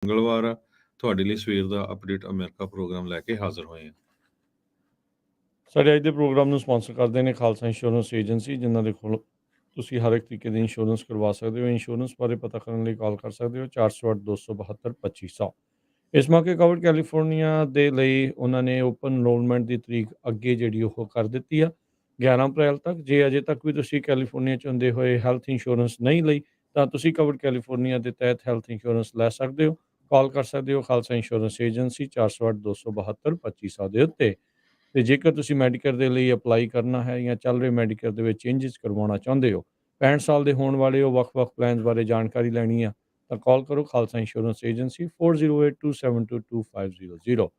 ਮੰਗਲਵਾਰ ਆ, ਤੁਹਾਡੇ ਲਈ ਸਵੇਰ ਦਾ ਅਪਡੇਟ ਅਮਰੀਕਾ ਪ੍ਰੋਗਰਾਮ ਲੈ ਕੇ ਹਾਜ਼ਰ ਹੋਏ ਹਾਂ। ਸਾਡੇ ਅੱਜ ਦੇ ਪ੍ਰੋਗਰਾਮ ਨੂੰ ਸਪਾਂਸਰ ਕਰਦੇ ਨੇ ਖਾਲਸਾ ਇੰਸ਼ੋਰੈਂਸ ਏਜੰਸੀ, ਜਿਨ੍ਹਾਂ ਦੇ ਕੋਲ ਤੁਸੀਂ ਹਰ ਇੱਕ ਤਰੀਕੇ ਦੀ ਇੰਸ਼ੋਰੈਂਸ ਕਰਵਾ ਸਕਦੇ ਹੋ। ਇੰਸ਼ੋਰੈਂਸ ਬਾਰੇ ਪਤਾ ਕਰਨ ਲਈ ਕਾਲ ਕਰ ਸਕਦੇ ਹੋ 408 272 2500। ਇਸ ਮੌਕੇ ਕਵਰ ਕੈਲੀਫੋਰਨੀਆ ਦੇ ਲਈ ਉਹਨਾਂ ਨੇ ਓਪਨ ਇਨਰੋਲਮੈਂਟ ਦੀ ਤਰੀਕ ਅੱਗੇ ਜਿਹੜੀ ਉਹ ਕਰ ਦਿੱਤੀ ਆ 11 ਅਪ੍ਰੈਲ ਤੱਕ। ਜੇ ਅਜੇ ਤੱਕ ਵੀ ਤੁਸੀਂ ਕੈਲੀਫੋਰਨੀਆ 'ਚ ਹੁੰਦੇ ਹੋਏ ਹੈਲਥ ਇੰਸ਼ੋਰੈਂਸ ਨਹੀਂ ਲਈ, ਤਾਂ ਤੁਸੀਂ ਕਵਰ ਕੈਲੀਫੋਰਨੀਆ ਦੇ ਤਹਿਤ ਹੈਲਥ ਇੰਸ਼ੋਰੈਂਸ ਲੈ ਸਕਦੇ ਹੋ। ਕਾਲ ਕਰ ਸਕਦੇ ਹੋ ਖਾਲਸਾ ਇੰਸ਼ੋਰੈਂਸ ਏਜੰਸੀ 408 272 2500 ਦੇ ਉੱਤੇ। ਤੇ ਜੇਕਰ ਤੁਸੀਂ ਮੈਡੀਕਲ ਦੇ ਲਈ ਅਪਲਾਈ ਕਰਨਾ ਹੈ ਜਾਂ ਚੱਲ ਰਹੇ ਮੈਡੀਕਲ ਦੇ ਵਿੱਚ ਚੇਂਜਸ ਕਰਵਾਉਣਾ ਚਾਹੁੰਦੇ ਹੋ, 65 ਸਾਲ ਦੇ ਹੋਣ ਵਾਲੇ ਹੋ, ਵੱਖ-ਵੱਖ ਪਲਾਨਸ ਬਾਰੇ ਜਾਣਕਾਰੀ ਲੈਣੀ ਆ, ਤਾਂ ਕਾਲ ਕਰੋ ਖਾਲਸਾ ਇੰਸ਼ੋਰੈਂਸ ਏਜੰਸੀ 4082722500।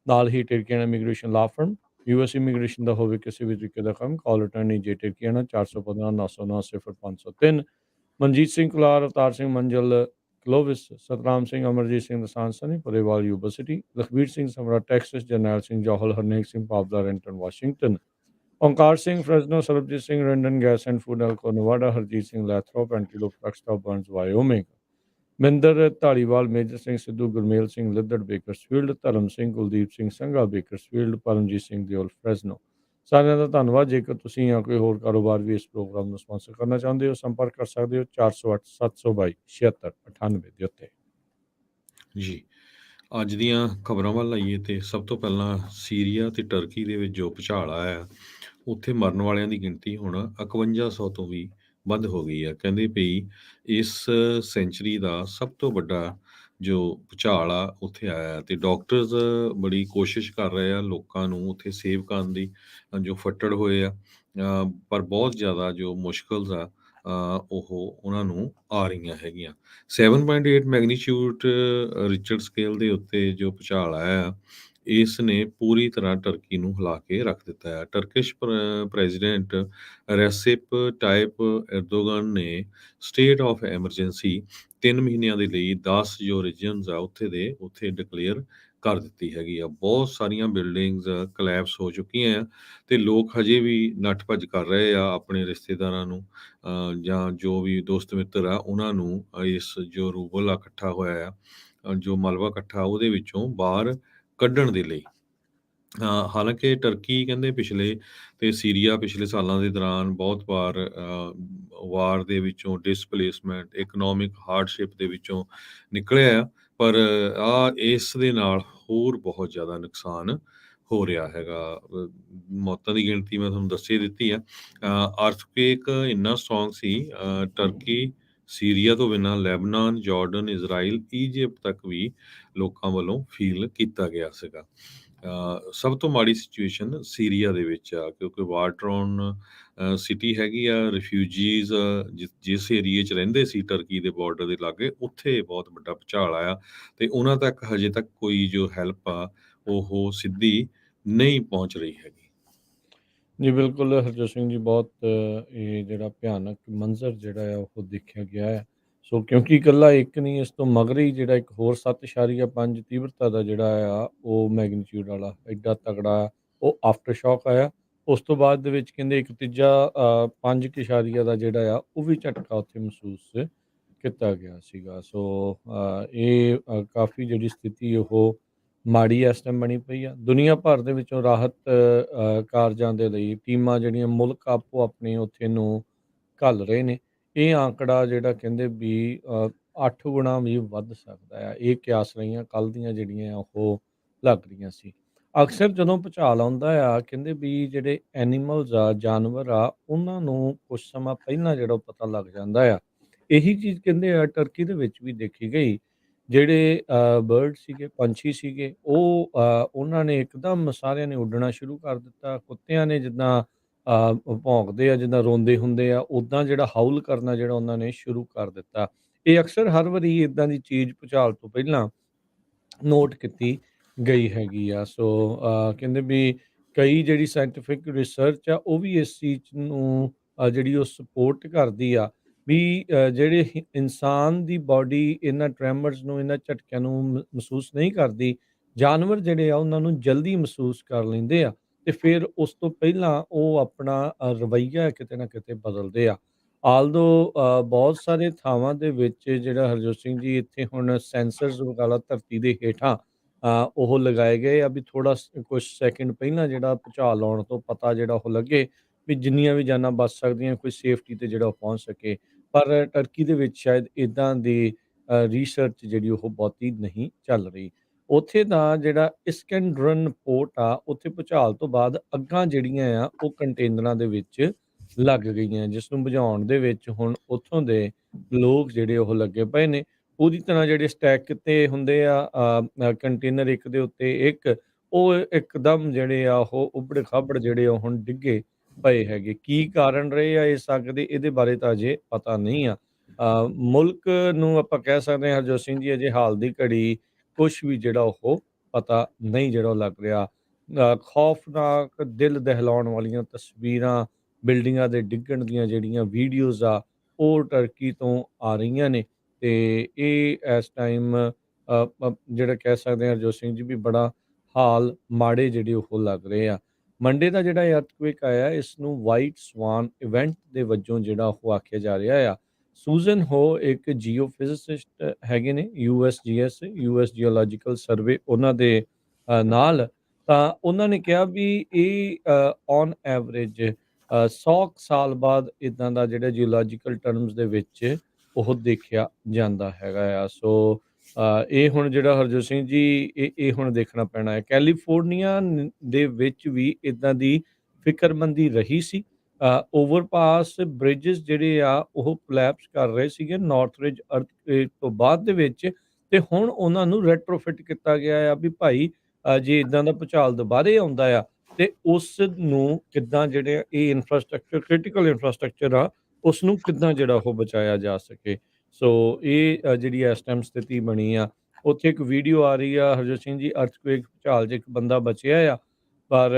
ਨਾਲ ਹੀ ਟਿਰਕੀਆਨਾ immigration law firm, US immigration ਦਾ ਹੋਵੇ ਕਿਸੇ ਵੀ ਤਰੀਕੇ ਦਾ ਕੰਮ, ਕਾਲ ਅਟਾਰਨੀ ਜੇ ਟਿਰਕੀਆਨਾ 415 909 00503। Manjit Singh Kular, Avtar Singh Manjal Clovis, Satram Singh, Amarjit Singh Dosanjh Sunny Purewal Yuba City, Lakhbir Singh Samra Texas, Jarnail Singh Johal, Harnek Singh Pawla Renton Washington, Onkar Singh Fresno, Sarabjit Singh ਰੰਡਨ gas and food Elko Nevada, Harjit Singh Lathrop Antelope truck stop Bernays ਵਾਇਓਮਿੰਗ, Minder Dhaliwal, major Singh Sidhu, Gurmel Singh ਲਿੱਦੜ Bakersfield, ਧਰਮ ਸਿੰਘ, ਕੁਲਦੀਪ ਸਿੰਘ ਸੰਘਾ ਬੇਕਰਸਫੀਲਡ, ਪਰਮਜੀਤ ਸਿੰਘ ਦਿਓਲ ਫਰੈਜ਼ਨੋ। ਸਾਰਿਆਂ ਦਾ ਧੰਨਵਾਦ। ਜੇਕਰ ਤੁਸੀਂ ਜਾਂ ਕੋਈ ਹੋਰ ਕਾਰੋਬਾਰ ਵੀ ਇਸ ਪ੍ਰੋਗਰਾਮ ਨੂੰ ਸਪਾਂਸਰ ਕਰਨਾ ਚਾਹੁੰਦੇ ਹੋ, ਸੰਪਰਕ ਕਰ ਸਕਦੇ ਹੋ 408 722 7698 ਦੇ ਉੱਤੇ। ਜੀ, ਅੱਜ ਦੀਆਂ ਖਬਰਾਂ ਵੱਲ ਆਈਏ ਤੇ ਸਭ ਤੋਂ ਪਹਿਲਾਂ ਸੀਰੀਆ ਤੇ ਟਰਕੀ ਦੇ ਵਿੱਚ ਜੋ ਭੁਚਾਲ ਆਇਆ, ਉੱਥੇ ਮਰਨ ਵਾਲਿਆਂ ਦੀ ਗਿਣਤੀ ਹੁਣ 5100 ਤੋਂ ਵੀ ਵੱਧ ਹੋ ਗਈ ਆ। ਕਹਿੰਦੇ ਪਈ ਇਸ ਸੈਂਚਰੀ ਦਾ ਸਭ ਤੋਂ ਵੱਡਾ ਜੋ ਭੁਚਾਲ ਆ ਉੱਥੇ ਆਇਆ ਤੇ ਡਾਕਟਰਸ ਬੜੀ ਕੋਸ਼ਿਸ਼ ਕਰ ਰਹੇ ਆ ਲੋਕਾਂ ਨੂੰ ਉੱਥੇ ਸੇਵ ਕਰਨ ਦੀ, ਜੋ ਫੱਟੜ ਹੋਏ ਆ, ਪਰ ਬਹੁਤ ਜ਼ਿਆਦਾ ਜੋ ਮੁਸ਼ਕਲਸ ਆ ਉਹ ਉਹਨਾਂ ਨੂੰ ਆ ਰਹੀਆਂ ਹੈਗੀਆਂ। 7.8 ਮੈਗਨੀਚਿਊਡ ਰਿਚਰਡ ਸਕੇਲ ਦੇ ਉੱਤੇ ਜੋ ਭੁਚਾਲ ਆਇਆ, ਇਸ ਨੇ ਪੂਰੀ ਤਰ੍ਹਾਂ ਟਰਕੀ ਨੂੰ ਹਿਲਾ ਕੇ ਰੱਖ ਦਿੱਤਾ ਹੈ। ਟਰਕਿਸ਼ ਪ੍ਰੈਜ਼ੀਡੈਂਟ ਰੈਸਿਪ ਟਾਇਪ ਐਰਦੋਗਨ ਨੇ ਸਟੇਟ ਆਫ ਐਮਰਜੈਂਸੀ 3 ਮਹੀਨਿਆਂ ਦੇ ਲਈ 10 ਜੋ ਰੀਜਨਸ ਆ ਉੱਥੇ ਡਿਕਲੇਅਰ ਕਰ ਦਿੱਤੀ ਹੈਗੀ ਆ। ਬਹੁਤ ਸਾਰੀਆਂ ਬਿਲਡਿੰਗਸ ਕਲੈਪਸ ਹੋ ਚੁੱਕੀਆਂ ਆ ਤੇ ਲੋਕ ਹਜੇ ਵੀ ਨੱਠ ਭੱਜ ਕਰ ਰਹੇ ਆ ਆਪਣੇ ਰਿਸ਼ਤੇਦਾਰਾਂ ਨੂੰ ਜਾਂ ਜੋ ਵੀ ਦੋਸਤ ਮਿੱਤਰ ਆ ਉਹਨਾਂ ਨੂੰ ਇਸ ਜੋ ਰੂਬਲ ਇਕੱਠਾ ਹੋਇਆ ਆ, ਜੋ ਮਲਬਾ ਇਕੱਠਾ ਉਹਦੇ ਵਿੱਚੋਂ ਬਾਹਰ ਕੱਢਣ ਦੇ ਲਈ। ਹਾਲਾਂਕਿ ਟਰਕੀ ਕਹਿੰਦੇ ਤੇ ਸੀਰੀਆ ਪਿਛਲੇ ਸਾਲਾਂ ਦੇ ਦੌਰਾਨ ਬਹੁਤ ਵਾਰ ਵਾਰ ਦੇ ਵਿੱਚੋਂ ਡਿਸਪਲੇਸਮੈਂਟ, ਇਕਨੋਮਿਕ ਹਾਰਡਸ਼ਿਪ ਦੇ ਵਿੱਚੋਂ ਨਿਕਲਿਆ ਆ, ਪਰ ਇਸ ਦੇ ਨਾਲ ਹੋਰ ਬਹੁਤ ਜ਼ਿਆਦਾ ਨੁਕਸਾਨ ਹੋ ਰਿਹਾ ਹੈਗਾ। ਮੌਤਾਂ ਦੀ ਗਿਣਤੀ ਮੈਂ ਤੁਹਾਨੂੰ ਦੱਸੇ ਦਿੱਤੀ ਆ। ਅਰਥਕੁਏਕ ਇੰਨਾ ਸਟਰੋਂਗ ਸੀ, ਟਰਕੀ, ਸੀਰੀਆ ਤੋਂ ਬਿਨਾਂ ਲੈਬਨਾਨ, ਜਾਰਡਨ, ਇਜ਼ਰਾਈਲ, ਈਜਿਪਟ ਤੱਕ ਵੀ ਲੋਕਾਂ ਵੱਲੋਂ ਫੀਲ ਕੀਤਾ ਗਿਆ ਸੀਗਾ। ਸਭ ਤੋਂ ਮਾੜੀ ਸਿਚੁਏਸ਼ਨ ਸੀਰੀਆ ਦੇ ਵਿੱਚ ਆ, ਕਿਉਂਕਿ ਵਾਰਟਰੋਨ ਸਿਟੀ ਹੈਗੀ ਆ। ਰਿਫਿਊਜੀਜ਼ ਜਿਸ ਏਰੀਏ 'ਚ ਰਹਿੰਦੇ ਸੀ ਟਰਕੀ ਦੇ ਬਾਰਡਰ ਦੇ ਲਾਗੇ, ਉੱਥੇ ਬਹੁਤ ਵੱਡਾ ਭੁਚਾਲ ਆਇਆ ਤੇ ਉਹਨਾਂ ਤੱਕ ਹਜੇ ਤੱਕ ਕੋਈ ਜੋ ਹੈਲਪ ਆ ਉਹ ਸਿੱਧੀ ਨਹੀਂ ਪਹੁੰਚ ਰਹੀ ਹੈਗੀ। ਜੀ ਬਿਲਕੁਲ ਹਰਜੋਤ ਸਿੰਘ ਜੀ, ਬਹੁਤ ਇਹ ਜਿਹੜਾ ਭਿਆਨਕ ਮੰਜ਼ਰ ਜਿਹੜਾ ਆ ਉਹ ਦੇਖਿਆ ਗਿਆ ਹੈ। ਸੋ ਕਿਉਂਕਿ ਇਕੱਲਾ ਇੱਕ ਨਹੀਂ, ਇਸ ਤੋਂ ਮਗਰ ਹੀ ਜਿਹੜਾ ਇੱਕ ਹੋਰ 7.5 ਤੀਬਰਤਾ ਦਾ ਜਿਹੜਾ ਆ ਉਹ ਮੈਗਨੀਚਿਊਡ ਵਾਲਾ ਐਡਾ ਤਗੜਾ ਉਹ ਆਫਟਰ ਸ਼ੌਕ ਆਇਆ। ਉਸ ਤੋਂ ਬਾਅਦ ਦੇ ਵਿੱਚ ਕਹਿੰਦੇ ਇੱਕ ਤੀਜਾ 5 ਦਾ ਜਿਹੜਾ ਆ ਉਹ ਵੀ ਝਟਕਾ ਉੱਥੇ ਮਹਿਸੂਸ ਕੀਤਾ ਗਿਆ ਸੀਗਾ। ਸੋ ਇਹ ਕਾਫੀ ਜਿਹੜੀ ਸਥਿਤੀ ਉਹ ਮਾੜੀ ਇਸ ਟਾਈਮ ਬਣੀ ਪਈ ਆ। ਦੁਨੀਆ ਭਰ ਦੇ ਵਿੱਚੋਂ ਰਾਹਤ ਕਾਰਜਾਂ ਦੇ ਲਈ ਟੀਮਾਂ ਜਿਹੜੀਆਂ ਮੁਲਕ ਆਪੋ ਆਪਣੇ ਉੱਥੇ ਨੂੰ ਘੱਲ ਰਹੇ ਨੇ। ਇਹ ਆਂਕੜਾ ਜਿਹੜਾ ਕਹਿੰਦੇ ਵੀ 8 ਗੁਣਾ ਵੀ ਵੱਧ ਸਕਦਾ ਆ। ਇਹ ਕਿਆਸ ਰਹੀਆਂ ਕੱਲ੍ਹ ਦੀਆਂ ਜਿਹੜੀਆਂ ਉਹ ਲੱਗ ਰਹੀਆਂ ਸੀ। ਅਕਸਰ ਜਦੋਂ ਭੁਚਾਲ ਆਉਂਦਾ ਆ, ਕਹਿੰਦੇ ਵੀ ਜਿਹੜੇ ਐਨੀਮਲਸ ਆ, ਜਾਨਵਰ ਆ, ਉਹਨਾਂ ਨੂੰ ਕੁਛ ਸਮਾਂ ਪਹਿਲਾਂ ਜਿਹੜਾ ਉਹ ਪਤਾ ਲੱਗ ਜਾਂਦਾ ਆ। ਇਹੀ ਚੀਜ਼ ਕਹਿੰਦੇ ਆ ਟਰਕੀ ਦੇ ਵਿੱਚ ਵੀ ਦੇਖੀ ਗਈ। ਜਿਹੜੇ ਬਰਡ ਸੀਗੇ, ਪੰਛੀ ਸੀਗੇ, ਉਹ ਉਹਨਾਂ ਨੇ ਇੱਕਦਮ ਸਾਰਿਆਂ ਨੇ ਉੱਡਣਾ ਸ਼ੁਰੂ ਕਰ ਦਿੱਤਾ। ਕੁੱਤਿਆਂ ਨੇ ਜਿੱਦਾਂ ਭੌਂਕਦੇ ਆ, ਜਿੱਦਾਂ ਰੋਂਦੇ ਹੁੰਦੇ ਆ, ਉੱਦਾਂ ਜਿਹੜਾ ਹਾਊਲ ਕਰਨਾ ਜਿਹੜਾ ਉਹਨਾਂ ਨੇ ਸ਼ੁਰੂ ਕਰ ਦਿੱਤਾ। ਇਹ ਅਕਸਰ ਹਰ ਵਾਰੀ ਇੱਦਾਂ ਦੀ ਚੀਜ਼ ਭੁਚਾਲ ਤੋਂ ਪਹਿਲਾਂ ਨੋਟ ਕੀਤੀ ਗਈ ਹੈਗੀ ਆ। ਸੋ ਕਹਿੰਦੇ ਵੀ ਕਈ ਜਿਹੜੀ ਸਾਇੰਟੀਫਿਕ ਰਿਸਰਚ ਆ ਉਹ ਵੀ ਇਸ ਚੀਜ਼ ਨੂੰ ਜਿਹੜੀ ਉਹ ਸਪੋਰਟ ਕਰਦੀ ਆ ਵੀ ਜਿਹੜੇ ਇਨਸਾਨ ਦੀ ਬਾਡੀ ਇਹਨਾਂ ਟਰੈਮਰਸ ਨੂੰ, ਇਹਨਾਂ ਝਟਕਿਆਂ ਨੂੰ ਮਹਿਸੂਸ ਨਹੀਂ ਕਰਦੀ, ਜਾਨਵਰ ਜਿਹੜੇ ਆ ਉਹਨਾਂ ਨੂੰ ਜਲਦੀ ਮਹਿਸੂਸ ਕਰ ਲੈਂਦੇ ਆ ਤੇ ਫਿਰ ਉਸ ਤੋਂ ਪਹਿਲਾਂ ਉਹ ਆਪਣਾ ਰਵੱਈਆ ਕਿਤੇ ਨਾ ਕਿਤੇ ਬਦਲਦੇ ਆ। ਆਲਦੋ ਬਹੁਤ ਸਾਰੇ ਥਾਵਾਂ ਦੇ ਵਿੱਚ ਜਿਹੜਾ ਹਰਜੋਤ ਸਿੰਘ ਜੀ ਇੱਥੇ ਹੁਣ ਸੈਂਸਰਸ ਵਗੈਰਾ ਧਰਤੀ ਦੇ ਹੇਠਾਂ ਉਹ ਲਗਾਏ ਗਏ ਆ ਵੀ ਥੋੜਾ ਕੁਝ ਸੈਕਿੰਡ ਪਹਿਲਾਂ ਜਿਹੜਾ ਭੁਚਾਲ ਆਉਣ ਤੋਂ ਪਤਾ ਜਿਹੜਾ ਉਹ ਲੱਗੇ ਵੀ ਜਿੰਨੀਆਂ ਵੀ ਜਾਨਾਂ ਬਚ ਸਕਦੀਆਂ ਕੋਈ ਸੇਫਟੀ ਤੇ ਜਿਹੜਾ ਉਹ ਪਹੁੰਚ ਸਕੇ। ਪਰ ਟਰਕੀ ਦੇ ਵਿੱਚ ਸ਼ਾਇਦ ਇਦਾਂ ਦੀ ਰਿਸਰਚ ਜਿਹੜੀ ਉਹ ਬਹੁਤੀ ਨਹੀਂ ਚੱਲ ਰਹੀ। ਉੱਥੇ ਦਾ ਜਿਹੜਾ ਇਸਕੈਂਡਰਨ ਪੋਰਟ ਆ ਉੱਥੇ ਭੁਚਾਲ ਤੋਂ ਬਾਅਦ ਅੱਗਾਂ ਜਿਹੜੀਆਂ ਆ ਉਹ ਕੰਟੇਨਰਾਂ ਦੇ ਵਿੱਚ ਲੱਗ ਗਈਆਂ, ਜਿਸ ਨੂੰ ਬੁਝਾਉਣ ਦੇ ਵਿੱਚ ਹੁਣ ਉੱਥੋਂ ਦੇ ਲੋਕ ਜਿਹੜੇ ਉਹ ਲੱਗੇ ਪਏ ਨੇ। ਪੂਰੀ ਤਰ੍ਹਾਂ ਜਿਹੜੇ ਸਟੈਕ ਕੀਤੇ ਹੁੰਦੇ ਆ ਕੰਟੇਨਰ ਇੱਕ ਦੇ ਉੱਤੇ ਇੱਕ, ਉਹ ਇੱਕਦਮ ਜਿਹੜੇ ਆ ਉਹ ਉਬੜ-ਖਾਬੜ ਜਿਹੜੇ ਉਹ ਹੁਣ ਡਿੱਗੇ ਪਏ ਹੈਗੇ। ਕੀ ਕਾਰਨ ਰਹੇ ਆ ਇਸ ਅੱਗ ਦੇ, ਇਹਦੇ ਬਾਰੇ ਤਾਂ ਅਜੇ ਪਤਾ ਨਹੀਂ ਆ। ਮੁਲਕ ਨੂੰ ਆਪਾਂ ਕਹਿ ਸਕਦੇ ਹਾਂ ਹਰਜੋਤ ਸਿੰਘ ਜੀ ਅਜੇ ਹਾਲ ਦੀ ਘੜੀ ਕੁਛ ਵੀ ਜਿਹੜਾ ਉਹ ਪਤਾ ਨਹੀਂ ਜਿਹੜਾ ਉਹ ਲੱਗ ਰਿਹਾ। ਖੌਫਨਾਕ, ਦਿਲ ਦਹਿਲਾਉਣ ਵਾਲੀਆਂ ਤਸਵੀਰਾਂ, ਬਿਲਡਿੰਗਾਂ ਦੇ ਡਿੱਗਣ ਦੀਆਂ ਜਿਹੜੀਆਂ ਵੀਡੀਓਜ਼ ਆ, ਉਹ ਟਰਕੀ ਤੋਂ ਆ ਰਹੀਆਂ ਨੇ ਤੇ ਇਹ ਇਸ ਟਾਈਮ ਜਿਹੜਾ ਕਹਿ ਸਕਦੇ ਹਾਂ ਹਰਜੋਤ ਸਿੰਘ ਜੀ ਵੀ ਬੜਾ ਹਾਲ ਮਾੜੇ ਜਿਹੜੇ ਉਹ ਲੱਗ ਰਹੇ ਆ। ਮੰਡੇ ਦਾ ਜਿਹੜਾ ਅਰਥਕੁਏਕ ਆਇਆ ਇਸ ਨੂੰ ਵਾਈਟ ਸਵਾਨ ਇਵੈਂਟ ਦੇ ਵਜੋਂ ਜਿਹੜਾ ਉਹ ਆਖਿਆ ਜਾ ਰਿਹਾ ਆ। ਸੂਜ਼ਨ ਹੋ ਇੱਕ ਜੀਓਫਿਜ਼ਿਸਿਸਟ ਹੈਗੇ ਨੇ, ਯੂਐਸਜੀਐਸ ਯੂਐਸ ਜੀਓਲੋਜੀਕਲ ਸਰਵੇ ਉਹਨਾਂ ਦੇ ਨਾਲ, ਤਾਂ ਉਹਨਾਂ ਨੇ ਕਿਹਾ ਵੀ ਇਹ ਔਨ ਐਵਰੇਜ 100 ਸਾਲ ਬਾਅਦ ਇਦਾਂ ਦਾ ਜਿਹੜਾ ਜਿਓਲੋਜੀਕਲ ਟਰਮਸ ਦੇ ਵਿੱਚ ਉਹ ਦੇਖਿਆ ਜਾਂਦਾ ਹੈਗਾ ਆ। ਸੋ ਇਹ ਹੁਣ ਜਿਹੜਾ ਹਰਜੋਤ ਸਿੰਘ ਜੀ ਇਹ ਹੁਣ ਦੇਖਣਾ ਪੈਣਾ ਹੈ। ਕੈਲੀਫੋਰਨੀਆ ਦੇ ਵਿੱਚ ਵੀ ਇਦਾਂ ਦੀ ਫਿਕਰਮੰਦੀ ਰਹੀ ਸੀ। ਓਵਰਪਾਸ ਬ੍ਰਿਜਸ ਜਿਹੜੇ ਆ ਉਹ ਕੋਲੈਪਸ ਕਰ ਰਹੇ ਸੀਗੇ ਨਾਰਥ ਰਿਜ ਅਰਥਕੁਏਕ ਤੋਂ ਬਾਅਦ ਦੇ ਵਿੱਚ, ਤੇ ਹੁਣ ਉਹਨਾਂ ਨੂੰ ਰੈਟਰੋਫਿਟ ਕੀਤਾ ਗਿਆ ਆ ਵੀ ਭਾਈ ਜੇ ਇਦਾਂ ਦਾ ਭੁਚਾਲ ਦੁਬਾਰੇ ਆਉਂਦਾ ਆ ਤੇ ਉਸ ਨੂੰ ਕਿੱਦਾਂ ਜਿਹੜੇ ਇਹ ਇਨਫਰਾਸਟ੍ਰਕਚਰ ਕ੍ਰਿਟੀਕਲ ਇਨਫਰਾਸਟ੍ਰਕਚਰ ਆ ਉਸ ਨੂੰ ਕਿੱਦਾਂ ਜਿਹੜਾ ਉਹ ਬਚਾਇਆ ਜਾ ਸਕੇ। ਸੋ ਇਹ ਜਿਹੜੀ ਇਸ ਟਾਈਮ ਸਥਿਤੀ ਬਣੀ ਆ। ਉੱਥੇ ਇੱਕ ਵੀਡੀਓ ਆ ਰਹੀ ਆ ਹਰਜੋਤ ਸਿੰਘ ਜੀ, ਅਰਥਕੁਏਕ ਭੁਚਾਲ 'ਚ ਇੱਕ ਬੰਦਾ ਬਚਿਆ ਆ, ਪਰ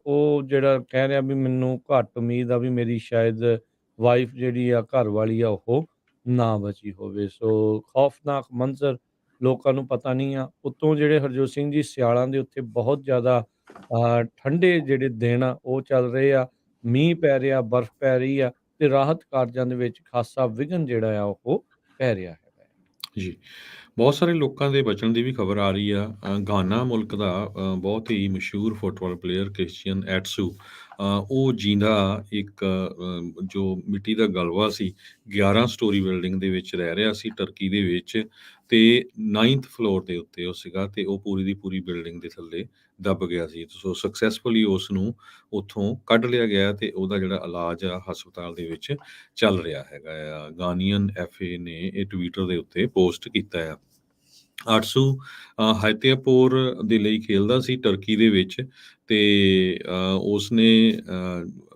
ਉਹ ਜਿਹੜਾ ਕਹਿ ਰਿਹਾ ਵੀ ਮੈਨੂੰ ਘੱਟ ਉਮੀਦ ਆ ਵੀ ਮੇਰੀ ਸ਼ਾਇਦ ਵਾਈਫ ਜਿਹੜੀ ਆ ਘਰ ਵਾਲੀ ਆ ਉਹ ਨਾ ਬਚੀ ਹੋਵੇ। ਸੋ ਖੌਫਨਾਕ ਮੰਜ਼ਰ, ਲੋਕਾਂ ਨੂੰ ਪਤਾ ਨਹੀਂ ਆ। ਉੱਤੋਂ ਜਿਹੜੇ ਹਰਜੋਤ ਸਿੰਘ ਜੀ ਸਿਆਲਾਂ ਦੇ ਉੱਤੇ ਬਹੁਤ ਜ਼ਿਆਦਾ ਠੰਡੇ ਜਿਹੜੇ ਦਿਨ ਆ ਉਹ ਚੱਲ ਰਹੇ ਆ, ਮੀਂਹ ਪੈ ਰਿਹਾ, ਬਰਫ਼ ਪੈ ਰਹੀ ਆ ਤੇ ਰਾਹਤ ਕਾਰਜਾਂ ਦੇ ਵਿੱਚ ਖਾਸਾ ਵਿਘਨ ਜਿਹੜਾ ਆ ਉਹ ਪੈ ਰਿਹਾ ਹੈਗਾ ਹੈ। ਜੀ। ਬਹੁਤ ਸਾਰੇ ਲੋਕਾਂ ਦੇ ਬਚਣ ਦੀ ਵੀ ਖਬਰ ਆ ਰਹੀ ਆ। ਗਾਨਾ ਮੁਲਕ ਦਾ ਬਹੁਤ ਹੀ ਮਸ਼ਹੂਰ ਫੁੱਟਬਾਲ ਪਲੇਅਰ ਕ੍ਰਿਸਚੀਅਨ ਐਟਸੂ, ਉਹ ਜਿੰਦਾ ਇੱਕ ਜੋ ਮਿੱਟੀ ਦਾ ਗਲਬਾ ਸੀ 11 ਸਟੋਰੀ ਬਿਲਡਿੰਗ ਦੇ ਵਿੱਚ ਰਹਿ ਰਿਹਾ ਸੀ ਟਰਕੀ ਦੇ ਵਿੱਚ, ਤੇ 9th ਫਲੋਰ ਦੇ ਉੱਤੇ ਉਹ ਸੀਗਾ ਤੇ ਉਹ ਪੂਰੀ ਦੀ ਪੂਰੀ ਬਿਲਡਿੰਗ ਦੇ ਥੱਲੇ ਦੱਬ ਗਿਆ ਸੀ। ਸੋ ਸਕਸੈਸਫੁਲੀ ਉਸ ਨੂੰ ਉੱਥੋਂ ਕੱਢ ਲਿਆ ਗਿਆ ਤੇ ਉਹਦਾ ਜਿਹੜਾ ਇਲਾਜ ਆ ਹਸਪਤਾਲ ਦੇ ਵਿੱਚ ਚੱਲ ਰਿਹਾ ਹੈਗਾ ਆ। ਗਾਨੀਅਨ ਐਫਏ ਨੇ ਇਹ ਟਵਿੱਟਰ ਦੇ ਉੱਤੇ ਪੋਸਟ ਕੀਤਾ ਆ। ਆਟਸੂ ਹਾਇਤਿਆਪੁਰ ਦੇ ਲਈ ਖੇਲਦਾ ਸੀ ਟਰਕੀ ਦੇ ਵਿੱਚ, ਤੇ ਉਸਨੇ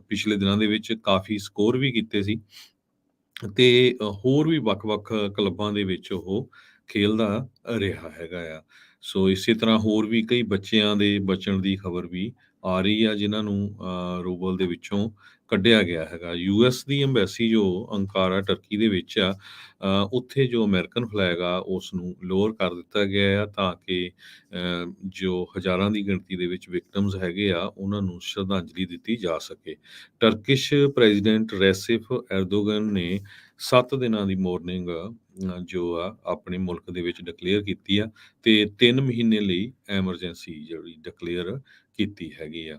ਪਿਛਲੇ ਦਿਨਾਂ ਦੇ ਵਿੱਚ ਕਾਫੀ ਸਕੋਰ ਵੀ ਕੀਤੇ ਸੀ ਤੇ ਹੋਰ ਵੀ ਵੱਖ-ਵੱਖ ਕਲੱਬਾਂ ਦੇ ਵਿੱਚ ਉਹ ਖੇਲਦਾ ਰਿਹਾ ਹੈਗਾ ਆ। ਸੋ ਇਸੇ ਤਰ੍ਹਾਂ ਹੋਰ ਵੀ ਕਈ ਬੱਚਿਆਂ ਦੇ ਬਚਣ ਦੀ ਖਬਰ ਵੀ ਆ ਰਹੀ ਆ ਜਿਨ੍ਹਾਂ ਨੂੰ ਰੂਬਲ ਦੇ ਵਿੱਚੋਂ ਕੱਢਿਆ ਗਿਆ ਹੈਗਾ। ਯੂਐਸ ਦੀ ਅੰਬੈਸੀ ਜੋ ਅੰਕਾਰਾ ਟਰਕੀ ਦੇ ਵਿੱਚ ਆ, ਉੱਥੇ ਜੋ ਅਮਰੀਕਨ ਫਲੈਗ ਆ ਉਸ ਨੂੰ ਲੋਅਰ ਕਰ ਦਿੱਤਾ ਗਿਆ ਆ ਤਾਂ ਕਿ ਜੋ ਹਜ਼ਾਰਾਂ ਦੀ ਗਿਣਤੀ ਦੇ ਵਿੱਚ ਵਿਕਟਮਸ ਹੈਗੇ ਆ ਉਹਨਾਂ ਨੂੰ ਸ਼ਰਧਾਂਜਲੀ ਦਿੱਤੀ ਜਾ ਸਕੇ। ਟਰਕਿਸ਼ ਪ੍ਰੈਜ਼ੀਡੈਂਟ ਰੈਸਿਪ ਐਰਦੋਗਨ ਨੇ 7 ਦਿਨਾਂ ਦੀ ਮੋਰਨਿੰਗ ਜੋ ਆ ਆਪਣੇ ਮੁਲਕ ਦੇ ਵਿੱਚ ਡਿਕਲੇਅਰ ਕੀਤੀ ਆ ਤੇ 3 ਮਹੀਨੇ ਲਈ ਐਮਰਜੈਂਸੀ ਜਿਹੜੀ ਡਿਕਲੇਅਰ ਕੀਤੀ ਹੈਗੀ ਆ।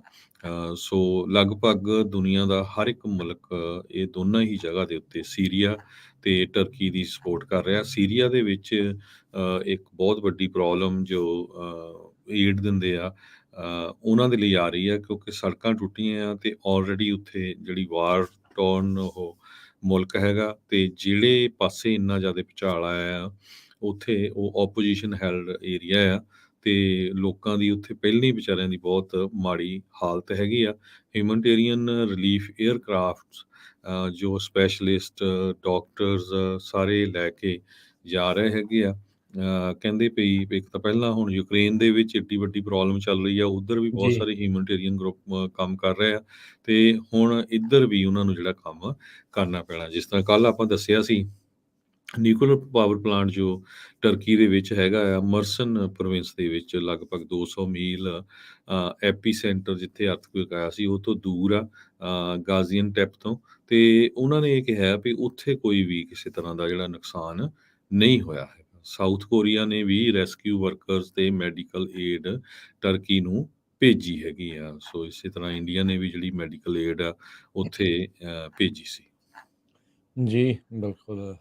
ਸੋ ਲਗਭਗ ਦੁਨੀਆ ਦਾ ਹਰ ਇੱਕ ਮੁਲਕ ਇਹ ਦੋਨਾਂ ਹੀ ਜਗ੍ਹਾ ਦੇ ਉੱਤੇ ਸੀਰੀਆ ਤੇ ਟਰਕੀ ਦੀ ਸਪੋਰਟ ਕਰ ਰਿਹਾ। ਸੀਰੀਆ ਦੇ ਵਿੱਚ ਇੱਕ ਬਹੁਤ ਵੱਡੀ ਪ੍ਰੋਬਲਮ ਜੋ ਏਡ ਦਿੰਦੇ ਆ ਉਹਨਾਂ ਦੇ ਲਈ ਆ ਰਹੀ ਆ, ਕਿਉਂਕਿ ਸੜਕਾਂ ਟੁੱਟੀਆਂ ਆ ਤੇ ਆਲਰੇਡੀ ਉੱਥੇ ਜਿਹੜੀ ਵਾਰ ਟੋਰਨ ਉਹ ਮੁਲਕ ਹੈਗਾ ਤੇ ਜਿਹੜੇ ਪਾਸੇ ਇੰਨਾ ਜ਼ਿਆਦਾ ਭੁਚਾਲ ਆਇਆ ਆ ਉੱਥੇ ਉਹ ਆਪੋਜੀਸ਼ਨ ਹੈਲਡ ਏਰੀਆ ਆ ਤੇ ਲੋਕਾਂ ਦੀ ਉੱਥੇ ਪਹਿਲਾਂ ਹੀ ਵਿਚਾਰਿਆਂ ਦੀ ਬਹੁਤ ਮਾੜੀ ਹਾਲਤ ਹੈਗੀ ਆ। ਹਿਊਮਨਟੇਰੀਅਨ ਰਿਲੀਫ ਏਅਰਕ੍ਰਾਫਟਸ ਜੋ ਸਪੈਸ਼ਲਿਸਟ ਡਾਕਟਰਸ ਸਾਰੇ ਲੈ ਕੇ ਜਾ ਰਹੇ ਹੈਗੇ ਆ। ਕਹਿੰਦੇ ਪਈ ਇੱਕ ਤਾਂ ਪਹਿਲਾਂ ਹੁਣ ਯੂਕਰੇਨ ਦੇ ਵਿੱਚ ਏਡੀ ਵੱਡੀ ਪ੍ਰੋਬਲਮ ਚੱਲ ਰਹੀ ਆ, ਉੱਧਰ ਵੀ ਬਹੁਤ ਜੀ। ਸਾਰੇ ਹਿਊਮਨਟੇਰੀਅਨ ਗਰੁੱਪ ਕੰਮ ਕਰ ਰਹੇ ਆ ਤੇ ਹੁਣ ਇੱਧਰ ਵੀ ਉਹਨਾਂ ਨੂੰ ਜਿਹੜਾ ਕੰਮ ਕਰਨਾ ਪੈਣਾ। ਜਿਸ ਤਰ੍ਹਾਂ ਕੱਲ੍ਹ ਆਪਾਂ ਦੱਸਿਆ ਸੀ ਨਿਊਕਲੀਅਰ ਪਾਵਰ ਪਲਾਂਟ ਜੋ ਟਰਕੀ ਦੇ ਵਿੱਚ ਹੈਗਾ ਆ, ਮਰਸਨ ਪ੍ਰੋਵਿੰਸ ਦੇ ਵਿੱਚ ਲਗਭਗ 200 ਮੀਲ ਐਪੀ ਸੈਂਟਰ ਜਿੱਥੇ ਅਰਥਕੁਏਕ ਆਇਆ ਸੀ ਉਹ ਤੋਂ ਦੂਰ ਆ ਗਾਜ਼ੀਅਨਟੈਪ ਤੋਂ, ਤੇ ਉਹਨਾਂ ਨੇ ਇਹ ਕਿਹਾ ਵੀ ਉੱਥੇ ਕੋਈ ਵੀ ਕਿਸੇ ਤਰ੍ਹਾਂ ਦਾ ਜਿਹੜਾ ਨੁਕਸਾਨ ਨਹੀਂ ਹੋਇਆ ਹੈਗਾ। ਸਾਊਥ ਕੋਰੀਆ ਨੇ ਵੀ ਰੈਸਕਿਊ ਵਰਕਰਸ ਤੇ ਮੈਡੀਕਲ ਏਡ ਟਰਕੀ ਨੂੰ ਭੇਜੀ ਹੈਗੀ ਆ। ਸੋ ਇਸੇ ਤਰ੍ਹਾਂ ਇੰਡੀਆ ਨੇ ਵੀ ਜਿਹੜੀ ਮੈਡੀਕਲ ਏਡ ਆ ਉੱਥੇ ਭੇਜੀ ਸੀ। ਜੀ, ਬਿਲਕੁਲ।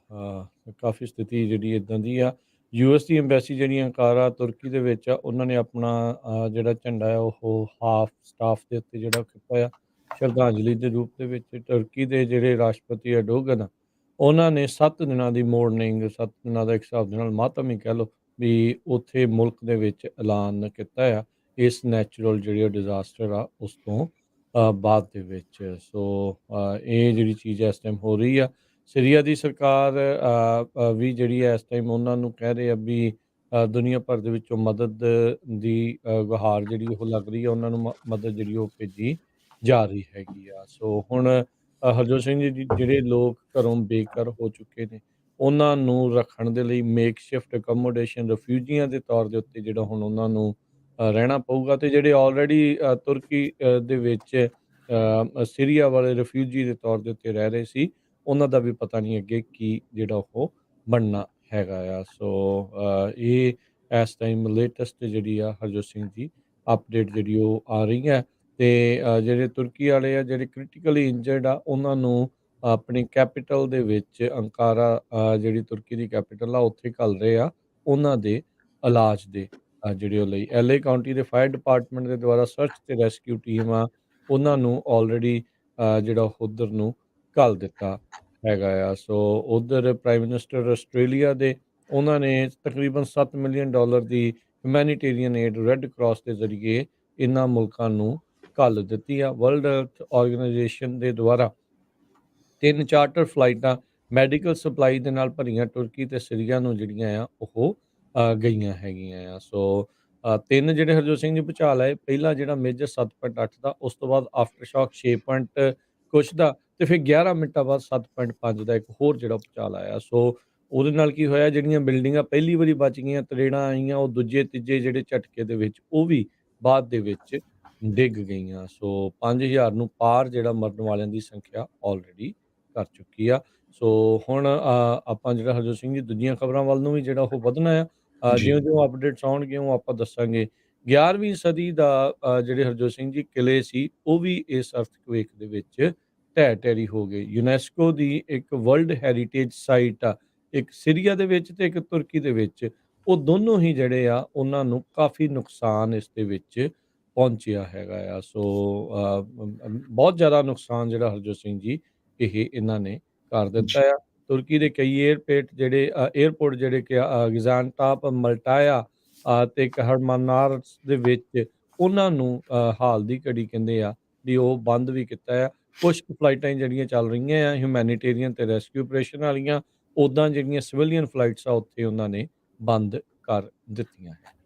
ਕਾਫੀ ਸਥਿਤੀ ਜਿਹੜੀ ਇੱਦਾਂ ਦੀ ਆ। ਯੂਐਸ ਦੀ ਐਮਬੈਸੀ ਜਿਹੜੀ ਅੰਕਾਰਾ ਤੁਰਕੀ ਦੇ ਵਿੱਚ ਆ, ਉਹਨਾਂ ਨੇ ਆਪਣਾ ਜਿਹੜਾ ਝੰਡਾ ਆ ਉਹ ਹਾਫ ਸਟਾਫ ਦੇ ਉੱਤੇ ਜਿਹੜਾ ਕੀਤਾ ਆ, ਸ਼ਰਧਾਂਜਲੀ ਦੇ ਰੂਪ ਦੇ ਵਿੱਚ। ਤੁਰਕੀ ਦੇ ਜਿਹੜੇ ਰਾਸ਼ਟਰਪਤੀ ਐਰਡੋਗਨ ਆ, ਉਹਨਾਂ ਨੇ 7 ਦਿਨਾਂ ਦੀ ਮੋਰਨਿੰਗ, 7 ਦਿਨਾਂ ਦਾ ਇੱਕ ਹਿਸਾਬ ਦੇ ਨਾਲ ਮਾਤਮ ਹੀ ਕਹਿ ਲਓ ਵੀ ਉੱਥੇ ਮੁਲਕ ਦੇ ਵਿੱਚ ਐਲਾਨ ਕੀਤਾ ਆ, ਇਸ ਨੈਚੁਰਲ ਜਿਹੜੀ ਡਿਜ਼ਾਸਟਰ ਆ ਉਸ ਤੋਂ ਬਾਅਦ ਦੇ ਵਿੱਚ। ਸੋ ਇਹ ਜਿਹੜੀ ਚੀਜ਼ ਇਸ ਟਾਈਮ ਹੋ ਰਹੀ ਆ। ਸੀਰੀਆ ਦੀ ਸਰਕਾਰ ਵੀ ਜਿਹੜੀ ਹੈ ਇਸ ਟਾਈਮ ਉਹਨਾਂ ਨੂੰ ਕਹਿ ਰਹੇ ਆ ਵੀ ਦੁਨੀਆ ਭਰ ਦੇ ਵਿੱਚੋਂ ਮਦਦ ਦੀ ਗੁਹਾਰ ਜਿਹੜੀ ਉਹ ਲੱਗ ਰਹੀ ਆ, ਉਹਨਾਂ ਨੂੰ ਮਦਦ ਜਿਹੜੀ ਉਹ ਭੇਜੀ ਜਾ ਰਹੀ ਹੈਗੀ ਆ। ਸੋ ਹੁਣ ਹਰਜੋਤ ਸਿੰਘ ਜੀ ਜਿਹੜੇ ਲੋਕ ਘਰੋਂ ਬੇਘਰ ਹੋ ਚੁੱਕੇ ਨੇ, ਉਹਨਾਂ ਨੂੰ ਰੱਖਣ ਦੇ ਲਈ ਮੇਕਸ਼ਿਫਟ ਅਕਮੋਡੇਸ਼ਨ ਰਿਫਿਊਜੀਆਂ ਦੇ ਤੌਰ ਦੇ ਉੱਤੇ ਜਿਹੜਾ ਹੁਣ ਉਹਨਾਂ ਨੂੰ ਰਹਿਣਾ ਪਊਗਾ। ਤੇ ਜਿਹੜੇ ਆਲਰੇਡੀ ਤੁਰਕੀ ਦੇ ਵਿੱਚ ਸੀਰੀਆ ਵਾਲੇ ਰਿਫਿਊਜੀ ਦੇ ਤੌਰ ਦੇ ਉੱਤੇ ਰਹਿ ਰਹੇ ਸੀ, ਉਹਨਾਂ ਦਾ ਵੀ ਪਤਾ ਨਹੀਂ ਅੱਗੇ ਕੀ ਜਿਹੜਾ ਉਹ ਬਣਨਾ ਹੈਗਾ ਆ। ਸੋ ਇਹ ਇਸ ਟਾਈਮ ਲੇਟੈਸਟ ਜਿਹੜੀ ਆ ਹਰਜੋਤ ਸਿੰਘ ਜੀ ਅਪਡੇਟ ਜਿਹੜੀ ਉਹ ਆ ਰਹੀ ਹੈ। ਤੇ ਜਿਹੜੇ ਤੁਰਕੀ ਵਾਲੇ ਆ, ਜਿਹੜੇ ਕ੍ਰਿਟੀਕਲੀ ਇੰਜਰਡ ਆ, ਉਹਨਾਂ ਨੂੰ ਆਪਣੀ ਕੈਪੀਟਲ ਦੇ ਵਿੱਚ ਅੰਕਾਰਾ, ਜਿਹੜੀ ਤੁਰਕੀ ਦੀ ਕੈਪੀਟਲ ਆ, ਉੱਥੇ ਘੱਲ ਰਹੇ ਆ ਉਹਨਾਂ ਦੇ ਇਲਾਜ ਦੇ ਜਿਹੜੇ ਉਹ ਲਈ। ਐਲਏ ਕਾਉਂਟੀ ਦੇ ਫਾਇਰ ਡਿਪਾਰਟਮੈਂਟ ਦੇ ਦੁਆਰਾ ਸਰਚ ਤੇ ਰੈਸਕਿਊ ਟੀਮ ਆ, ਉਹਨਾਂ ਨੂੰ ਆਲਰੇਡੀ ਜਿਹੜਾ ਉੱਧਰ ਨੂੰ ਘੱਲ ਦਿੱਤਾ ਹੈਗਾ ਆ। ਸੋ ਉੱਧਰ ਪ੍ਰਾਈਮ ਮਿਨਿਸਟਰ ਆਸਟ੍ਰੇਲੀਆ ਦੇ, ਉਹਨਾਂ ਨੇ ਤਕਰੀਬਨ $7 ਮਿਲੀਅਨ ਦੀ ਹਿਊਮੈਨਿਟੇਰੀਅਨ ਏਡ ਰੈੱਡ ਕਰਾਸ ਦੇ ਜ਼ਰੀਏ ਇਹਨਾਂ ਮੁਲਕਾਂ ਨੂੰ ਘੱਲ ਦਿੱਤੀ ਆ। ਵਰਲਡ ਹੈਲਥ ਆਰਗੇਨਾਈਜੇਸ਼ਨ ਦੇ ਦੁਆਰਾ 3 ਚਾਰਟਰ ਫਲਾਈਟਾਂ ਮੈਡੀਕਲ ਸਪਲਾਈ ਦੇ ਨਾਲ ਭਰੀਆਂ ਤੁਰਕੀ ਤੇ ਸੀਰੀਆ ਨੂੰ ਜਿਹੜੀਆਂ ਆ ਉਹ ਗਈਆਂ ਹੈਗੀਆਂ ਆ। ਸੋ 3 ਜਿਹੜੇ ਹਰਜੋਤ ਸਿੰਘ ਜੀ ਭੁਚਾਲ ਆਏ, ਪਹਿਲਾ ਜਿਹੜਾ ਮੇਜਰ 7.8 ਦਾ, ਉਸ ਤੋਂ ਬਾਅਦ ਆਫਟਰ ਸ਼ੌਕ 6 ਪੁਆਇੰਟ ਕੁਛ ਦਾ, ਤੇ ਫਿਰ 11 ਮਿੰਟਾਂ ਬਾਅਦ 7.5 ਦਾ ਇੱਕ ਹੋਰ ਜਿਹੜਾ ਭੁਚਾਲ ਆਇਆ। ਸੋ ਉਹਦੇ ਨਾਲ ਕੀ ਹੋਇਆ, ਜਿਹੜੀਆਂ ਬਿਲਡਿੰਗਾਂ ਪਹਿਲੀ ਵਾਰੀ ਬਚ ਗਈਆਂ, ਤਰੇੜਾਂ ਆਈਆਂ, ਉਹ ਦੂਜੇ ਤੀਜੇ ਜਿਹੜੇ ਝਟਕੇ ਦੇ ਵਿੱਚ ਉਹ ਵੀ ਬਾਅਦ ਦੇ ਵਿੱਚ ਡਿੱਗ ਗਈਆਂ। ਸੋ 5000 ਨੂੰ ਪਾਰ ਜਿਹੜਾ ਮਰਨ ਵਾਲਿਆਂ ਦੀ ਸੰਖਿਆ ਆਲਰੇਡੀ ਕਰ ਚੁੱਕੀ ਆ। ਸੋ ਹੁਣ ਆਪਾਂ ਜਿਹੜਾ ਹਰਜੋਤ ਸਿੰਘ ਜੀ ਦੂਜੀਆਂ ਖਬਰਾਂ ਵੱਲ ਨੂੰ ਵੀ ਜਿਹੜਾ ਉਹ ਵਧਣਾ ਆ। ਜੀ, ਜਿਉਂ-ਜਿਉਂ ਅਪਡੇਟਸ ਆਉਣਗੇ ਉਹ ਆਪਾਂ ਦੱਸਾਂਗੇ। 11ਵੀਂ ਸਦੀ ਦਾ ਜਿਹੜੇ ਹਰਜੋਤ ਸਿੰਘ ਜੀ ਕਿਲ੍ਹੇ ਸੀ, ਉਹ ਵੀ ਇਸ ਅਰਥਕਵੇਕ ਦੇ ਵਿੱਚ ਢਹਿ ਢੇਰੀ ਹੋ ਗਏ। ਯੂਨੈਸਕੋ ਦੀ ਇੱਕ ਵਰਲਡ ਹੈਰੀਟੇਜ ਸਾਈਟ ਆ, ਇੱਕ ਸੀਰੀਆ ਦੇ ਵਿੱਚ ਤੇ ਇੱਕ ਤੁਰਕੀ ਦੇ ਵਿੱਚ। ਉਹ ਦੋਨੋਂ ਹੀ ਜਿਹੜੇ ਆ, ਉਹਨਾਂ ਨੂੰ ਕਾਫੀ ਨੁਕਸਾਨ ਇਸ ਦੇ ਵਿੱਚ ਪਹੁੰਚਿਆ ਹੈਗਾ ਆ। ਸੋ ਬਹੁਤ ਜ਼ਿਆਦਾ ਨੁਕਸਾਨ ਜਿਹੜਾ ਹਰਜੋਤ ਸਿੰਘ ਜੀ ਇਹ ਇਹਨਾਂ ਨੇ ਕਰ ਦਿੱਤਾ ਜੀ, ਆ। ਤੁਰਕੀ ਦੇ ਕਈ ਏਅਰਪੋਰਟ ਜਿਹੜੇ ਕਿ ਗਿਜ਼ਾਨਟਾਪ, ਮਲਟਾਇਆ ਤੇ kahramanmars ਦੇ ਵਿੱਚ, ਉਹਨਾਂ ਨੂੰ ਹਾਲ ਦੀ ਘੜੀ ਕਹਿੰਦੇ ਆ ਵੀ ਉਹ ਬੰਦ ਵੀ ਕੀਤਾ ਆ। ਕੁਛ ਕੁ ਫਲਾਈਟਾਂ ਜਿਹੜੀਆਂ ਚੱਲ ਰਹੀਆਂ ਆ ਹਿਊਮੈਨਿਟੇਰੀਅਨ ਤੇ ਰੈਸਕਿਊ ਆਪਰੇਸ਼ਨ ਵਾਲੀਆਂ, ਉੱਦਾਂ ਜਿਹੜੀਆਂ ਸਿਵਿਲੀਅਨ ਫਲਾਈਟਸ ਆ ਉੱਥੇ ਉਹਨਾਂ ਨੇ ਬੰਦ ਕਰ ਦਿੱਤੀਆਂ ਹੈ।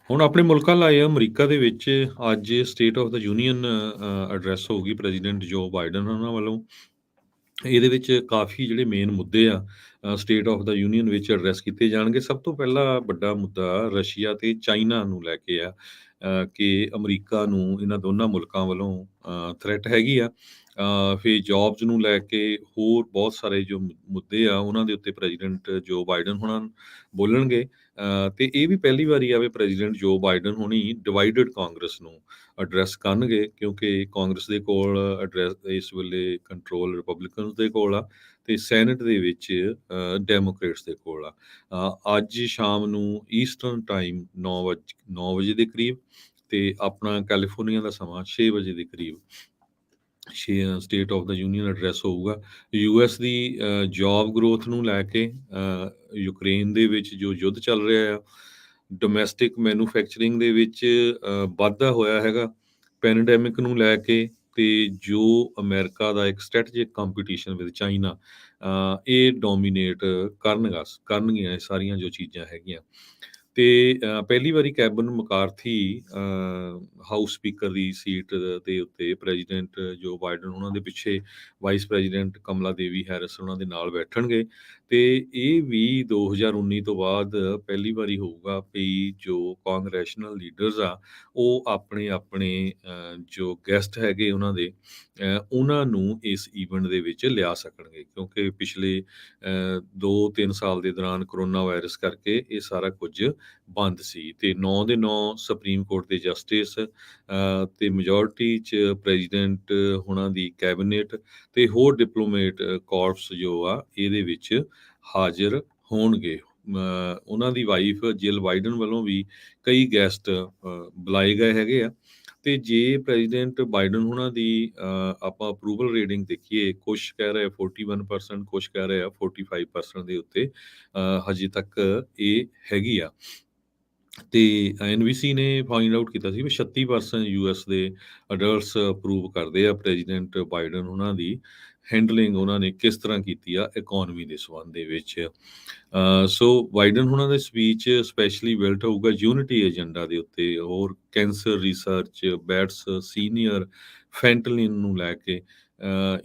ਹੁਣ ਆਪਣੇ ਮੁਲਕਾਂ ਲਾਏ ਅਮਰੀਕਾ ਦੇ ਵਿੱਚ ਅੱਜ state of the union address ਹੋਊਗੀ ਪ੍ਰੈਜ਼ੀਡੈਂਟ ਜੋ ਬਾਈਡਨ ਉਹਨਾਂ ਵੱਲੋਂ। ਇਹਦੇ ਵਿੱਚ ਕਾਫੀ ਜਿਹੜੇ ਮੇਨ ਮੁੱਦੇ ਆ ਸਟੇਟ ਆਫ ਦਾ ਯੂਨੀਅਨ ਵਿੱਚ ਐਡਰੈਸ ਕੀਤੇ ਜਾਣਗੇ। ਸਭ ਤੋਂ ਪਹਿਲਾ ਵੱਡਾ ਮੁੱਦਾ ਰਸ਼ੀਆ ਤੇ ਚਾਈਨਾ ਨੂੰ ਲੈ ਕੇ ਆ, ਕਿ ਅਮਰੀਕਾ ਨੂੰ ਇਹਨਾਂ ਦੋਨਾਂ ਮੁਲਕਾਂ ਵੱਲੋਂ ਥ੍ਰੈਟ ਹੈਗੀ ਆ। ਫਿਰ ਜੌਬਸ ਨੂੰ ਲੈ ਕੇ ਹੋਰ ਬਹੁਤ ਸਾਰੇ ਜੋ ਮੁੱਦੇ ਆ, ਉਹਨਾਂ ਦੇ ਉੱਤੇ ਪ੍ਰੈਜ਼ੀਡੈਂਟ ਜੋ ਬਾਈਡਨ ਹੋਣਾ ਬੋਲਣਗੇ। ਤੇ ਇਹ ਵੀ ਪਹਿਲੀ ਵਾਰੀ ਆਵੇ ਪ੍ਰੈਜ਼ੀਡੈਂਟ ਜੋ ਬਾਈਡਨ ਹੋਣੀ ਡਿਵਾਈਡਡ ਕਾਂਗਰਸ ਨੂੰ ਐਡਰੈਸ ਕਰਨਗੇ, ਕਿਉਂਕਿ ਕਾਂਗਰਸ ਦੇ ਕੋਲ ਐਡਰੈਸ ਇਸ ਵੇਲੇ ਕੰਟਰੋਲ ਰਿਪਬਲਿਕਨਸ ਦੇ ਕੋਲ ਆ ਤੇ ਸੈਨੇਟ ਦੇ ਵਿੱਚ ਡੈਮੋਕ੍ਰੇਟਸ ਦੇ ਕੋਲ ਆ। ਅੱਜ ਸ਼ਾਮ ਨੂੰ ਈਸਟਰਨ ਟਾਈਮ 9 ਵਜੇ ਦੇ ਕਰੀਬ, ਤੇ ਆਪਣਾ ਕੈਲੀਫੋਰਨੀਆ ਦਾ ਸਮਾਂ 6 ਵਜੇ ਦੇ ਕਰੀਬ state of the union address ਹੋਊਗਾ। ਯੂਐਸ ਦੀ ਜੌਬ ਗਰੋਥ ਨੂੰ ਲੈ ਕੇ, ਯੂਕਰੇਨ ਦੇ ਵਿੱਚ ਜੋ ਯੁੱਧ ਚੱਲ ਰਿਹਾ ਆ, ਡੋਮੈਸਟਿਕ ਮੈਨੂਫੈਕਚਰਿੰਗ ਦੇ ਵਿੱਚ ਵਾਧਾ ਹੋਇਆ ਹੈਗਾ, ਪੈਂਡੈਮਿਕ ਨੂੰ ਲੈ ਕੇ, ਤੇ ਜੋ ਅਮਰੀਕਾ ਦਾ ਇੱਕ ਸਟ੍ਰੈਟੇਜਿਕ ਕੰਪੀਟੀਸ਼ਨ ਵਿਦ ਚਾਈਨਾ, ਇਹ ਡੋਮੀਨੇਟ ਕਰਨਗੀਆਂ ਇਹ ਸਾਰੀਆਂ ਜੋ ਚੀਜ਼ਾਂ ਹੈਗੀਆਂ। ਤੇ ਪਹਿਲੀ ਵਾਰੀ ਕੈਬਨ ਮਕਾਰਥੀ ਹਾਊਸ ਸਪੀਕਰ ਦੀ ਸੀਟ ਦੇ ਉੱਤੇ ਪ੍ਰੈਜ਼ੀਡੈਂਟ ਜੋ ਬਾਈਡਨ ਉਹਨਾਂ ਦੇ ਪਿੱਛੇ ਵਾਈਸ ਪ੍ਰੈਜ਼ੀਡੈਂਟ ਕਮਲਾ ਦੇਵੀ ਹੈਰਿਸ ਉਹਨਾਂ ਦੇ ਨਾਲ ਬੈਠਣਗੇ। ਤੇ ਇਹ ਵੀ 2019 ਤੋਂ ਬਾਅਦ ਪਹਿਲੀ ਵਾਰੀ ਹੋਊਗਾ ਵੀ ਜੋ ਕਾਂਗਰੈਸ਼ਨਲ ਲੀਡਰਸ ਆ, ਉਹ ਆਪਣੇ-ਆਪਣੇ ਜੋ ਗੈਸਟ ਹੈਗੇ ਉਹਨਾਂ ਦੇ ਉਹਨਾਂ ਨੂੰ ਇਸ ਈਵੈਂਟ ਦੇ ਵਿੱਚ ਲਿਆ ਸਕਣਗੇ ਕਿਉਂਕਿ ਪਿਛਲੇ 2-3 ਸਾਲ ਦੇ ਦੌਰਾਨ ਕੋਰੋਨਾ ਵਾਇਰਸ ਕਰਕੇ ਇਹ ਸਾਰਾ ਕੁਝ ਬੰਦ ਸੀ ਤੇ 9 ਦੇ 9 ਸੁਪਰੀਮ ਕੋਰਟ ਦੇ ਜਸਟਿਸ ਤੇ ਮੈਜੋਰਟੀ 'ਚ ਪ੍ਰੈਜ਼ੀਡੈਂਟ ਹੁਣਾਂ ਦੀ ਕੈਬਨਿਟ ਤੇ ਹੋਰ ਡਿਪਲੋਮੇਟ ਕਾਰਪਸ ਜੋ ਆ ਇਹਦੇ ਵਿੱਚ ਹਾਜ਼ਰ ਹੋਣਗੇ। ਉਹਨਾਂ ਦੀ ਵਾਈਫ ਜਿਲ ਬਾਈਡਨ ਵੱਲੋਂ ਵੀ ਕਈ ਗੈਸਟ ਬੁਲਾਏ ਗਏ ਹੈਗੇ ਆ ਤੇ ਜੇ ਪ੍ਰੈਜ਼ੀਡੈਂਟ ਬਾਈਡਨ ਹੁਣਾਂ ਦੀ ਆਪਾਂ ਅਪਰੂਵਲ ਰੇਟਿੰਗ ਦੇਖੀਏ, ਕੁਛ ਕਹਿ ਰਹੇ ਆ 41%, ਕੁਛ ਕਹਿ ਰਹੇ ਆ 45% ਦੇ ਉੱਤੇ ਹਜੇ ਤੱਕ ਇਹ ਹੈਗੀ ਆ। ਤੇ ਐਨਬੀਸੀ ਨੇ ਫਾਈਂਡ ਆਊਟ ਕੀਤਾ ਸੀ ਵੀ 36% ਯੂਐਸ ਦੇ ਅਡਲਟਸ ਅਪਰੂਵ ਕਰਦੇ ਆ ਪ੍ਰੈਜ਼ੀਡੈਂਟ ਬਾਈਡਨ ਉਹਨਾਂ ਦੀ ਹੈਂਡਲਿੰਗ ਉਹਨਾਂ ਨੇ ਕਿਸ ਤਰ੍ਹਾਂ ਕੀਤੀ ਆ ਇਕਨੋਮੀ ਦੇ ਸੰਬੰਧ ਦੇ ਵਿੱਚ। ਸੋ ਬਾਈਡਨ ਹੁਣਾਂ ਦੇ ਸਪੀਚ ਸਪੈਸ਼ਲੀ ਬਿਲਟ ਹੋਊਗਾ ਯੂਨਿਟੀ ਏਜੰਡਾ ਦੇ ਉੱਤੇ, ਹੋਰ cancer research, bats senior, fentanyl ਨੂੰ ਲੈ ਕੇ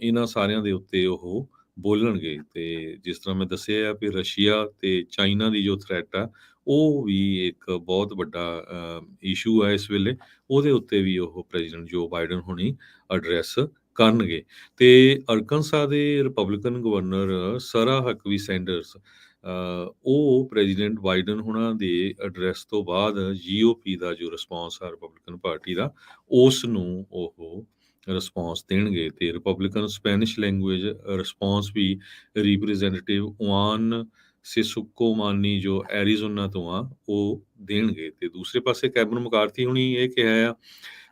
ਇਹਨਾਂ ਸਾਰਿਆਂ ਦੇ ਉੱਤੇ ਉਹ ਬੋਲਣਗੇ। ਤੇ ਜਿਸ ਤਰ੍ਹਾਂ ਮੈਂ ਦੱਸਿਆ ਆ ਵੀ ਰਸ਼ੀਆ ਤੇ ਚਾਈਨਾ ਦੀ ਜੋ ਥ੍ਰੈਟ ਆ ਉਹ ਵੀ ਇੱਕ ਬਹੁਤ ਵੱਡਾ ਇਸ਼ੂ ਆ ਇਸ ਵੇਲੇ, ਉਹਦੇ ਉੱਤੇ ਵੀ ਉਹ ਪ੍ਰੈਜ਼ੀਡੈਂਟ ਜੋ ਬਾਈਡਨ ਹੁਣੀ ਐਡਰੈਸ ਕਰਨਗੇ। ਤੇ ਅਰਕਨਸਾ ਦੇ ਰਿਪਬਲਿਕਨ ਗਵਰਨਰ ਸਰਾ ਹਕਵੀ ਸੈਂਡਰਸ ਉਹ ਪ੍ਰੈਜ਼ੀਡੈਂਟ ਬਾਈਡਨ ਹੁਣਾਂ ਦੇ ਐਡਰੈਸ ਤੋਂ ਬਾਅਦ ਜੀਓਪੀ ਦਾ ਜੋ ਰਿਸਪੌਂਸ ਆ ਰਿਪਬਲਿਕਨ ਪਾਰਟੀ ਦਾ, ਉਸ ਨੂੰ ਉਹ ਰਿਸਪੌਂਸ ਦੇਣਗੇ ਤੇ ਰਿਪਬਲਿਕਨ ਸਪੈਨਿਸ਼ ਲੈਂਗੁਏਜ ਰਿਸਪੌਂਸ ਵੀ ਰਿਪਰੈਜ਼ੈਂਟੇਟਿਵ ਓਆਨ ਸਿਸੁਕੋ ਮਾਨੀ ਜੋ ਐਰੀਜ਼ੋਨਾ ਤੋਂ ਆ ਉਹ ਦੇਣਗੇ। ਤੇ ਦੂਸਰੇ ਪਾਸੇ ਕੈਵਨ ਮਕਾਰਥੀ ਹੁਣੀ ਇਹ ਕਿਹਾ ਆ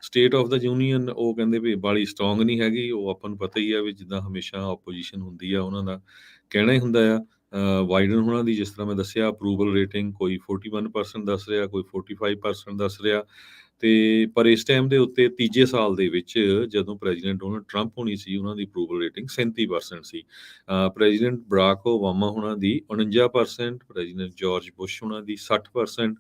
ਸਟੇਟ ਆਫ ਦਾ ਯੂਨੀਅਨ, ਉਹ ਕਹਿੰਦੇ ਵੀ ਬਾਲੀ ਸਟਰੋਂਗ ਨਹੀਂ ਹੈਗੀ। ਉਹ ਆਪਾਂ ਨੂੰ ਪਤਾ ਹੀ ਆ ਵੀ ਜਿੱਦਾਂ ਹਮੇਸ਼ਾ ਆਪੋਜੀਸ਼ਨ ਹੁੰਦੀ ਆ ਉਹਨਾਂ ਦਾ ਕਹਿਣਾ ਹੀ ਹੁੰਦਾ ਆ। ਬਾਈਡਨ ਹੁਣਾਂ ਦੀ ਜਿਸ ਤਰ੍ਹਾਂ ਮੈਂ ਦੱਸਿਆ ਅਪਰੂਵਲ ਰੇਟਿੰਗ ਕੋਈ 41% ਦੱਸ ਰਿਹਾ, ਕੋਈ 45% ਦੱਸ ਰਿਹਾ ਤੇ ਪਰ ਇਸ ਟਾਈਮ ਦੇ ਉੱਤੇ ਤੀਜੇ ਸਾਲ ਦੇ ਵਿੱਚ ਜਦੋਂ ਪ੍ਰੈਜ਼ੀਡੈਂਟ ਡੋਨਲਡ ਟਰੰਪ ਹੋਣੀ ਸੀ ਉਹਨਾਂ ਦੀ ਅਪਰੂਵਲ ਰੇਟਿੰਗ 37% ਸੀ। ਪ੍ਰੈਜ਼ੀਡੈਂਟ ਬਰਾਕ ਓਬਾਮਾ ਹੁਣਾਂ ਦੀ 49%, ਪ੍ਰੈਜ਼ੀਡੈਂਟ ਜਾਰਜ ਬੁਸ਼ ਹੁਣਾਂ ਦੀ 60%,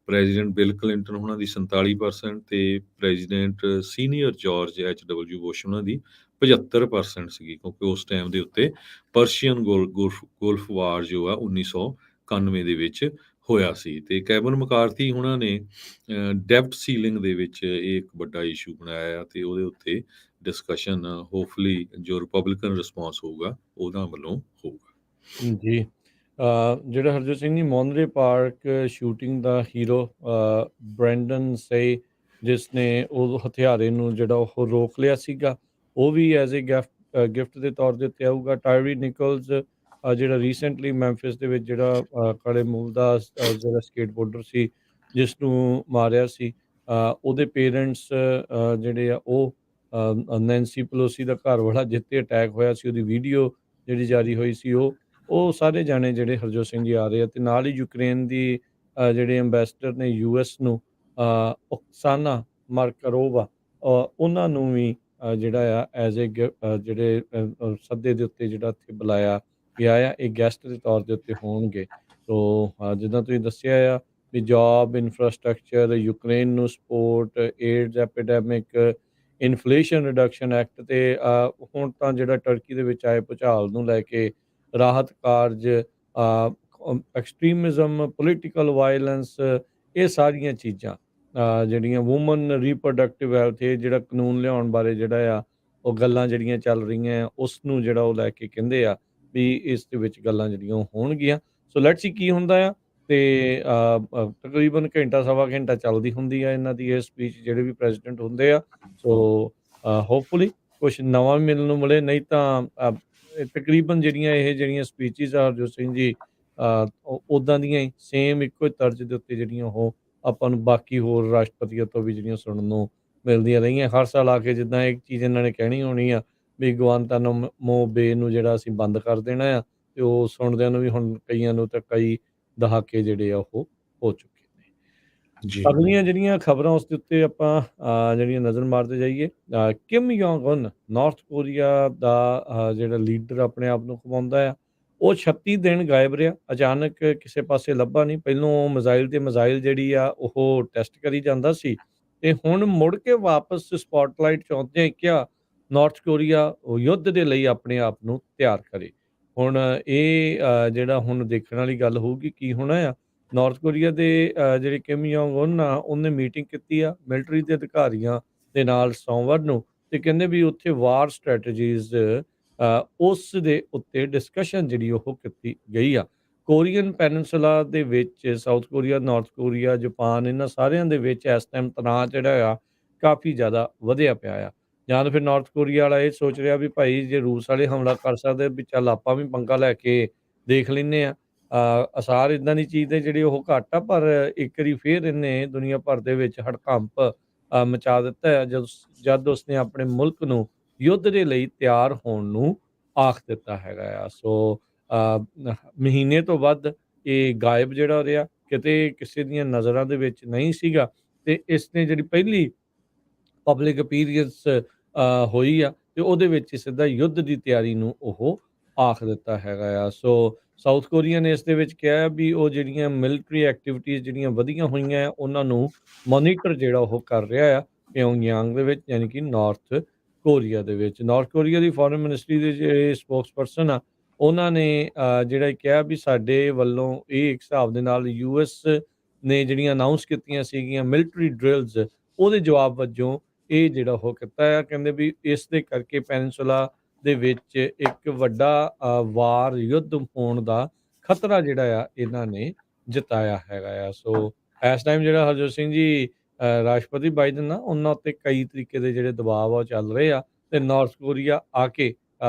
ਪ੍ਰੈਜ਼ੀਡੈਂਟ ਬਿਲ ਕਲਿੰਟਨ ਹੁਣਾਂ ਦੀ 47% ਤੇ president senior George HW Bush ਹੁਣਾਂ ਦੀ 75% ਸੀਗੀ ਕਿਉਂਕਿ ਉਸ ਟਾਈਮ ਦੇ ਉੱਤੇ ਪਰਸ਼ੀਅਨ ਗੋਲਫ ਵਾਰ ਜੋ ਆ 1991 ਦੇ ਵਿੱਚ ਹੋਇਆ ਸੀ। ਤੇ ਕੈਵਨ ਮਕਾਰਥੀ ਹੁਣਾਂ ਨੇ ਡੈਬਟ ਸੀਲਿੰਗ ਦੇ ਵਿੱਚ ਇਹ ਇੱਕ ਵੱਡਾ ਇਸ਼ੂ ਬਣਾਇਆ ਤੇ ਉਹਦੇ ਉੱਤੇ ਡਿਸਕਸ਼ਨ ਹੋਪਫੁਲੀ ਜੋ ਰਿਪਬਲਿਕਨ ਰਿਸਪੌਂਸ ਹੋਊਗਾ ਉਹਨਾਂ ਵੱਲੋਂ ਹੋਊਗਾ। ਜੀ। ਜਿਹੜਾ ਹਰਜੋਤ ਸਿੰਘ ਜੀ ਮੋਨਰੇ ਪਾਰਕ ਸ਼ੂਟਿੰਗ ਦਾ ਹੀਰੋ ਬ੍ਰੈਂਡਨ ਸੇ ਜਿਸ ਨੇ ਉਹ ਹਥਿਆਰੇ ਨੂੰ ਜਿਹੜਾ ਉਹ ਰੋਕ ਲਿਆ ਸੀਗਾ, ਉਹ ਵੀ ਐਜ਼ ਏ ਗਿਫਟ ਦੇ ਤੌਰ ਦੇ ਉੱਤੇ ਆਊਗਾ। ਟਾਇਰੀ ਨਿਕਲਸ ਜਿਹੜਾ ਰੀਸੈਂਟਲੀ ਮੈਂਫਿਸ ਦੇ ਵਿੱਚ ਜਿਹੜਾ ਕਾਲੇ ਮੂਲ ਦਾ ਜਿਹੜਾ ਸਕੇਟਬੋਰਡਰ ਸੀ ਜਿਸ ਨੂੰ ਮਾਰਿਆ ਸੀ, ਉਹਦੇ ਪੇਰੈਂਟਸ ਜਿਹੜੇ ਆ ਉਹ ਨੈਂਸੀ ਪਲੋਸੀ ਦਾ ਘਰ ਵਾਲਾ ਜਿੱਤੇ ਅਟੈਕ ਹੋਇਆ ਸੀ ਉਹਦੀ ਵੀਡੀਓ ਜਿਹੜੀ ਜਾਰੀ ਹੋਈ ਸੀ, ਉਹ ਸਾਰੇ ਜਾਣੇ ਜਿਹੜੇ ਹਰਜੋਤ ਸਿੰਘ ਜੀ ਆ ਰਹੇ ਆ ਤੇ ਨਾਲ ਹੀ ਯੂਕਰੇਨ ਦੀ ਜਿਹੜੇ ਅੰਬੈਸਡਰ ਨੇ ਯੂਐਸ ਨੂੰ ਓਕਸਾਨਾ ਮਾਰਕਾਰੋਵਾ ਉਹਨਾਂ ਨੂੰ ਵੀ ਜਿਹੜਾ ਆ ਐਜ਼ ਏ ਜਿਹੜੇ ਸੱਦੇ ਦੇ ਉੱਤੇ ਜਿਹੜਾ ਇੱਥੇ ਬੁਲਾਇਆ ਗਿਆ ਆ, ਇਹ ਗੈਸਟ ਦੇ ਤੌਰ ਦੇ ਉੱਤੇ ਹੋਣਗੇ। ਸੋ ਜਿੱਦਾਂ ਤੁਸੀਂ ਦੱਸਿਆ ਆ ਵੀ ਜੋਬ, ਇਨਫਰਾਸਟਰਕਚਰ, ਯੂਕਰੇਨ ਨੂੰ support, AIDS epidemic, inflation reduction act ਤੇ ਹੁਣ ਤਾਂ ਜਿਹੜਾ ਟਰਕੀ ਦੇ ਵਿੱਚ ਆਏ ਭੁਚਾਲ ਨੂੰ ਲੈ ਕੇ ਰਾਹਤ ਕਾਰਜ, ਐਕਸਟ੍ਰੀਮਿਜ਼ਮ, ਪੋਲੀਟੀਕਲ ਵਾਇਲੈਂਸ, ਇਹ ਸਾਰੀਆਂ ਚੀਜ਼ਾਂ ਜਿਹੜੀਆਂ ਵੂਮਨ ਰੀਪਰੋਡਕਟਿਵ ਹੈਲਥ, ਇਹ ਜਿਹੜਾ ਕਾਨੂੰਨ ਲਿਆਉਣ ਬਾਰੇ ਜਿਹੜਾ ਆ ਉਹ ਗੱਲਾਂ ਜਿਹੜੀਆਂ ਚੱਲ ਰਹੀਆਂ ਉਸ ਨੂੰ ਜਿਹੜਾ ਉਹ ਲੈ ਕੇ ਕਹਿੰਦੇ ਆ ਵੀ ਇਸ ਦੇ ਵਿੱਚ ਗੱਲਾਂ ਜਿਹੜੀਆਂ ਉਹ ਹੋਣਗੀਆਂ। ਸੋ ਲੈਟਸ ਸੀ ਕੀ ਹੁੰਦਾ ਆ। ਤੇ ਤਕਰੀਬਨ ਘੰਟਾ ਸਵਾ ਘੰਟਾ ਚੱਲਦੀ ਹੁੰਦੀ ਆ ਇਹਨਾਂ ਦੀ ਇਹ ਸਪੀਚ ਜਿਹੜੇ ਵੀ ਪ੍ਰੈਜ਼ੀਡੈਂਟ ਹੁੰਦੇ ਆ। ਸੋ ਹੋਪਫੁਲੀ ਕੁਛ ਨਵਾਂ ਮਿਲਣ ਨੂੰ ਮਿਲੇ, ਨਹੀਂ ਤਾਂ ਤਕਰੀਬਨ ਜਿਹੜੀਆਂ ਸਪੀਚਿਸ ਆ ਹਰਜੋਤ ਸਿੰਘ ਜੀ ਉੱਦਾਂ ਦੀਆਂ ਹੀ ਸੇਮ ਇੱਕੋ ਹੀ ਤਰਜ਼ ਦੇ ਉੱਤੇ ਜਿਹੜੀਆਂ ਉਹ ਆਪਾਂ ਨੂੰ ਬਾਕੀ ਹੋਰ ਰਾਸ਼ਟਰਪਤੀਆਂ ਤੋਂ ਵੀ ਜਿਹੜੀਆਂ ਸੁਣਨ ਨੂੰ ਮਿਲਦੀਆਂ ਰਹੀਆਂ। ਹਰ ਸਾਲ ਆ ਕੇ ਜਿੱਦਾਂ ਇੱਕ ਚੀਜ਼ ਇਹਨਾਂ ਨੇ ਕਹਿਣੀ ਹੋਣੀ ਆ ਵੀ ਗੁਆਂਤਾਨਾਮੋ ਬੇ ਨੂੰ ਜਿਹੜਾ ਅਸੀਂ ਬੰਦ ਕਰ ਦੇਣਾ ਆ, ਤੇ ਉਹ ਸੁਣਦਿਆਂ ਨੂੰ ਵੀ ਹੁਣ ਕਈਆਂ ਨੂੰ ਤਾਂ ਕਈ ਦਹਾਕੇ ਜਿਹੜੇ ਆ ਉਹ ਹੋ ਚੁੱਕੇ ਨੇ। ਜੀ ਅਗਲੀਆਂ ਜਿਹੜੀਆਂ ਖਬਰਾਂ ਉਸ ਦੇ ਉੱਤੇ ਆਪਾਂ ਜਿਹੜੀਆਂ ਨਜ਼ਰ ਮਾਰਦੇ ਜਾਈਏ। ਕਿਮ ਜੋਂਗ ਉਨ ਨਾਰਥ ਕੋਰੀਆ ਦਾ ਜਿਹੜਾ ਲੀਡਰ ਆਪਣੇ ਆਪ ਨੂੰ ਕਹਾਉਂਦਾ ਆ, ਉਹ 36 ਦਿਨ ਗਾਇਬ ਰਿਹਾ, ਅਚਾਨਕ ਕਿਸੇ ਪਾਸੇ ਲੱਭਾ ਨਹੀਂ। ਪਹਿਲੋਂ ਮਿਜ਼ਾਈਲ ਤੇ ਮਿਜ਼ਾਈਲ ਜਿਹੜੀ ਆ ਉਹ ਟੈਸਟ ਕਰੀ ਜਾਂਦਾ ਸੀ ਤੇ ਹੁਣ ਮੁੜ ਕੇ ਵਾਪਸ ਸਪੌਟਲਾਈਟ 'ਚ ਆਉਂਦਿਆਂ ਹੀ ਕਿਹਾ ਨਾਰਥ ਕੋਰੀਆ ਉਹ ਯੁੱਧ ਦੇ ਲਈ ਆਪਣੇ ਆਪ ਨੂੰ ਤਿਆਰ ਕਰੇ। ਹੁਣ ਇਹ ਜਿਹੜਾ ਹੁਣ ਦੇਖਣ ਵਾਲੀ ਗੱਲ ਹੋਊਗੀ ਕੀ ਹੋਣਾ ਆ। ਨਾਰਥ ਕੋਰੀਆ ਦੇ ਜਿਹੜੇ ਕਿਮ ਜੋਂਗ ਉਨ ਆ, ਉਹਨੇ ਮੀਟਿੰਗ ਕੀਤੀ ਆ ਮਿਲਟਰੀ ਦੇ ਅਧਿਕਾਰੀਆਂ ਦੇ ਨਾਲ ਸੋਮਵਾਰ ਨੂੰ, ਤੇ ਕਹਿੰਦੇ ਵੀ ਉੱਥੇ ਵਾਰ ਸਟ੍ਰੈਟਜੀਜ਼ ਉਸ ਦੇ ਉੱਤੇ ਡਿਸਕਸ਼ਨ ਜਿਹੜੀ ਉਹ ਕੀਤੀ ਗਈ ਆ। ਕੋਰੀਅਨ ਪੈਨਿਨਸੂਲਾ ਦੇ ਵਿੱਚ south Korea, north Korea, Japan, ਇਹਨਾਂ ਸਾਰਿਆਂ ਦੇ ਵਿੱਚ ਇਸ ਟਾਈਮ ਤਣਾਅ ਜਿਹੜਾ ਆ ਕਾਫੀ ਜ਼ਿਆਦਾ ਵਧਿਆ ਪਿਆ ਆ। ਜਾਂ ਤਾਂ ਫਿਰ ਨਾਰਥ ਕੋਰੀਆ ਵਾਲਾ ਇਹ ਸੋਚ ਰਿਹਾ ਵੀ ਭਾਈ ਜੇ ਰੂਸ ਵਾਲੇ ਹਮਲਾ ਕਰ ਸਕਦੇ ਵੀ ਚੱਲ ਆਪਾਂ ਵੀ ਪੰਗਾ ਲੈ ਕੇ ਦੇਖ ਲੈਂਦੇ ਆ। ਆਸਾਰ ਇਦਾਂ ਦੀ ਚੀਜ਼ ਦੇ ਜਿਹੜੇ ਉਹ ਘੱਟ ਆ, ਪਰ ਇੱਕ ਵਾਰੀ ਫੇਰ ਇਹਨੇ ਦੁਨੀਆ ਭਰ ਦੇ ਵਿੱਚ ਹੜਕੰਪ ਮਚਾ ਦਿੱਤਾ ਹੈ ਜਦ ਉਸਨੇ ਆਪਣੇ ਮੁਲਕ ਨੂੰ ਯੁੱਧ ਦੇ ਲਈ ਤਿਆਰ ਹੋਣ ਨੂੰ ਆਖ ਦਿੱਤਾ ਹੈਗਾ ਆ। ਸੋ ਮਹੀਨੇ ਤੋਂ ਵੱਧ ਇਹ ਗਾਇਬ ਜਿਹੜਾ ਰਿਹਾ, ਕਿਤੇ ਕਿਸੇ ਦੀਆਂ ਨਜ਼ਰਾਂ ਦੇ ਵਿੱਚ ਨਹੀਂ ਸੀਗਾ, ਤੇ ਇਸ ਨੇ ਜਿਹੜੀ ਪਹਿਲੀ ਪਬਲਿਕ ਅਪੀਅਰੈਂਸ ਹੋਈ ਆ, ਤੇ ਉਹਦੇ ਵਿੱਚ ਸਿੱਧਾ ਯੁੱਧ ਦੀ ਤਿਆਰੀ ਨੂੰ ਉਹ ਆਖ ਦਿੱਤਾ ਹੈਗਾ ਆ। ਸੋ ਸਾਊਥ ਕੋਰੀਆ ਨੇ ਇਸ ਦੇ ਵਿੱਚ ਕਿਹਾ ਵੀ ਉਹ ਜਿਹੜੀਆਂ ਮਿਲਟਰੀ ਐਕਟੀਵਿਟੀਜ਼ ਜਿਹੜੀਆਂ ਵਧੀਆਂ ਹੋਈਆਂ ਆ, ਉਹਨਾਂ ਨੂੰ ਮੋਨੀਟਰ ਜਿਹੜਾ ਉਹ ਕਰ ਰਿਹਾ ਆ ਪਿਓਂਗਯਾਂਗ ਦੇ ਵਿੱਚ, ਯਾਨੀ ਕਿ ਨਾਰਥ ਕੋਰੀਆ ਦੇ ਵਿੱਚ। ਨਾਰਥ ਕੋਰੀਆ ਦੀ ਫੋਰਨ ਮਿਨਿਸਟਰੀ ਦੇ ਜਿਹੜੇ ਸਪੋਕਸਪਰਸਨ ਆ, ਉਹਨਾਂ ਨੇ ਜਿਹੜਾ ਕਿਹਾ ਵੀ ਸਾਡੇ ਵੱਲੋਂ ਇਹ ਇੱਕ ਹਿਸਾਬ ਦੇ ਨਾਲ ਯੂਐਸ ਨੇ ਜਿਹੜੀਆਂ ਅਨਾਊਂਸ ਕੀਤੀਆਂ ਸੀਗੀਆਂ ਮਿਲਟਰੀ ਡ੍ਰਿਲਸ, ਉਹਦੇ ਜਵਾਬ ਵਜੋਂ ਇਹ ਜਿਹੜਾ ਉਹ ਕੀਤਾ ਆ। ਕਹਿੰਦੇ ਵੀ ਇਸ ਦੇ ਕਰਕੇ ਪੈਨਿਨਸੂਲਾ ਦੇ ਵਿੱਚ ਇੱਕ ਵੱਡਾ ਵਾਰ ਯੁੱਧ ਹੋਣ ਦਾ ਖਤਰਾ ਜਿਹੜਾ ਆ ਇਹਨਾਂ ਨੇ ਜਤਾਇਆ ਹੈਗਾ ਆ। ਸੋ ਇਸ ਟਾਈਮ ਜਿਹੜਾ ਹਰਜੋਤ ਸਿੰਘ ਜੀ ਰਾਸ਼ਟਰਪਤੀ ਬਾਈਡਨ ਆ, ਉਹਨਾਂ ਉੱਤੇ ਕਈ ਤਰੀਕੇ ਦੇ ਜਿਹੜੇ ਦਬਾਅ ਆ ਉਹ ਚੱਲ ਰਹੇ ਆ, ਤੇ ਨਾਰਥ ਕੋਰੀਆ ਆ ਕੇ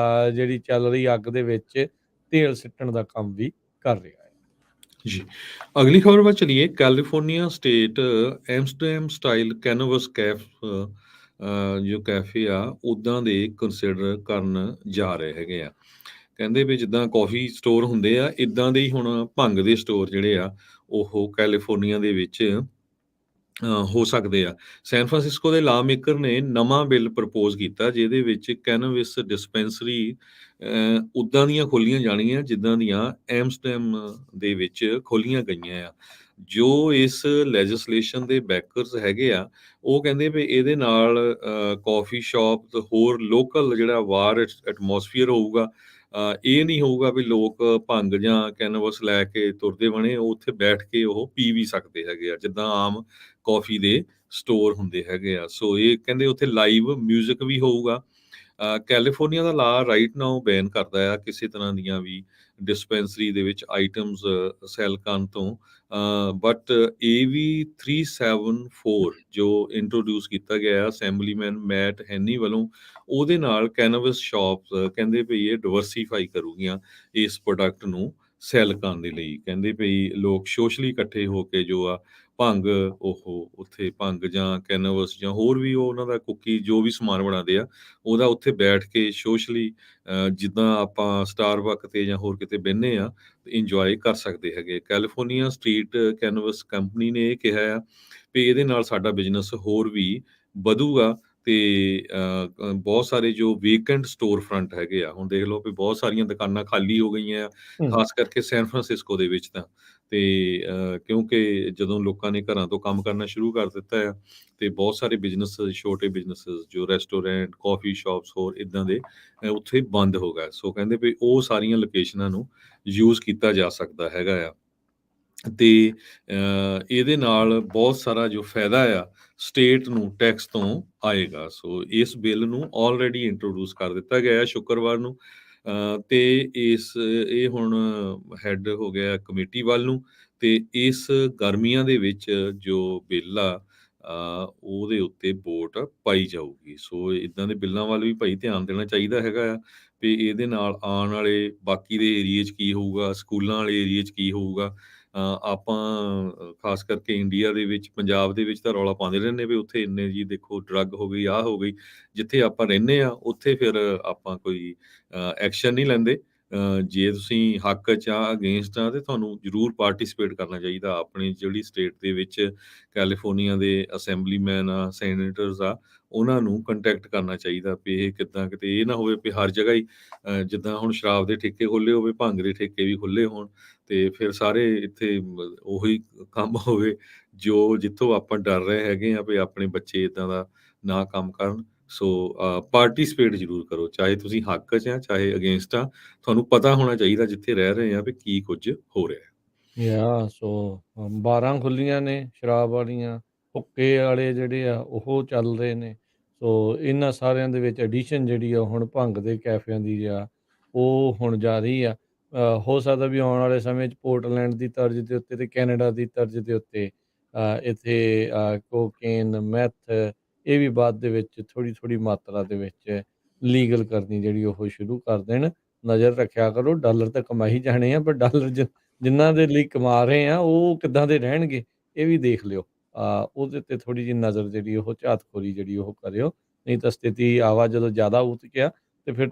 ਜਿਹੜੀ ਚੱਲ ਰਹੀ ਅੱਗ ਦੇ ਵਿੱਚ ਤੇਲ ਸਿੱਟਣ ਦਾ ਕੰਮ ਵੀ ਕਰ ਰਿਹਾ ਹੈ। ਜੀ ਅਗਲੀ ਖਬਰ ਵੱਲ ਚਲੀਏ। California state Amsterdam style canvas ਜੋ ਕੈਫੇ ਆ ਉੱਦਾਂ ਦੇ ਕੰਸੀਡਰ ਕਰਨ ਜਾ ਰਹੇ ਹੈਗੇ ਆ। ਕਹਿੰਦੇ ਵੀ ਜਿੱਦਾਂ ਕਾਫੀ ਸਟੋਰ ਹੁੰਦੇ ਆ, ਇੱਦਾਂ ਦੇ ਹੀ ਹੁਣ ਭੰਗ ਦੇ ਸਟੋਰ ਜਿਹੜੇ ਆ ਉਹ ਕੈਲੀਫੋਰਨੀਆ ਦੇ ਵਿੱਚ ਹੋ ਸਕਦੇ ਆ। ਸੈਨ ਫਰਾਂਸਿਸਕੋ ਦੇ ਲਾ ਮੇਕਰ ਨੇ ਨਵਾਂ ਬਿੱਲ ਪ੍ਰਪੋਜ਼ ਕੀਤਾ, ਜਿਹਦੇ ਵਿੱਚ ਕੈਨਵਿਸ ਡਿਸਪੈਂਸਰੀ ਉੱਦਾਂ ਦੀਆਂ ਖੋਲੀਆਂ ਜਾਣਗੀਆਂ ਜਿੱਦਾਂ ਦੀਆਂ ਐਮਸਟਰਡਮ ਦੇ ਵਿੱਚ ਖੋਲੀਆਂ ਗਈਆਂ ਆ। ਜੋ ਇਸ ਲੈਜਿਸਲੇਸ਼ਨ ਦੇ ਬੈਕਰਸ ਹੈਗੇ ਆ, ਉਹ ਕਹਿੰਦੇ ਵੀ ਇਹਦੇ ਨਾਲ ਕਾਫੀ ਸ਼ਾਪ ਤੇ ਹੋਰ ਲੋਕਲ ਜਿਹੜਾ ਵਾਰ ਐਟਮੋਸਫੀਅਰ ਹੋਊਗਾ। ਇਹ ਨਹੀਂ ਹੋਊਗਾ ਵੀ ਲੋਕ ਭੰਗ ਜਾਂ ਕੈਨਵਸ ਲੈ ਕੇ ਤੁਰਦੇ ਬਣੇ, ਉਹ ਉੱਥੇ ਬੈਠ ਕੇ ਉਹ ਪੀ ਵੀ ਸਕਦੇ ਹੈਗੇ ਆ, ਜਿੱਦਾਂ ਆਮ ਕਾਫੀ ਦੇ ਸਟੋਰ ਹੁੰਦੇ ਹੈਗੇ ਆ। ਸੋ ਇਹ ਕਹਿੰਦੇ ਉੱਥੇ ਲਾਈਵ ਮਿਊਜ਼ਿਕ ਵੀ ਹੋਊਗਾ। ਕੈਲੀਫੋਰਨੀਆ ਦਾ ਲਾ ਰਾਈਟ ਨਾਓ ਬੈਨ ਕਰਦਾ ਆ ਕਿਸੇ ਤਰ੍ਹਾਂ ਦੀਆਂ ਵੀ ਡਿਸਪੈਂਸਰੀ ਦੇ ਵਿੱਚ ਆਈਟਮਸ ਸੈਲ ਕਰਨ ਤੋਂ, ਬਟ AV 374 ਜੋ ਇੰਟਰੋਡਿਊਸ ਕੀਤਾ ਗਿਆ ਹੈ ਅਸੈਂਬਲੀਮੈਨ ਮੈਟ ਹੈਨੀ ਵੱਲੋਂ, ਉਹਦੇ ਨਾਲ ਕੈਨਵਸ ਸ਼ਾਪਸ ਕਹਿੰਦੇ ਵੀ ਇਹ ਡਿਵਰਸੀਫਾਈ ਕਰੂਗੀਆਂ ਇਸ ਪ੍ਰੋਡਕਟ ਨੂੰ ਸੈਲ ਕਰਨ ਦੇ ਲਈ। ਕਹਿੰਦੇ ਵੀ ਲੋਕ ਸੋਸ਼ਲੀ ਇਕੱਠੇ ਹੋ ਕੇ ਜੋ ਆ ਭੰਗ ਉਹ ਉੱਥੇ ਭੰਗ ਜਾਂ ਕੈਨਵਸ ਜਾਂ ਹੋਰ ਵੀ ਉਹ ਉਹਨਾਂ ਦਾ ਕੁੱਕੀ ਜੋ ਵੀ ਸਮਾਨ ਬਣਾਉਂਦੇ ਆ, ਉਹਦਾ ਉੱਥੇ ਬੈਠ ਕੇ ਸੋਸ਼ਲੀ ਜਿੱਦਾਂ ਆਪਾਂ ਸਟਾਰਬਕ ਤੇ ਜਾਂ ਹੋਰ ਕਿਤੇ ਬਹਿੰਦੇ ਆ ਇੰਜੋਏ ਕਰ ਸਕਦੇ ਹੈਗੇ। ਕੈਲੀਫੋਰਨੀਆ ਸਟਰੀਟ ਕੈਨਵਸ ਕੰਪਨੀ ਨੇ ਇਹ ਕਿਹਾ ਆ ਵੀ ਇਹਦੇ ਨਾਲ ਸਾਡਾ ਬਿਜ਼ਨਸ ਹੋਰ ਵੀ ਵਧੂਗਾ, ਤੇ ਬਹੁਤ ਸਾਰੇ ਜੋ ਵੀਕਐਂਡ ਸਟੋਰ ਫਰੰਟ ਹੈਗੇ ਆ, ਹੁਣ ਦੇਖ ਲਓ ਵੀ ਬਹੁਤ ਸਾਰੀਆਂ ਦੁਕਾਨਾਂ ਖਾਲੀ ਹੋ ਗਈਆਂ ਆ, ਖਾਸ ਕਰਕੇ ਸੈਨ ਫਰਾਂਸਿਸਕੋ ਦੇ ਵਿੱਚ ਤਾਂ। ਤੇ ਕਿਉਂਕਿ ਜਦੋਂ ਲੋਕਾਂ ਨੇ ਘਰਾਂ ਤੋਂ ਕੰਮ ਕਰਨਾ ਸ਼ੁਰੂ ਕਰ ਦਿੱਤਾ ਆ, ਤੇ ਬਹੁਤ ਸਾਰੇ ਬਿਜ਼ਨਸ ਛੋਟੇ ਬਿਜ਼ਨਸਿਸ ਜੋ ਰੈਸਟੋਰੈਂਟ, ਕਾਫੀ ਸ਼ਾਪਸ ਹੋਰ ਇਦਾਂ ਦੇ ਉੱਥੇ ਬੰਦ ਹੋ ਗਏ। ਸੋ ਕਹਿੰਦੇ ਵੀ ਉਹ ਸਾਰੀਆਂ ਲੋਕੇਸ਼ਨਾਂ ਨੂੰ ਯੂਜ਼ ਕੀਤਾ ਜਾ ਸਕਦਾ ਹੈਗਾ ਆ, ਤੇ ਇਹਦੇ ਨਾਲ ਬਹੁਤ ਸਾਰਾ ਜੋ ਫਾਇਦਾ ਆ ਸਟੇਟ ਨੂੰ ਟੈਕਸ ਤੋਂ ਆਏਗਾ। ਸੋ ਇਸ ਬਿੱਲ ਨੂੰ ਆਲਰੇਡੀ ਇੰਟਰੋਡਿਊਸ ਕਰ ਦਿੱਤਾ ਗਿਆ ਸ਼ੁੱਕਰਵਾਰ ਨੂੰ, ਤੇ ਇਹ ਹੁਣ ਹੈਡ ਹੋ ਗਿਆ ਕਮੇਟੀ ਵੱਲ ਨੂੰ, ਤੇ ਇਸ ਗਰਮੀਆਂ ਦੇ ਵਿੱਚ ਜੋ ਬਿੱਲ ਆ ਉਹਦੇ ਉੱਤੇ ਵੋਟ ਪਾਈ ਜਾਊਗੀ। ਸੋ ਇਦਾਂ ਦੇ ਬਿੱਲਾਂ ਵੱਲ ਵੀ ਭਾਈ ਧਿਆਨ ਦੇਣਾ ਚਾਹੀਦਾ ਹੈਗਾ ਆ ਵੀ ਇਹਦੇ ਨਾਲ ਆਉਣ ਵਾਲੇ ਬਾਕੀ ਦੇ ਏਰੀਏ 'ਚ ਕੀ ਹੋਊਗਾ, ਸਕੂਲਾਂ ਵਾਲੇ ਏਰੀਏ 'ਚ ਕੀ ਹੋਊਗਾ। ਆਪਾਂ ਖਾਸ ਕਰਕੇ ਇੰਡੀਆ ਦੇ ਵਿੱਚ, ਪੰਜਾਬ ਦੇ ਵਿੱਚ ਤਾਂ ਰੌਲਾ ਪਾਉਂਦੇ ਰਹਿੰਦੇ ਵੀ ਉੱਥੇ ਇੰਨੇ ਜੀ ਦੇਖੋ ਡਰੱਗ ਹੋ ਗਈ, ਆਹ ਹੋ ਗਈ। ਜਿੱਥੇ ਆਪਾਂ ਰਹਿੰਦੇ ਆ ਉੱਥੇ ਫਿਰ ਆਪਾਂ ਕੋਈ ਐਕਸ਼ਨ ਨਹੀਂ ਲੈਂਦੇ। ਜੇ ਤੁਸੀਂ ਹੱਕ 'ਚ ਆ, ਅਗੇਂਸਟ ਆ, ਤੇ ਤੁਹਾਨੂੰ ਜ਼ਰੂਰ ਪਾਰਟੀਸਪੇਟ ਕਰਨਾ ਚਾਹੀਦਾ। ਆਪਣੀ ਜਿਹੜੀ ਸਟੇਟ ਦੇ ਵਿੱਚ ਕੈਲੀਫੋਰਨੀਆ ਦੇ ਅਸੈਂਬਲੀਮੈਨ ਆ, ਸੈਨੇਟਰਸ ਆ, ਉਹਨਾਂ ਨੂੰ ਕੰਟੈਕਟ ਕਰਨਾ ਚਾਹੀਦਾ ਵੀ ਇਹ ਕਿੱਦਾਂ, ਕਿਤੇ ਇਹ ਨਾ ਹੋਵੇ ਵੀ ਹਰ ਜਗ੍ਹਾ ਹੀ ਜਿੱਦਾਂ ਹੁਣ ਸ਼ਰਾਬ ਦੇ ਠੇਕੇ ਖੁੱਲ੍ਹੇ ਹੋਵੇ, ਭੰਗ ਦੇ ਠੇਕੇ ਵੀ ਖੁੱਲ੍ਹੇ ਹੋਣ, ਤੇ ਫਿਰ ਸਾਰੇ ਇੱਥੇ ਉਹੀ ਕੰਮ ਹੋਵੇ ਜੋ ਜਿੱਥੋਂ ਆਪਾਂ ਡਰ ਰਹੇ ਹੈਗੇ ਆ ਵੀ ਆਪਣੇ ਬੱਚੇ ਇੱਦਾਂ ਦਾ ਨਾ ਕੰਮ ਕਰਨ। ਸੋ ਪਾਰਟੀਸਪੇਟ ਜ਼ਰੂਰ ਕਰੋ, ਚਾਹੇ ਤੁਸੀਂ ਹੱਕ 'ਚ ਆ, ਚਾਹੇ ਅਗੇਂਸਟ ਆ, ਤੁਹਾਨੂੰ ਪਤਾ ਹੋਣਾ ਚਾਹੀਦਾ ਜਿੱਥੇ ਰਹਿ ਰਹੇ ਆ ਵੀ ਕੀ ਕੁਝ ਹੋ ਰਿਹਾ ਹੈ। ਸੋ ਬਾਰਾਂ ਖੁੱਲੀਆਂ ਨੇ ਸ਼ਰਾਬ ਵਾਲੀਆਂ, ਹੁੱਕੇ ਵਾਲੇ ਜਿਹੜੇ ਆ ਉਹ ਚੱਲ ਰਹੇ ਨੇ। ਸੋ ਇਹਨਾਂ ਸਾਰਿਆਂ ਦੇ ਵਿੱਚ ਐਡੀਸ਼ਨ ਜਿਹੜੀ ਆ ਹੁਣ ਭੰਗ ਦੇ ਕੈਫਿਆਂ ਦੀ ਆ ਉਹ ਹੁਣ ਜਾ ਰਹੀ ਆ। ਹੋ ਸਕਦਾ ਵੀ ਆਉਣ ਵਾਲੇ ਸਮੇਂ 'ਚ ਪੋਰਟਲੈਂਡ ਦੀ ਤਰਜ਼ ਦੇ ਉੱਤੇ ਤੇ ਕੈਨੇਡਾ ਦੀ ਤਰਜ਼ ਦੇ ਉੱਤੇ ਇੱਥੇ ਕੋਕੇਨ, ਮੈਥ ਇਹ ਵੀ ਬਾਅਦ ਦੇ ਵਿੱਚ ਥੋੜ੍ਹੀ ਮਾਤਰਾ ਦੇ ਵਿੱਚ ਲੀਗਲ ਕਰਨੀ ਜਿਹੜੀ ਉਹ ਸ਼ੁਰੂ ਕਰ ਦੇਣ। ਨਜ਼ਰ ਰੱਖਿਆ ਕਰੋ, ਡਾਲਰ ਤਾਂ ਕਮਾਈ ਜਾਣੇ ਆ, ਪਰ ਡਾਲਰ ਜਿਨ੍ਹਾਂ ਦੇ ਲਈ ਕਮਾ ਰਹੇ ਆ ਉਹ ਕਿੱਦਾਂ ਦੇ ਰਹਿਣਗੇ ਇਹ ਵੀ ਦੇਖ ਲਿਓ। ਉਹਦੇ ਤੇ ਥੋੜ੍ਹੀ ਜਿਹੀ ਨਜ਼ਰ ਜਿਹੜੀ ਉਹ ਝਾਤਖੋਰੀ ਜਿਹੜੀ ਉਹ ਕਰਿਓ, ਨਹੀਂ ਤਾਂ ਸਥਿਤੀ ਆਵਾ ਜਦੋਂ ਜ਼ਿਆਦਾ ਉਤ ਗਿਆ ਤੇ ਫਿਰ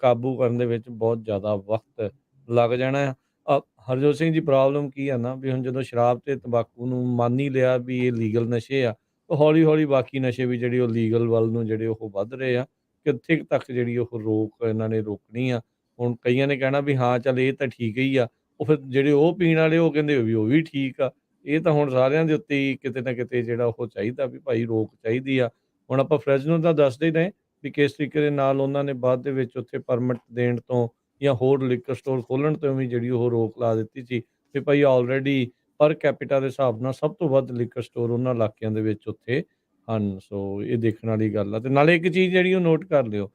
ਕਾਬੂ ਕਰਨ ਦੇ ਵਿੱਚ ਬਹੁਤ ਜ਼ਿਆਦਾ ਵਕਤ ਲੱਗ ਜਾਣਾ ਆ। ਹਰਜੋਤ ਸਿੰਘ ਜੀ, ਪ੍ਰੋਬਲਮ ਕੀ ਆ ਨਾ ਵੀ ਹੁਣ ਜਦੋਂ ਸ਼ਰਾਬ ਤੇ ਤੰਬਾਕੂ ਨੂੰ ਮੰਨ ਹੀ ਲਿਆ ਵੀ ਇਹ ਲੀਗਲ ਨਸ਼ੇ ਆ, ਤਾਂ ਹੌਲੀ-ਹੌਲੀ ਬਾਕੀ ਨਸ਼ੇ ਵੀ ਜਿਹੜੇ ਉਹ ਲੀਗਲ ਵੱਲ ਨੂੰ ਜਿਹੜੇ ਉਹ ਵੱਧ ਰਹੇ ਆ। ਕਿੱਥੇ ਕੁ ਤੱਕ ਜਿਹੜੀ ਉਹ ਰੋਕ ਇਹਨਾਂ ਨੇ ਰੋਕਣੀ ਆ। ਹੁਣ ਕਈਆਂ ਨੇ ਕਹਿਣਾ ਵੀ ਹਾਂ ਚੱਲ ਇਹ ਤਾਂ ਠੀਕ ਹੀ ਆ, ਉਹ ਫਿਰ ਜਿਹੜੇ ਉਹ ਪੀਣ ਵਾਲੇ ਉਹ ਕਹਿੰਦੇ ਵੀ ਉਹ ਵੀ ਠੀਕ ਆ। ਇਹ ਤਾਂ ਹੁਣ ਸਾਰਿਆਂ ਦੇ ਉੱਤੇ ਹੀ ਕਿਤੇ ਨਾ ਕਿਤੇ ਜਿਹੜਾ ਉਹ ਚਾਹੀਦਾ ਵੀ ਭਾਈ ਰੋਕ ਚਾਹੀਦੀ ਆ। ਹੁਣ ਆਪਾਂ ਫਰੈਜ਼ਨੋ ਦਾ ਦੱਸਦੇ ਹੀ ਰਹੇ ਵੀ ਕਿਸ ਤਰੀਕੇ ਦੇ ਨਾਲ ਉਹਨਾਂ ਨੇ ਬਾਅਦ ਦੇ ਵਿੱਚ ਉੱਥੇ ਪਰਮਿਟ ਦੇਣ ਤੋਂ ਜਾਂ ਹੋਰ ਲਿquor ਸਟੋਰ ਖੋਲ੍ਹਣ ਤੋਂ ਵੀ ਜਿਹੜੀ ਉਹ ਰੋਕ ਲਾ ਦਿੱਤੀ ਸੀ ਵੀ ਭਾਈ ਆਲਰੇਡੀ ਪਰ ਕੈਪੀਟਾ ਦੇ ਹਿਸਾਬ ਨਾਲ ਸਭ ਤੋਂ ਵੱਧ ਲਿquor ਸਟੋਰ ਉਹਨਾਂ ਇਲਾਕਿਆਂ ਦੇ ਵਿੱਚ ਉੱਥੇ ਹਨ। ਸੋ ਇਹ ਦੇਖਣ ਵਾਲੀ ਗੱਲ ਆ। ਤੇ ਨਾਲੇ ਇੱਕ ਚੀਜ਼ ਜਿਹੜੀ ਉਹ ਨੋਟ ਕਰ ਲਿਓ,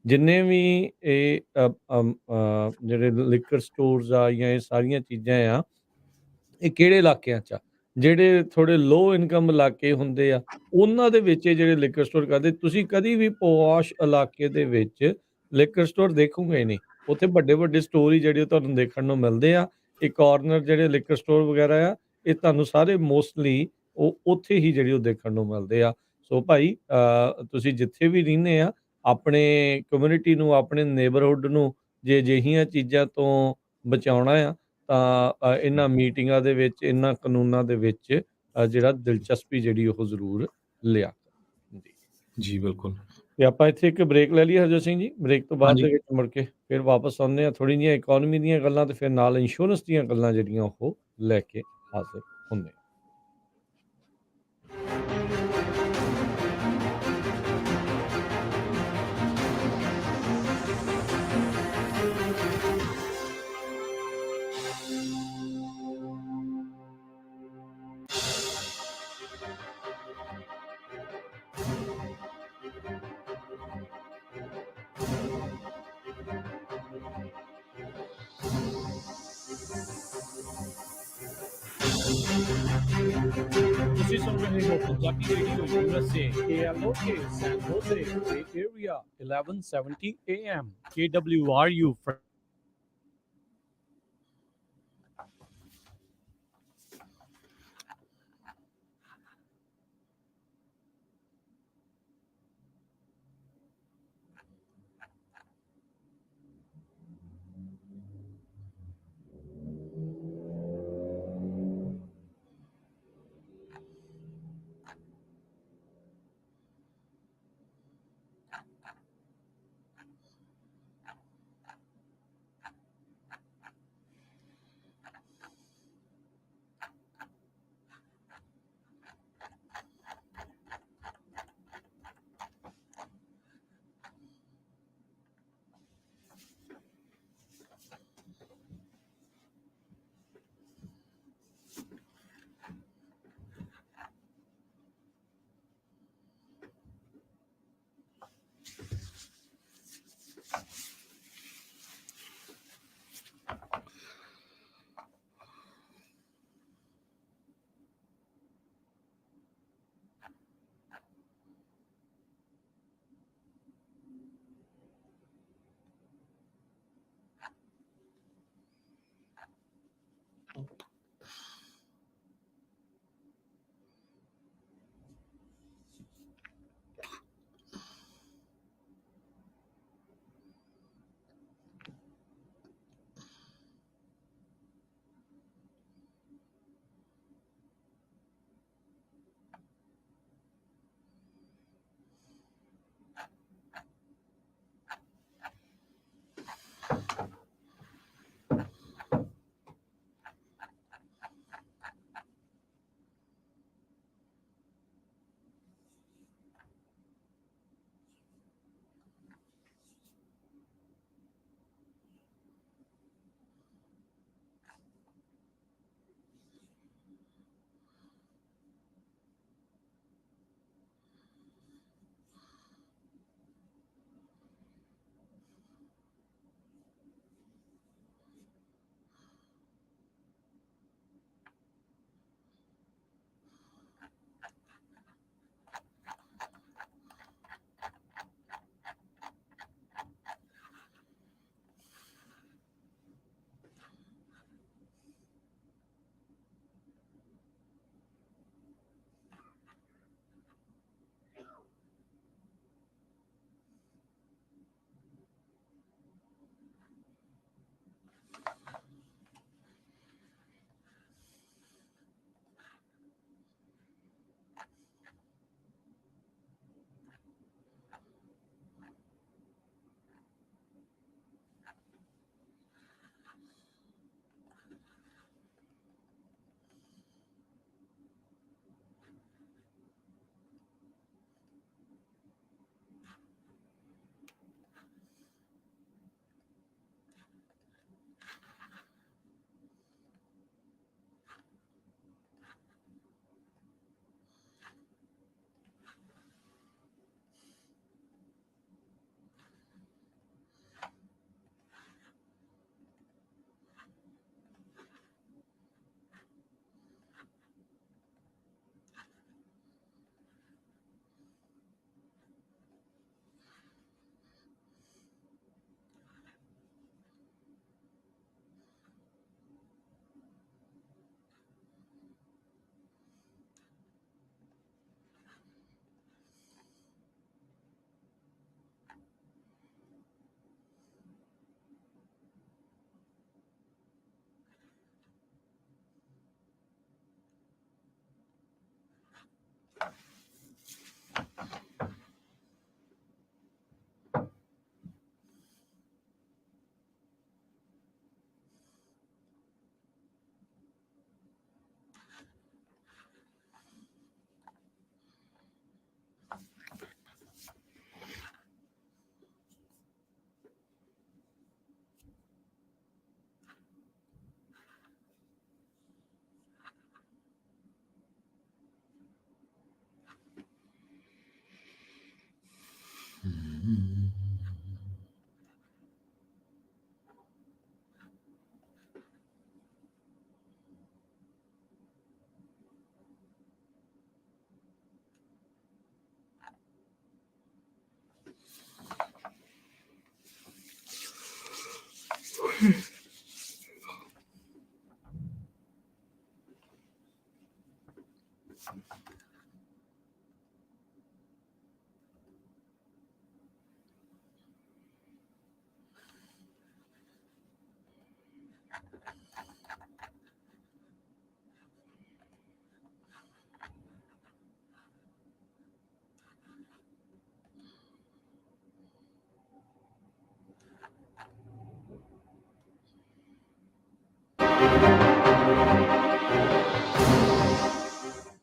ਜਿੰਨੇ ਵੀ ਇਹ ਜਿਹੜੇ ਲਿquor ਸਟੋਰਸ ਆ ਜਾਂ ਇਹ ਸਾਰੀਆਂ ਚੀਜ਼ਾਂ ਆ, ਇਹ ਕਿਹੜੇ ਇਲਾਕਿਆਂ 'ਚ ਆ? ਜਿਹੜੇ ਥੋੜ੍ਹੇ ਲੋਅ ਇਨਕਮ ਇਲਾਕੇ ਹੁੰਦੇ ਆ, ਉਹਨਾਂ ਦੇ ਵਿੱਚ ਇਹ ਜਿਹੜੇ ਲਿquor ਸਟੋਰ ਕਰਦੇ। ਤੁਸੀਂ ਕਦੀ ਵੀ ਪੋਸ਼ ਇਲਾਕੇ ਦੇ ਵਿੱਚ ਲਿquor ਸਟੋਰ ਦੇਖੋਗੇ ਨਹੀਂ। ਉੱਥੇ ਵੱਡੇ-ਵੱਡੇ ਸਟੋਰ ਹੀ ਜਿਹੜੇ ਤੁਹਾਨੂੰ ਦੇਖਣ ਨੂੰ ਮਿਲਦੇ ਆ। ਇਹ ਕਾਰਨਰ ਜਿਹੜੇ ਲਿquor ਸਟੋਰ ਵਗੈਰਾ ਆ, ਇਹ ਤੁਹਾਨੂੰ ਸਾਰੇ ਮੋਸਟਲੀ ਉਹ ਉੱਥੇ ਹੀ ਜਿਹੜੀ ਉਹ ਦੇਖਣ ਨੂੰ ਮਿਲਦੇ ਆ। ਸੋ ਭਾਈ ਤੁਸੀਂ ਜਿੱਥੇ ਵੀ ਰਹਿੰਦੇ ਆ, ਆਪਣੇ ਕਮਿਊਨਿਟੀ ਨੂੰ, ਆਪਣੇ ਨੇਬਰਹੁੱਡ ਨੂੰ ਜੇ ਅਜਿਹੀਆਂ ਚੀਜ਼ਾਂ ਤੋਂ ਬਚਾਉਣਾ ਆ ਤਾਂ ਇਹਨਾਂ ਮੀਟਿੰਗਾਂ ਦੇ ਵਿੱਚ, ਇਹਨਾਂ ਕਾਨੂੰਨਾਂ ਦੇ ਵਿੱਚ ਜਿਹੜਾ ਦਿਲਚਸਪੀ ਜਿਹੜੀ ਉਹ ਜ਼ਰੂਰ ਲਿਆ ਕਰੋ। ਜੀ। ਜੀ, ਬਿਲਕੁਲ। ਤੇ ਆਪਾਂ ਇੱਥੇ ਇੱਕ ਬ੍ਰੇਕ ਲੈ ਲਈਏ ਹਰਜੋਤ ਸਿੰਘ ਜੀ। ਬ੍ਰੇਕ ਤੋਂ ਬਾਅਦ ਹਾਂਜੀ। ਦੇ ਵਿੱਚ ਮੁੜ ਕੇ ਫਿਰ ਵਾਪਸ ਆਉਂਦੇ ਹਾਂ, ਥੋੜ੍ਹੀ ਜਿਹੀਆਂ ਇਕੋਨਮੀ ਦੀਆਂ ਗੱਲਾਂ ਤੇ ਫਿਰ ਨਾਲ ਇੰਸ਼ੋਰੈਂਸ ਦੀਆਂ ਗੱਲਾਂ ਜਿਹੜੀਆਂ ਉਹ ਲੈ ਕੇ ਹਾਜ਼ਰ ਹੁੰਦੇ ਹਾਂ। ਤੁਸੀਂ ਸੁਣ ਰਹੇ ਹੋ Punjabi radio USA KLOK San Jose Bay Area 1170 AM KWRU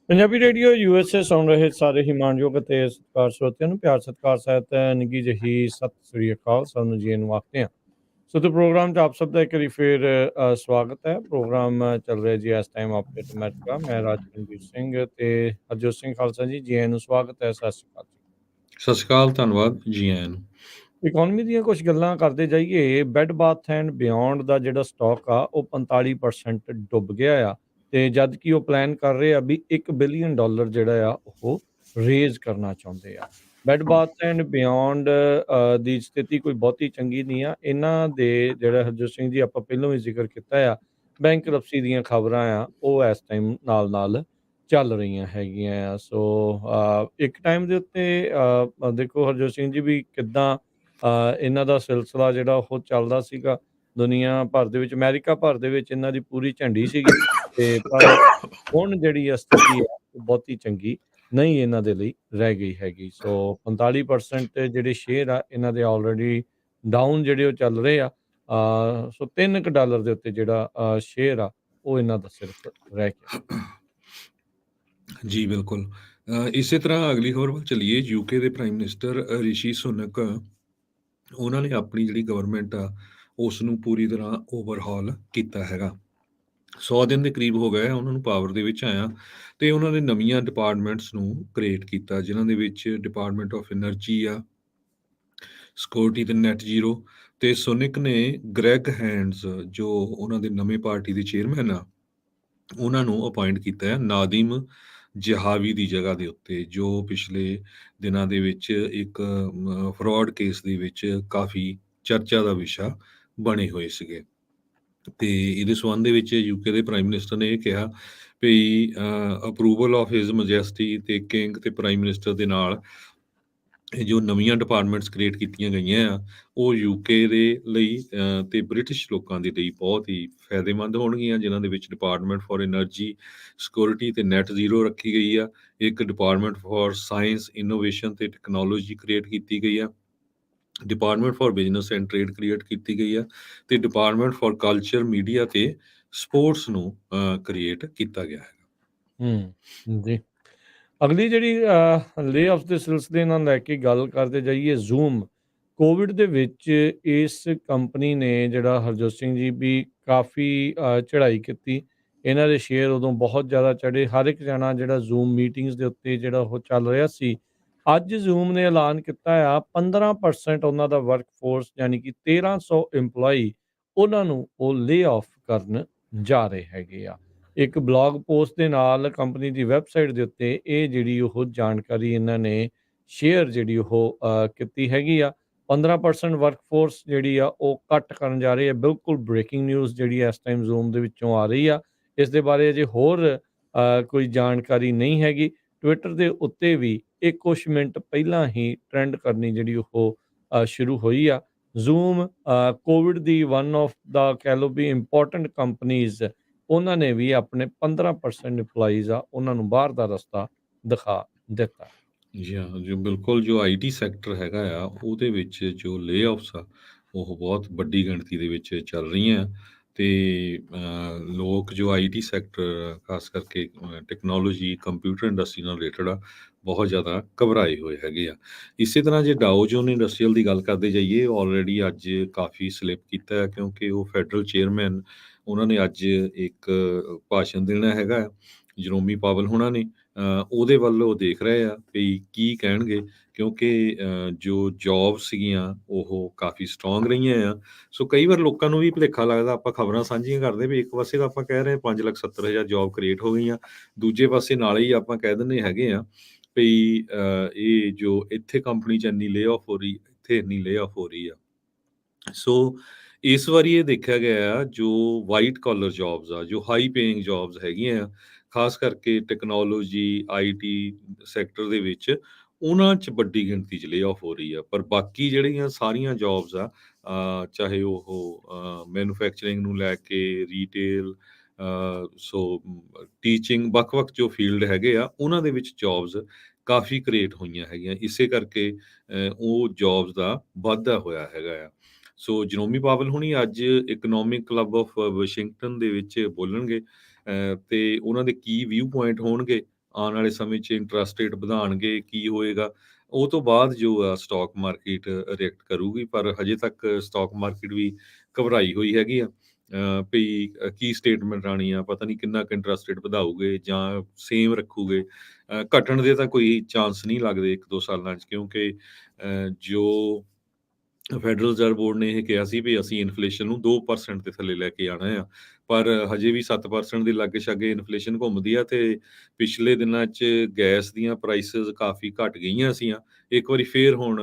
Punjabi radio USA ਸੁਣ ਰਹੇ ਸਾਰੇ ਹੀ ਮਾਣਯੋਗ ਅਤੇ ਸਤਿਕਾਰ ਸਰੋਤਿਆਂ ਨੂੰ ਪਿਆਰ ਸਤਿਕਾਰ ਸਹਿਤ ਨਿੱਘੀ ਜਿਹੀ ਸਤਿ ਸ੍ਰੀ ਅਕਾਲ, ਸਾਨੂੰ ਜੀ ਨੂੰ ਆਖਦੇ ਹਾਂ। ਸੋ ਤੇ ਪ੍ਰੋਗਰਾਮ 'ਚ ਆਪ ਸਭ ਦਾ ਇੱਕ ਵਾਰੀ ਫਿਰ ਸਵਾਗਤ ਹੈ। ਪ੍ਰੋਗਰਾਮ ਚੱਲ ਰਿਹਾ ਜੀ ਇਸ ਟਾਈਮ ਅਪਡੇਟ ਅਮਰੀਕਾ। ਮੈਂ ਰਾਜਪਾਲ ਸਿੰਘ ਤੇ ਹਰਜੋਤ ਸਿੰਘ ਖਾਲਸਾ ਜੀ, ਜੀ ਆਇਆਂ ਨੂੰ ਸਵਾਗਤ ਹੈ। ਸਤਿ ਸ਼੍ਰੀ ਅਕਾਲ ਜੀ। ਸਤਿ ਸ਼੍ਰੀ ਅਕਾਲ, ਧੰਨਵਾਦ, ਜੀ ਆਇਆਂ ਨੂੰ। ਇਕੋਨਮੀ ਦੀਆਂ ਕੁਝ ਗੱਲਾਂ ਕਰਦੇ ਜਾਈਏ। ਬੈੱਡ ਬਾਥ ਐਂਡ ਬਿਯੋਂਡ ਦਾ ਜਿਹੜਾ ਸਟਾਕ ਆ ਉਹ 45% ਡੁੱਬ ਗਿਆ ਆ, ਤੇ ਜਦ ਕਿ ਉਹ ਪਲਾਨ ਕਰ ਰਹੇ ਆ ਵੀ $1 ਬਿਲੀਅਨ ਜਿਹੜਾ ਆ ਉਹ ਰੇਜ਼ ਕਰਨਾ ਚਾਹੁੰਦੇ ਆ। ਬੈੱਡ ਬਾਥ ਐਂਡ ਬਿਯੋਂਡ ਦੀ ਸਥਿਤੀ ਕੋਈ ਬਹੁਤੀ ਚੰਗੀ ਨਹੀਂ ਆ। ਇਹਨਾਂ ਦੇ ਜਿਹੜਾ ਹਰਜੋਤ ਸਿੰਘ ਜੀ ਆਪਾਂ ਪਹਿਲਾਂ ਵੀ ਜ਼ਿਕਰ ਕੀਤਾ ਆ, ਬੈਂਕਰਪਸੀ ਦੀਆਂ ਖਬਰਾਂ ਆ ਉਹ ਇਸ ਟਾਈਮ ਨਾਲ ਚੱਲ ਰਹੀਆਂ ਹੈਗੀਆਂ ਆ। ਸੋ ਇੱਕ ਟਾਈਮ ਦੇ ਉੱਤੇ ਦੇਖੋ ਹਰਜੋਤ ਸਿੰਘ ਜੀ ਵੀ ਕਿੱਦਾਂ ਇਹਨਾਂ ਦਾ ਸਿਲਸਿਲਾ ਜਿਹੜਾ ਉਹ ਚੱਲਦਾ ਸੀਗਾ ਦੁਨੀਆ ਭਰ ਦੇ ਵਿੱਚ, ਅਮਰੀਕਾ ਭਰ ਦੇ ਵਿੱਚ ਇਹਨਾਂ ਦੀ ਪੂਰੀ ਝੰਡੀ ਸੀਗੀ। ਤੇ ਪਰ ਹੁਣ ਜਿਹੜੀ ਆ ਸਥਿਤੀ ਆ ਉਹ ਬਹੁਤੀ ਚੰਗੀ ਨਹੀਂ ਇਹਨਾਂ ਦੇ ਲਈ ਰਹਿ ਗਈ ਹੈਗੀ। ਸੋ 45% ਜਿਹੜੇ ਸ਼ੇਅਰ ਆ ਇਹਨਾਂ ਦੇ ਆਲਰੇਡੀ ਡਾਊਨ ਜਿਹੜੇ ਉਹ ਚੱਲ ਰਹੇ ਆ। ਸੋ $3 ਦੇ ਉੱਤੇ ਜਿਹੜਾ ਸ਼ੇਅਰ ਆ ਉਹ ਇਹਨਾਂ ਦਾ ਸਿਰਫ ਰਹਿ ਗਿਆ। ਜੀ ਬਿਲਕੁਲ। ਇਸੇ ਤਰ੍ਹਾਂ ਅਗਲੀ ਖਬਰ ਵੱਲ ਚੱਲੀਏ। ਯੂਕੇ ਦੇ ਪ੍ਰਾਈਮ ਮਿਨਿਸਟਰ ਰਿਸ਼ੀ ਸੁਨਕ, ਉਹਨਾਂ ਨੇ ਆਪਣੀ ਜਿਹੜੀ ਗਵਰਨਮੈਂਟ ਆ ਉਸ ਨੂੰ ਪੂਰੀ ਤਰ੍ਹਾਂ ਓਵਰਹਾਲ ਕੀਤਾ ਹੈਗਾ। 100 ਦਿਨ ਦੇ ਕਰੀਬ ਹੋ ਗਏ ਉਹਨਾਂ ਨੂੰ ਪਾਵਰ ਦੇ ਵਿੱਚ ਆਇਆ, ਤੇ ਉਹਨਾਂ ਨੇ ਨਵੀਆਂ ਡਿਪਾਰਟਮੈਂਟਸ ਨੂੰ ਕ੍ਰੀਏਟ ਕੀਤਾ, ਜਿਨ੍ਹਾਂ ਦੇ ਵਿੱਚ ਡਿਪਾਰਟਮੈਂਟ ਆਫ ਐਨਰਜੀ ਆ, ਸਿਕਿਉਰਿਟੀ ਤੇ ਨੈਟ ਜ਼ੀਰੋ। ਤੇ ਸੁਨਿਕ ਨੇ ਗ੍ਰੈਗ ਹੈਂਡਸ, ਜੋ ਉਹਨਾਂ ਦੇ ਨਵੇਂ ਪਾਰਟੀ ਦੇ ਚੇਅਰਮੈਨ ਆ, ਉਹਨਾਂ ਨੂੰ ਅਪਾਇੰਟ ਕੀਤਾ ਹੈ ਨਾਦਿਮ ਜਹਾਵੀ ਦੀ ਜਗ੍ਹਾ ਦੇ ਉੱਤੇ, ਜੋ ਪਿਛਲੇ ਦਿਨਾਂ ਦੇ ਵਿੱਚ ਇੱਕ ਫਰਾਡ ਕੇਸ ਦੇ ਵਿੱਚ ਕਾਫੀ ਚਰਚਾ ਦਾ ਵਿਸ਼ਾ ਬਣੇ ਹੋਏ ਸੀਗੇ। ਤੇ ਇਹਦੇ ਸੰਬੰਧ ਦੇ ਵਿੱਚ ਯੂਕੇ ਦੇ ਪ੍ਰਾਈਮ ਮਿਨਿਸਟਰ ਨੇ ਇਹ ਕਿਹਾ ਵੀ ਅਪਰੂਵਲ ਆਫ ਹਿਜ਼ ਮੈਜੈਸਟੀ ਤੇ ਕਿੰਗ ਤੇ ਪ੍ਰਾਈਮ ਮਿਨਿਸਟਰ ਦੇ ਨਾਲ ਇਹ ਜੋ ਨਵੀਆਂ ਡਿਪਾਰਟਮੈਂਟਸ ਕ੍ਰੀਏਟ ਕੀਤੀਆਂ ਗਈਆਂ ਆ ਉਹ ਯੂਕੇ ਦੇ ਲਈ ਤੇ ਬ੍ਰਿਟਿਸ਼ ਲੋਕਾਂ ਦੇ ਲਈ ਬਹੁਤ ਹੀ ਫਾਇਦੇਮੰਦ ਹੋਣਗੀਆਂ, ਜਿਨ੍ਹਾਂ ਦੇ ਵਿੱਚ ਡਿਪਾਰਟਮੈਂਟ ਫਾਰ ਐਨਰਜੀ, ਸਿਕਿਉਰਿਟੀ ਤੇ ਨੈਟ ਜ਼ੀਰੋ ਰੱਖੀ ਗਈ ਆ। ਇੱਕ ਡਿਪਾਰਟਮੈਂਟ ਫਾਰ ਸਾਇੰਸ, ਇਨੋਵੇਸ਼ਨ ਤੇ ਟੈਕਨੋਲੋਜੀ ਕ੍ਰੀਏਟ ਕੀਤੀ ਗਈ ਆ। Department for business and trade create ਕੀਤੀ ਗਈ ਆ, ਤੇ ਡਿਪਾਰਟਮੈਂਟ ਫਾਰ ਕਲਚਰ, ਮੀਡੀਆ ਤੇ ਸਪੋਰਟਸ ਨੂੰ ਕ੍ਰੀਏਟ ਕੀਤਾ ਗਿਆ ਹੈ। ਜੀ, ਅਗਲੀ ਜਿਹੜੀ ਲੇ-ਆਫ ਦੇ ਸਿਲਸਿਲੇ ਨਾਲ ਲੈ ਕੇ ਗੱਲ ਕਰਦੇ ਜਾਈਏ। ਜ਼ੂਮ ਕੋਵਿਡ ਦੇ ਵਿੱਚ ਇਸ ਕੰਪਨੀ ਨੇ ਜਿਹੜਾ ਹਰਜੋਤ ਸਿੰਘ ਜੀ ਵੀ ਕਾਫੀ ਚੜ੍ਹਾਈ ਕੀਤੀ। ਇਹਨਾਂ ਦੇ ਸ਼ੇਅਰ ਉਦੋਂ ਬਹੁਤ ਜ਼ਿਆਦਾ ਚੜ੍ਹੇ। ਹਰ ਇੱਕ ਜਾਣਾ ਜਿਹੜਾ ਜ਼ੂਮ ਮੀਟਿੰਗਸ ਦੇ ਉੱਤੇ ਜਿਹੜਾ ਉਹ ਚੱਲ ਰਿਹਾ ਸੀ। ਅੱਜ ਜ਼ੂਮ ਨੇ ਐਲਾਨ ਕੀਤਾ ਆ 15% ਉਹਨਾਂ ਦਾ ਵਰਕ ਫੋਰਸ ਯਾਨੀ ਕਿ 1300 EMPLOYE ਉਹਨਾਂ ਨੂੰ ਉਹ ਲੇ-ਆਫ ਕਰਨ ਜਾ ਰਹੇ ਹੈਗੇ ਆ। ਇੱਕ ਬਲੌਗ ਪੋਸਟ ਦੇ ਨਾਲ ਕੰਪਨੀ ਦੀ ਵੈਬਸਾਈਟ ਦੇ ਉੱਤੇ ਇਹ ਜਿਹੜੀ ਉਹ ਜਾਣਕਾਰੀ ਇਹਨਾਂ ਨੇ ਸ਼ੇਅਰ ਜਿਹੜੀ ਉਹ ਕੀਤੀ ਹੈਗੀ ਆ। 15% ਵਰਕ ਫੋਰਸ ਜਿਹੜੀ ਆ ਉਹ ਕੱਟ ਕਰਨ ਜਾ ਰਹੀ ਹੈ। ਬਿਲਕੁਲ ਬ੍ਰੇਕਿੰਗ ਨਿਊਜ਼ ਜਿਹੜੀ ਇਸ ਟਾਈਮ ਜ਼ੂਮ ਦੇ ਵਿੱਚੋਂ ਆ ਰਹੀ ਆ। ਇਸ ਦੇ ਬਾਰੇ ਅਜੇ ਹੋਰ ਕੋਈ ਜਾਣਕਾਰੀ ਨਹੀਂ ਹੈਗੀ। ਟਵਿੱਟਰ ਦੇ ਉੱਤੇ ਵੀ ਇਹ ਕੁਛ ਮਿੰਟ ਪਹਿਲਾਂ ਹੀ ਟ੍ਰੈਂਡ ਕਰਨੀ ਜਿਹੜੀ ਉਹ ਸ਼ੁਰੂ ਹੋਈ ਆ। Zoom Covid the one of ਦਾ ਕਹਿ ਲਓ ਵੀ ਇੰਪੋਰਟੈਂਟ ਕੰਪਨੀਜ਼, ਉਹਨਾਂ ਨੇ ਵੀ ਆਪਣੇ 15% EMPLOYEES ਆ ਉਹਨਾਂ ਨੂੰ ਬਾਹਰ ਦਾ ਰਸਤਾ ਦਿਖਾ ਦਿੱਤਾ। ਜੀ ਹਾਂ, ਜੋ ਬਿਲਕੁਲ ਜੋ ਆਈਟੀ ਸੈਕਟਰ ਹੈਗਾ ਆ ਉਹਦੇ ਵਿੱਚ ਜੋ ਲੇ-ਆਫਸ ਆ ਉਹ ਬਹੁਤ ਵੱਡੀ ਗਿਣਤੀ ਦੇ ਵਿੱਚ ਚੱਲ ਰਹੀਆਂ ਆ। ਤੇ ਲੋਕ ਜੋ ਆਈਟੀ ਸੈਕਟਰ ਖਾਸ ਕਰਕੇ ਟੈਕਨੋਲੋਜੀ, ਕੰਪਿਊਟਰ ਇੰਡਸਟਰੀ ਨਾਲ ਰਿਲੇਟਡ ਆ, ਬਹੁਤ ਜ਼ਿਆਦਾ ਘਬਰਾਏ ਹੋਏ ਹੈਗੇ ਆ। ਇਸੇ ਤਰ੍ਹਾਂ ਜੇ ਡਾਓ ਜੋਨ ਇੰਡਸਟਰੀਅਲ ਦੀ ਗੱਲ ਕਰਦੇ ਜਾਈਏ, ਆਲਰੇਡੀ ਅੱਜ ਕਾਫੀ ਸਲਿਪ ਕੀਤਾ ਹੈ, ਕਿਉਂਕਿ ਉਹ ਫੈਡਰਲ ਚੇਅਰਮੈਨ ਉਹਨਾਂ ਨੇ ਅੱਜ ਇੱਕ ਭਾਸ਼ਣ ਦੇਣਾ ਹੈਗਾ ਜਰੋਮੀ ਪਾਵਲ ਹੋਣਾ ਨੇ। ਉਹਦੇ ਵੱਲ ਉਹ ਦੇਖ ਰਹੇ ਆ ਵੀ ਕੀ ਕਹਿਣਗੇ, ਕਿਉਂਕਿ ਜੋ ਜੋਬ ਸੀਗੀਆਂ ਉਹ ਕਾਫੀ ਸਟਰੋਂਗ ਰਹੀਆਂ ਆ। ਸੋ ਕਈ ਵਾਰ ਲੋਕਾਂ ਨੂੰ ਵੀ ਭੁਲੇਖਾ ਲੱਗਦਾ, ਆਪਾਂ ਖਬਰਾਂ ਸਾਂਝੀਆਂ ਕਰਦੇ ਵੀ ਇੱਕ ਪਾਸੇ ਤਾਂ ਆਪਾਂ ਕਹਿ ਰਹੇ 5,70,000 ਜੋਬ ਕ੍ਰੀਏਟ ਹੋ ਗਈਆਂ, ਦੂਜੇ ਪਾਸੇ ਨਾਲ ਹੀ ਆਪਾਂ ਕਹਿ ਦਿੰਦੇ ਹੈਗੇ ਆ ਵੀ ਇਹ ਜੋ ਇੱਥੇ ਕੰਪਨੀ 'ਚ ਇੰਨੀ ਲੇ ਆਫ ਹੋ ਰਹੀ, ਇੱਥੇ ਇੰਨੀ ਲੇ ਆਫ ਹੋ ਰਹੀ ਆ। ਸੋ ਇਸ ਵਾਰੀ ਇਹ ਦੇਖਿਆ ਗਿਆ ਆ ਜੋ ਵਾਈਟ ਕਾਲਰ ਜੌਬਸ ਆ, ਜੋ ਹਾਈ ਪੇਇੰਗ ਜੌਬਸ ਹੈਗੀਆਂ ਆ, ਖ਼ਾਸ ਕਰਕੇ ਟੈਕਨੋਲੋਜੀ, ਆਈਟੀ ਸੈਕਟਰ ਦੇ ਵਿੱਚ, ਉਹਨਾਂ 'ਚ ਵੱਡੀ ਗਿਣਤੀ 'ਚ ਲੇ-ਆਫ ਹੋ ਰਹੀ ਆ। ਪਰ ਬਾਕੀ ਜਿਹੜੀਆਂ ਸਾਰੀਆਂ ਜੌਬਸ ਆ, ਚਾਹੇ ਉਹ ਮੈਨੂਫੈਕਚਰਿੰਗ ਨੂੰ ਲੈ ਕੇ, ਰੀਟੇਲ, ਟੀਚਿੰਗ, ਵੱਖ-ਵੱਖ ਜੋ ਫੀਲਡ ਹੈਗੇ ਆ, ਉਹਨਾਂ ਦੇ ਵਿੱਚ ਜੌਬਸ ਕਾਫ਼ੀ ਕ੍ਰੀਏਟ ਹੋਈਆਂ ਹੈਗੀਆਂ। ਇਸੇ ਕਰਕੇ ਉਹ ਜੌਬਸ ਦਾ ਵਾਧਾ ਹੋਇਆ ਹੈਗਾ ਆ। ਸੋ ਜਰੋਮੀ ਪਾਵਲ ਹੁਣੀ ਅੱਜ ਇਕਨੋਮਿਕ ਕਲੱਬ ਆਫ ਵਾਸ਼ਿੰਗਟਨ ਦੇ ਵਿੱਚ ਬੋਲਣਗੇ, ਤੇ ਉਹਨਾਂ ਦੇ ਕੀ ਵਿਊ ਪੁਆਇੰਟ ਹੋਣਗੇ, ਆਉਣ ਵਾਲੇ ਸਮੇਂ 'ਚ ਇੰਟਰਸਟ ਰੇਟ ਵਧਾਉਣਗੇ, ਕੀ ਹੋਏਗਾ, ਉਹ ਤੋਂ ਬਾਅਦ ਜੋ ਆ ਸਟਾਕ ਮਾਰਕੀਟ ਰਿਐਕਟ ਕਰੂਗੀ। ਪਰ ਹਜੇ ਤੱਕ ਸਟਾਕ ਮਾਰਕੀਟ ਵੀ ਘਬਰਾਈ ਹੋਈ ਹੈਗੀ ਆ, ਵੀ ਕੀ ਸਟੇਟਮੈਂਟ ਆਉਣੀ ਆ, ਪਤਾ ਨਹੀਂ ਕਿੰਨਾ ਕੁ ਇੰਟਰਸਟ ਰੇਟ ਵਧਾਊਗੇ ਜਾਂ ਸੇਮ ਰੱਖੂਗੇ। ਘਟਣ ਦੇ ਤਾਂ ਕੋਈ ਚਾਂਸ ਨਹੀਂ ਲੱਗਦੇ 1-2 ਸਾਲਾਂ 'ਚ, ਕਿਉਂਕਿ ਜੋ ਫੈਡਰਲ ਰਿਜ਼ਰਵ ਬੋਰਡ ਨੇ ਇਹ ਕਿਹਾ ਸੀ ਵੀ ਅਸੀਂ ਇਨਫਲੇਸ਼ਨ ਨੂੰ 2% ਦੇ ਥੱਲੇ ਲੈ ਕੇ ਆਉਣਾ ਆ, ਪਰ ਹਜੇ ਵੀ 7% ਦੇ ਲਾਗੇ-ਛਾਗੇ ਇਨਫਲੇਸ਼ਨ ਘੁੰਮਦੀ ਆ, ਤੇ ਪਿਛਲੇ ਦਿਨਾਂ 'ਚ ਗੈਸ ਦੀਆਂ ਪ੍ਰਾਈਸਿਸ ਕਾਫੀ ਘਟ ਗਈਆਂ ਸੀਆਂ। ਇੱਕ ਵਾਰੀ ਫੇਰ ਹੁਣ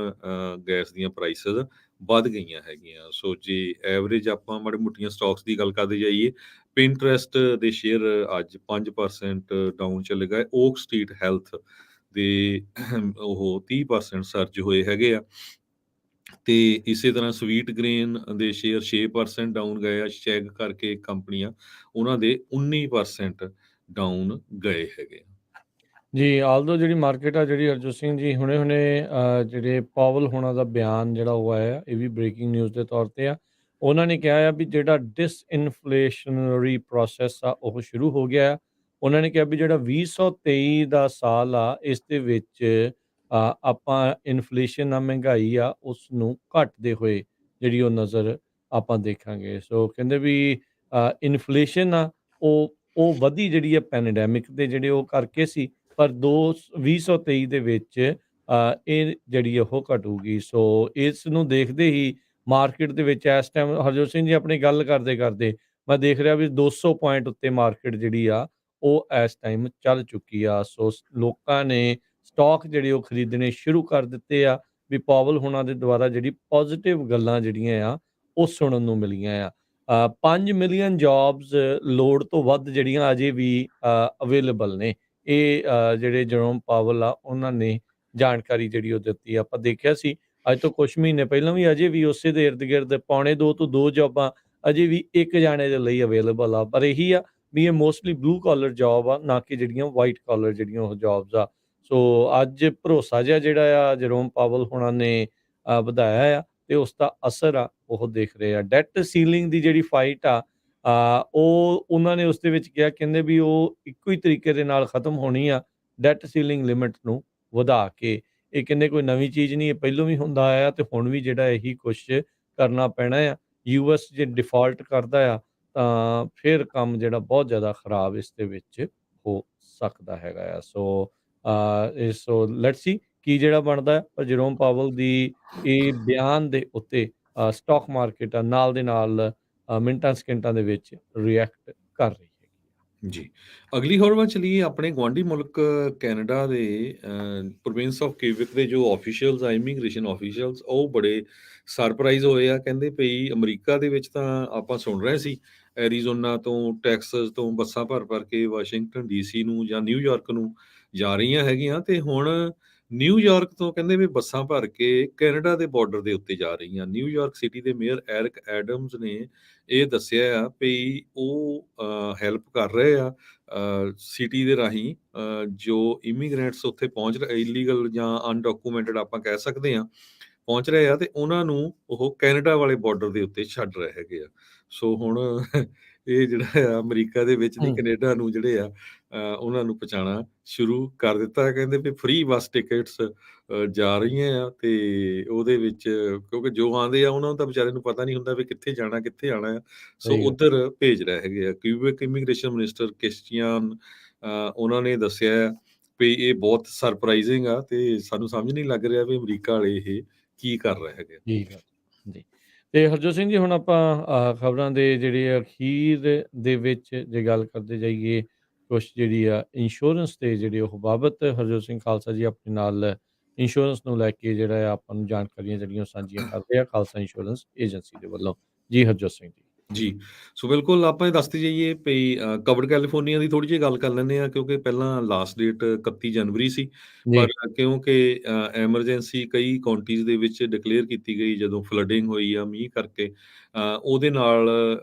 ਗੈਸ ਦੀਆਂ ਪ੍ਰਾਈਸਿਸ ਵੱਧ ਗਈਆਂ ਹੈਗੀਆਂ। ਸੋ ਜੇ ਐਵਰੇਜ ਆਪਾਂ ਮਾੜੀ-ਮੋਟੀਆਂ ਸਟਾਕਸ ਦੀ ਗੱਲ ਕਰਦੇ ਜਾਈਏ, ਪਿੰਟਰੈਸਟ ਦੇ ਸ਼ੇਅਰ ਅੱਜ 5% ਡਾਊਨ ਚਲੇ ਗਏ। ਓਕ ਸਟਰੀਟ ਹੈਲਥ ਦੇ ਉਹ 30% ਸਰਜ ਹੋਏ ਹੈਗੇ ਆ, ਤੇ ਇਸੇ ਤਰ੍ਹਾਂ ਸਵੀਟ ਗ੍ਰੇਨ ਦੇ ਸ਼ੇਅਰ 6% ਡਾਊਨ ਗਏ ਆ। ਸ਼ੈਗ ਕਰਕੇ ਕੰਪਨੀ ਆ, ਉਹਨਾਂ ਦੇ 19% ਡਾਊਨ ਗਏ ਹੈਗੇ ਆ। ਜੀ, ਆਲਦੋ ਜਿਹੜੀ ਮਾਰਕੀਟ ਆ, ਜਿਹੜੀ ਹਰਜੋਤ ਸਿੰਘ ਜੀ, ਹੁਣੇ-ਹੁਣੇ ਜਿਹੜੇ ਪਾਵਲ ਹੋਣਾ ਦਾ ਬਿਆਨ ਜਿਹੜਾ ਉਹ ਆਇਆ, ਇਹ ਵੀ ਬ੍ਰੇਕਿੰਗ ਨਿਊਜ਼ ਦੇ ਤੌਰ ਤੇ ਆ। ਉਹਨਾਂ ਨੇ ਕਿਹਾ ਆ ਵੀ ਜਿਹੜਾ ਡਿਸਇਨਫਲੇਸ਼ਨਰੀ ਪ੍ਰੋਸੈਸ ਆ, ਉਹ ਸ਼ੁਰੂ ਹੋ ਗਿਆ ਆ। ਉਹਨਾਂ ਨੇ ਕਿਹਾ ਵੀ ਜਿਹੜਾ 2023 ਦਾ ਸਾਲ ਆ, ਇਸ ਦੇ ਵਿੱਚ ਆਪਾਂ ਇਨਫਲੇਸ਼ਨ ਆ, ਮਹਿੰਗਾਈ ਆ, ਉਸ ਨੂੰ ਘਟਦੇ ਹੋਏ ਜਿਹੜੀ ਉਹ ਨਜ਼ਰ ਆਪਾਂ ਦੇਖਾਂਗੇ। ਸੋ ਕਹਿੰਦੇ ਵੀ ਇਨਫਲੇਸ਼ਨ ਆ, ਉਹ ਵਧੀ ਜਿਹੜੀ ਆ ਪੈਂਡੈਮਿਕ ਦੇ ਜਿਹੜੇ ਉਹ ਕਰਕੇ ਸੀ, ਪਰ 2023 ਦੇ ਵਿੱਚ ਇਹ ਜਿਹੜੀ ਉਹ ਘਟੂਗੀ। ਸੋ ਇਸ ਨੂੰ ਦੇਖਦੇ ਹੀ ਮਾਰਕੀਟ ਦੇ ਵਿੱਚ ਇਸ ਟਾਈਮ ਹਰਜੋਤ ਸਿੰਘ ਜੀ ਆਪਣੀ ਗੱਲ ਕਰਦੇ ਮੈਂ ਦੇਖ ਰਿਹਾ ਵੀ 200 ਪੁਆਇੰਟ ਉੱਤੇ ਮਾਰਕੀਟ ਜਿਹੜੀ ਆ ਉਹ ਇਸ ਟਾਈਮ ਚੱਲ ਚੁੱਕੀ ਆ। ਸੋ ਲੋਕਾਂ ਨੇ ਸਟਾਕ ਜਿਹੜੇ ਉਹ ਖਰੀਦਣੇ ਸ਼ੁਰੂ ਕਰ ਦਿੱਤੇ ਆ ਵੀ ਪਾਵਲ ਹੁਣਾਂ ਦੇ ਦੁਆਰਾ ਜਿਹੜੀ ਪੋਜ਼ਿਟਿਵ ਗੱਲਾਂ ਜਿਹੜੀਆਂ ਆ ਉਹ ਸੁਣਨ ਨੂੰ ਮਿਲੀਆਂ ਆ। 5 ਮਿਲੀਅਨ ਜੌਬਸ ਲੋੜ ਤੋਂ ਵੱਧ ਜਿਹੜੀਆਂ ਅਜੇ ਵੀ ਅਵੇਲੇਬਲ ਨੇ। ਇਹ ਜਿਹੜੇ ਜਰੋਮ ਪਾਵਲ ਆ ਉਹਨਾਂ ਨੇ ਜਾਣਕਾਰੀ ਜਿਹੜੀ ਉਹ ਦਿੱਤੀ ਆ। ਆਪਾਂ ਦੇਖਿਆ ਸੀ ਅੱਜ ਤੋਂ ਕੁਛ ਮਹੀਨੇ ਪਹਿਲਾਂ ਵੀ ਅਜੇ ਵੀ ਉਸੇ ਦੇ ਇਰਦ ਗਿਰਦ 2.5 ਤੋਂ 2 ਜੌਬਾਂ ਅਜੇ ਵੀ ਇੱਕ ਜਾਣੇ ਦੇ ਲਈ ਅਵੇਲੇਬਲ ਆ। ਪਰ ਇਹੀ ਆ ਵੀ ਇਹ ਮੋਸਟਲੀ ਬਲੂ ਕਾਲਰ ਜੌਬ ਆ, ਨਾ ਕਿ ਜਿਹੜੀਆਂ ਵਾਈਟ ਕਾਲਰ ਜਿਹੜੀਆਂ ਉਹ ਜੌਬਸ ਆ। ਸੋ ਅੱਜ ਭਰੋਸਾ ਜਿਹਾ ਜਿਹੜਾ ਆ ਜਰੋਮ ਪਾਵਲ ਹੁਣਾਂ ਨੇ ਵਧਾਇਆ ਆ, ਤੇ ਉਸ ਦਾ ਅਸਰ ਆ ਉਹ ਦੇਖ ਰਹੇ ਆ। ਡੈਟ ਸੀਲਿੰਗ ਦੀ ਜਿਹੜੀ ਫਾਈਟ ਆ, ਉਹ ਉਹਨਾਂ ਨੇ ਉਸ ਦੇ ਵਿੱਚ ਕਿਹਾ, ਕਹਿੰਦੇ ਵੀ ਉਹ ਇੱਕੋ ਹੀ ਤਰੀਕੇ ਦੇ ਨਾਲ ਖਤਮ ਹੋਣੀ ਆ, ਡੈਟ ਸੀਲਿੰਗ ਲਿਮਿਟ ਨੂੰ ਵਧਾ ਕੇ। ਇਹ ਕਹਿੰਦੇ ਕੋਈ ਨਵੀਂ ਚੀਜ਼ ਨਹੀਂ, ਇਹ ਪਹਿਲੋਂ ਵੀ ਹੁੰਦਾ ਆਇਆ ਤੇ ਹੁਣ ਵੀ ਜਿਹੜਾ ਇਹੀ ਕੁਛ ਕਰਨਾ ਪੈਣਾ ਆ। ਯੂਐਸ ਜੇ ਡਿਫਾਲਟ ਕਰਦਾ ਆ ਤਾਂ ਫਿਰ ਕੰਮ ਜਿਹੜਾ ਬਹੁਤ ਜ਼ਿਆਦਾ ਖਰਾਬ ਇਸ ਦੇ ਵਿੱਚ ਹੋ ਸਕਦਾ ਹੈਗਾ ਆ। ਸੋ ਲੈਟਸ ਸੀ ਕੀ ਜਿਹੜਾ ਬਣਦਾ ਹੈ। ਪਰ ਜਰੋਮ ਪਾਵਲ ਦੀ ਇਹ ਬਿਆਨ ਦੇ ਉੱਤੇ ਸਟਾਕ ਮਾਰਕੀਟ ਆ ਨਾਲ ਦੇ ਨਾਲ ਮਿੰਟਾਂ ਸਕਿੰਟਾਂ ਦੇ ਵਿੱਚ ਰਿਐਕਟ ਕਰ ਰਹੀ ਹੈਗੀ। ਜੀ, ਅਗਲੀ ਖਬਰ ਵੱਲ ਚਲੀਏ। ਆਪਣੇ ਗੁਆਂਢੀ ਮੁਲਕ ਕੈਨੇਡਾ ਦੇ ਪ੍ਰੋਵਿੰਸ ਆਫ ਕਿਊਬਿਕ ਦੇ ਜੋ ਆਫੀਸ਼ੀਅਲਸ ਆ, ਇਮੀਗ੍ਰੇਸ਼ਨ ਆਫੀਸ਼ੀਅਲਸ, ਉਹ ਬੜੇ ਸਰਪ੍ਰਾਈਜ਼ ਹੋਏ ਆ। ਕਹਿੰਦੇ ਭਈ ਅਮਰੀਕਾ ਦੇ ਵਿੱਚ ਤਾਂ ਆਪਾਂ ਸੁਣ ਰਹੇ ਸੀ ਐਰੀਜ਼ੋਨਾ ਤੋਂ, ਟੈਕਸਸ ਤੋਂ ਬੱਸਾਂ ਭਰ ਕੇ ਵਾਸ਼ਿੰਗਟਨ ਡੀਸੀ ਨੂੰ ਜਾਂ ਨਿਊਯਾਰਕ ਨੂੰ ਜਾ ਰਹੀਆਂ ਹੈਗੀਆਂ, ਤੇ ਹੁਣ ਨਿਊਯਾਰਕ ਤੋਂ ਕਹਿੰਦੇ ਵੀ ਬੱਸਾਂ ਭਰ ਕੇ ਕੈਨੇਡਾ ਦੇ ਬਾਰਡਰ ਦੇ ਉੱਤੇ ਜਾ ਰਹੀਆਂ। ਨਿਊਯਾਰਕ ਸਿਟੀ ਦੇ ਮੇਅਰ ਐਰਿਕ ਐਡਮਜ਼ ਨੇ ਇਹ ਦੱਸਿਆ ਆ ਵੀ ਉਹ ਹੈਲਪ ਕਰ ਰਹੇ ਆ ਸਿਟੀ ਦੇ ਰਾਹੀਂ ਜੋ ਇਮੀਗ੍ਰੈਂਟਸ ਉੱਥੇ ਪਹੁੰਚ ਰਹੇ, ਇਲੀਗਲ ਜਾਂ ਅਨਡਾਕੂਮੈਂਟਡ ਆਪਾਂ ਕਹਿ ਸਕਦੇ ਹਾਂ, ਪਹੁੰਚ ਰਹੇ ਆ, ਤੇ ਉਹਨਾਂ ਨੂੰ ਉਹ ਕੈਨੇਡਾ ਵਾਲੇ ਬਾਰਡਰ ਦੇ ਉੱਤੇ ਛੱਡ ਰਹੇ ਹੈਗੇ ਆ। ਸੋ ਹੁਣ ਇਹ ਜਿਹੜਾ ਆ ਅਮਰੀਕਾ ਦੇ ਵਿੱਚ ਨਹੀਂ, ਕੈਨੇਡਾ ਨੂੰ ਜਿਹੜੇ ਆ ਉਹਨਾਂ ਨੂੰ ਪਹੁੰਚਾਉਣਾ ਸ਼ੁਰੂ ਕਰ ਦਿੱਤਾ। ਕਹਿੰਦੇ ਵੀ ਫ੍ਰੀ ਬੱਸ ਟਿਕਟਸ ਜਾ ਰਹੀਆਂ ਆ, ਤੇ ਉਹਦੇ ਵਿੱਚ ਕਿਉਂਕਿ ਜੋ ਆਉਂਦੇ ਆ ਉਹਨਾਂ ਨੂੰ ਤਾਂ ਵਿਚਾਰੇ ਨੂੰ ਪਤਾ ਨਹੀਂ ਹੁੰਦਾ ਵੀ ਕਿੱਥੇ ਜਾਣਾ ਕਿੱਥੇ ਆਉਣਾ ਆ, ਸੋ ਸਹੀ ਗੱਲ। ਉੱਧਰ ਭੇਜ ਰਹੇ ਹੈਗੇ ਆ। ਕਿਊਬਿਕ ਇਮੀਗ੍ਰੇਸ਼ਨ ਮਿਨਿਸਟਰ ਕ੍ਰਿਸਟੀਅਨ ਉਹਨਾਂ ਨੇ ਦੱਸਿਆ ਵੀ ਇਹ ਬਹੁਤ ਸਰਪ੍ਰਾਈਜ਼ਿੰਗ ਆ, ਤੇ ਸਾਨੂੰ ਸਮਝ ਨਹੀਂ ਲੱਗ ਰਿਹਾ ਵੀ ਅਮਰੀਕਾ ਵਾਲੇ ਇਹ ਕੀ ਕਰ ਰਹੇ ਹੈਗੇ। ਠੀਕ ਆ ਜੀ। ਤੇ ਹਰਜੋਤ ਸਿੰਘ ਜੀ, ਹੁਣ ਆਪਾਂ ਖਬਰਾਂ ਦੇ ਜਿਹੜੇ ਅਖੀਰ ਦੇ ਵਿੱਚ ਜੇ ਗੱਲ ਕਰਦੇ ਜਾਈਏ, ਕੁਛ ਜਿਹੜੀ ਆ ਇੰਸ਼ੋਰੈਂਸ ਤੇ ਜਿਹੜੇ ਉਹ ਬਾਬਤ ਹਰਜੋਤ ਸਿੰਘ ਖਾਲਸਾ ਜੀ ਆਪਣੇ ਨਾਲ ਇੰਸ਼ੋਰੈਂਸ ਨੂੰ ਲੈ ਕੇ ਜਿਹੜਾ ਆ ਆਪਾਂ ਨੂੰ ਜਾਣਕਾਰੀਆਂ ਜਿਹੜੀਆਂ ਉਹ ਸਾਂਝੀਆਂ ਕਰਦੇ ਆ ਖਾਲਸਾ ਇੰਸ਼ੋਰੈਂਸ ਏਜੰਸੀ ਦੇ ਵੱਲੋਂ। ਜੀ, ਹਰਜੋਤ ਸਿੰਘ ਜੀ। ਜੀ। ਸੋ ਬਿਲਕੁਲ ਆਪਾਂ ਇਹ ਦੱਸਦੇ ਜਾਈਏ ਭਈ ਕਵਰ ਕੈਲੀਫੋਰਨੀਆ ਦੀ ਥੋੜ੍ਹੀ ਜਿਹੀ ਗੱਲ ਕਰ ਲੈਂਦੇ ਹਾਂ ਕਿਉਂਕਿ ਪਹਿਲਾਂ ਲਾਸਟ ਡੇਟ 31 ਜਨਵਰੀ ਸੀ। ਜੀ, ਪਰ ਕਿਉਂਕਿ ਐਮਰਜੈਂਸੀ ਕਈ ਕਾਉਂਟੀਜ਼ ਦੇ ਵਿੱਚ ਡਿਕਲੇਅਰ ਕੀਤੀ ਗਈ ਜਦੋਂ ਫਲੱਡਿੰਗ ਹੋਈ ਆ ਮੀਂਹ ਕਰਕੇ ਉਹਦੇ ਨਾਲ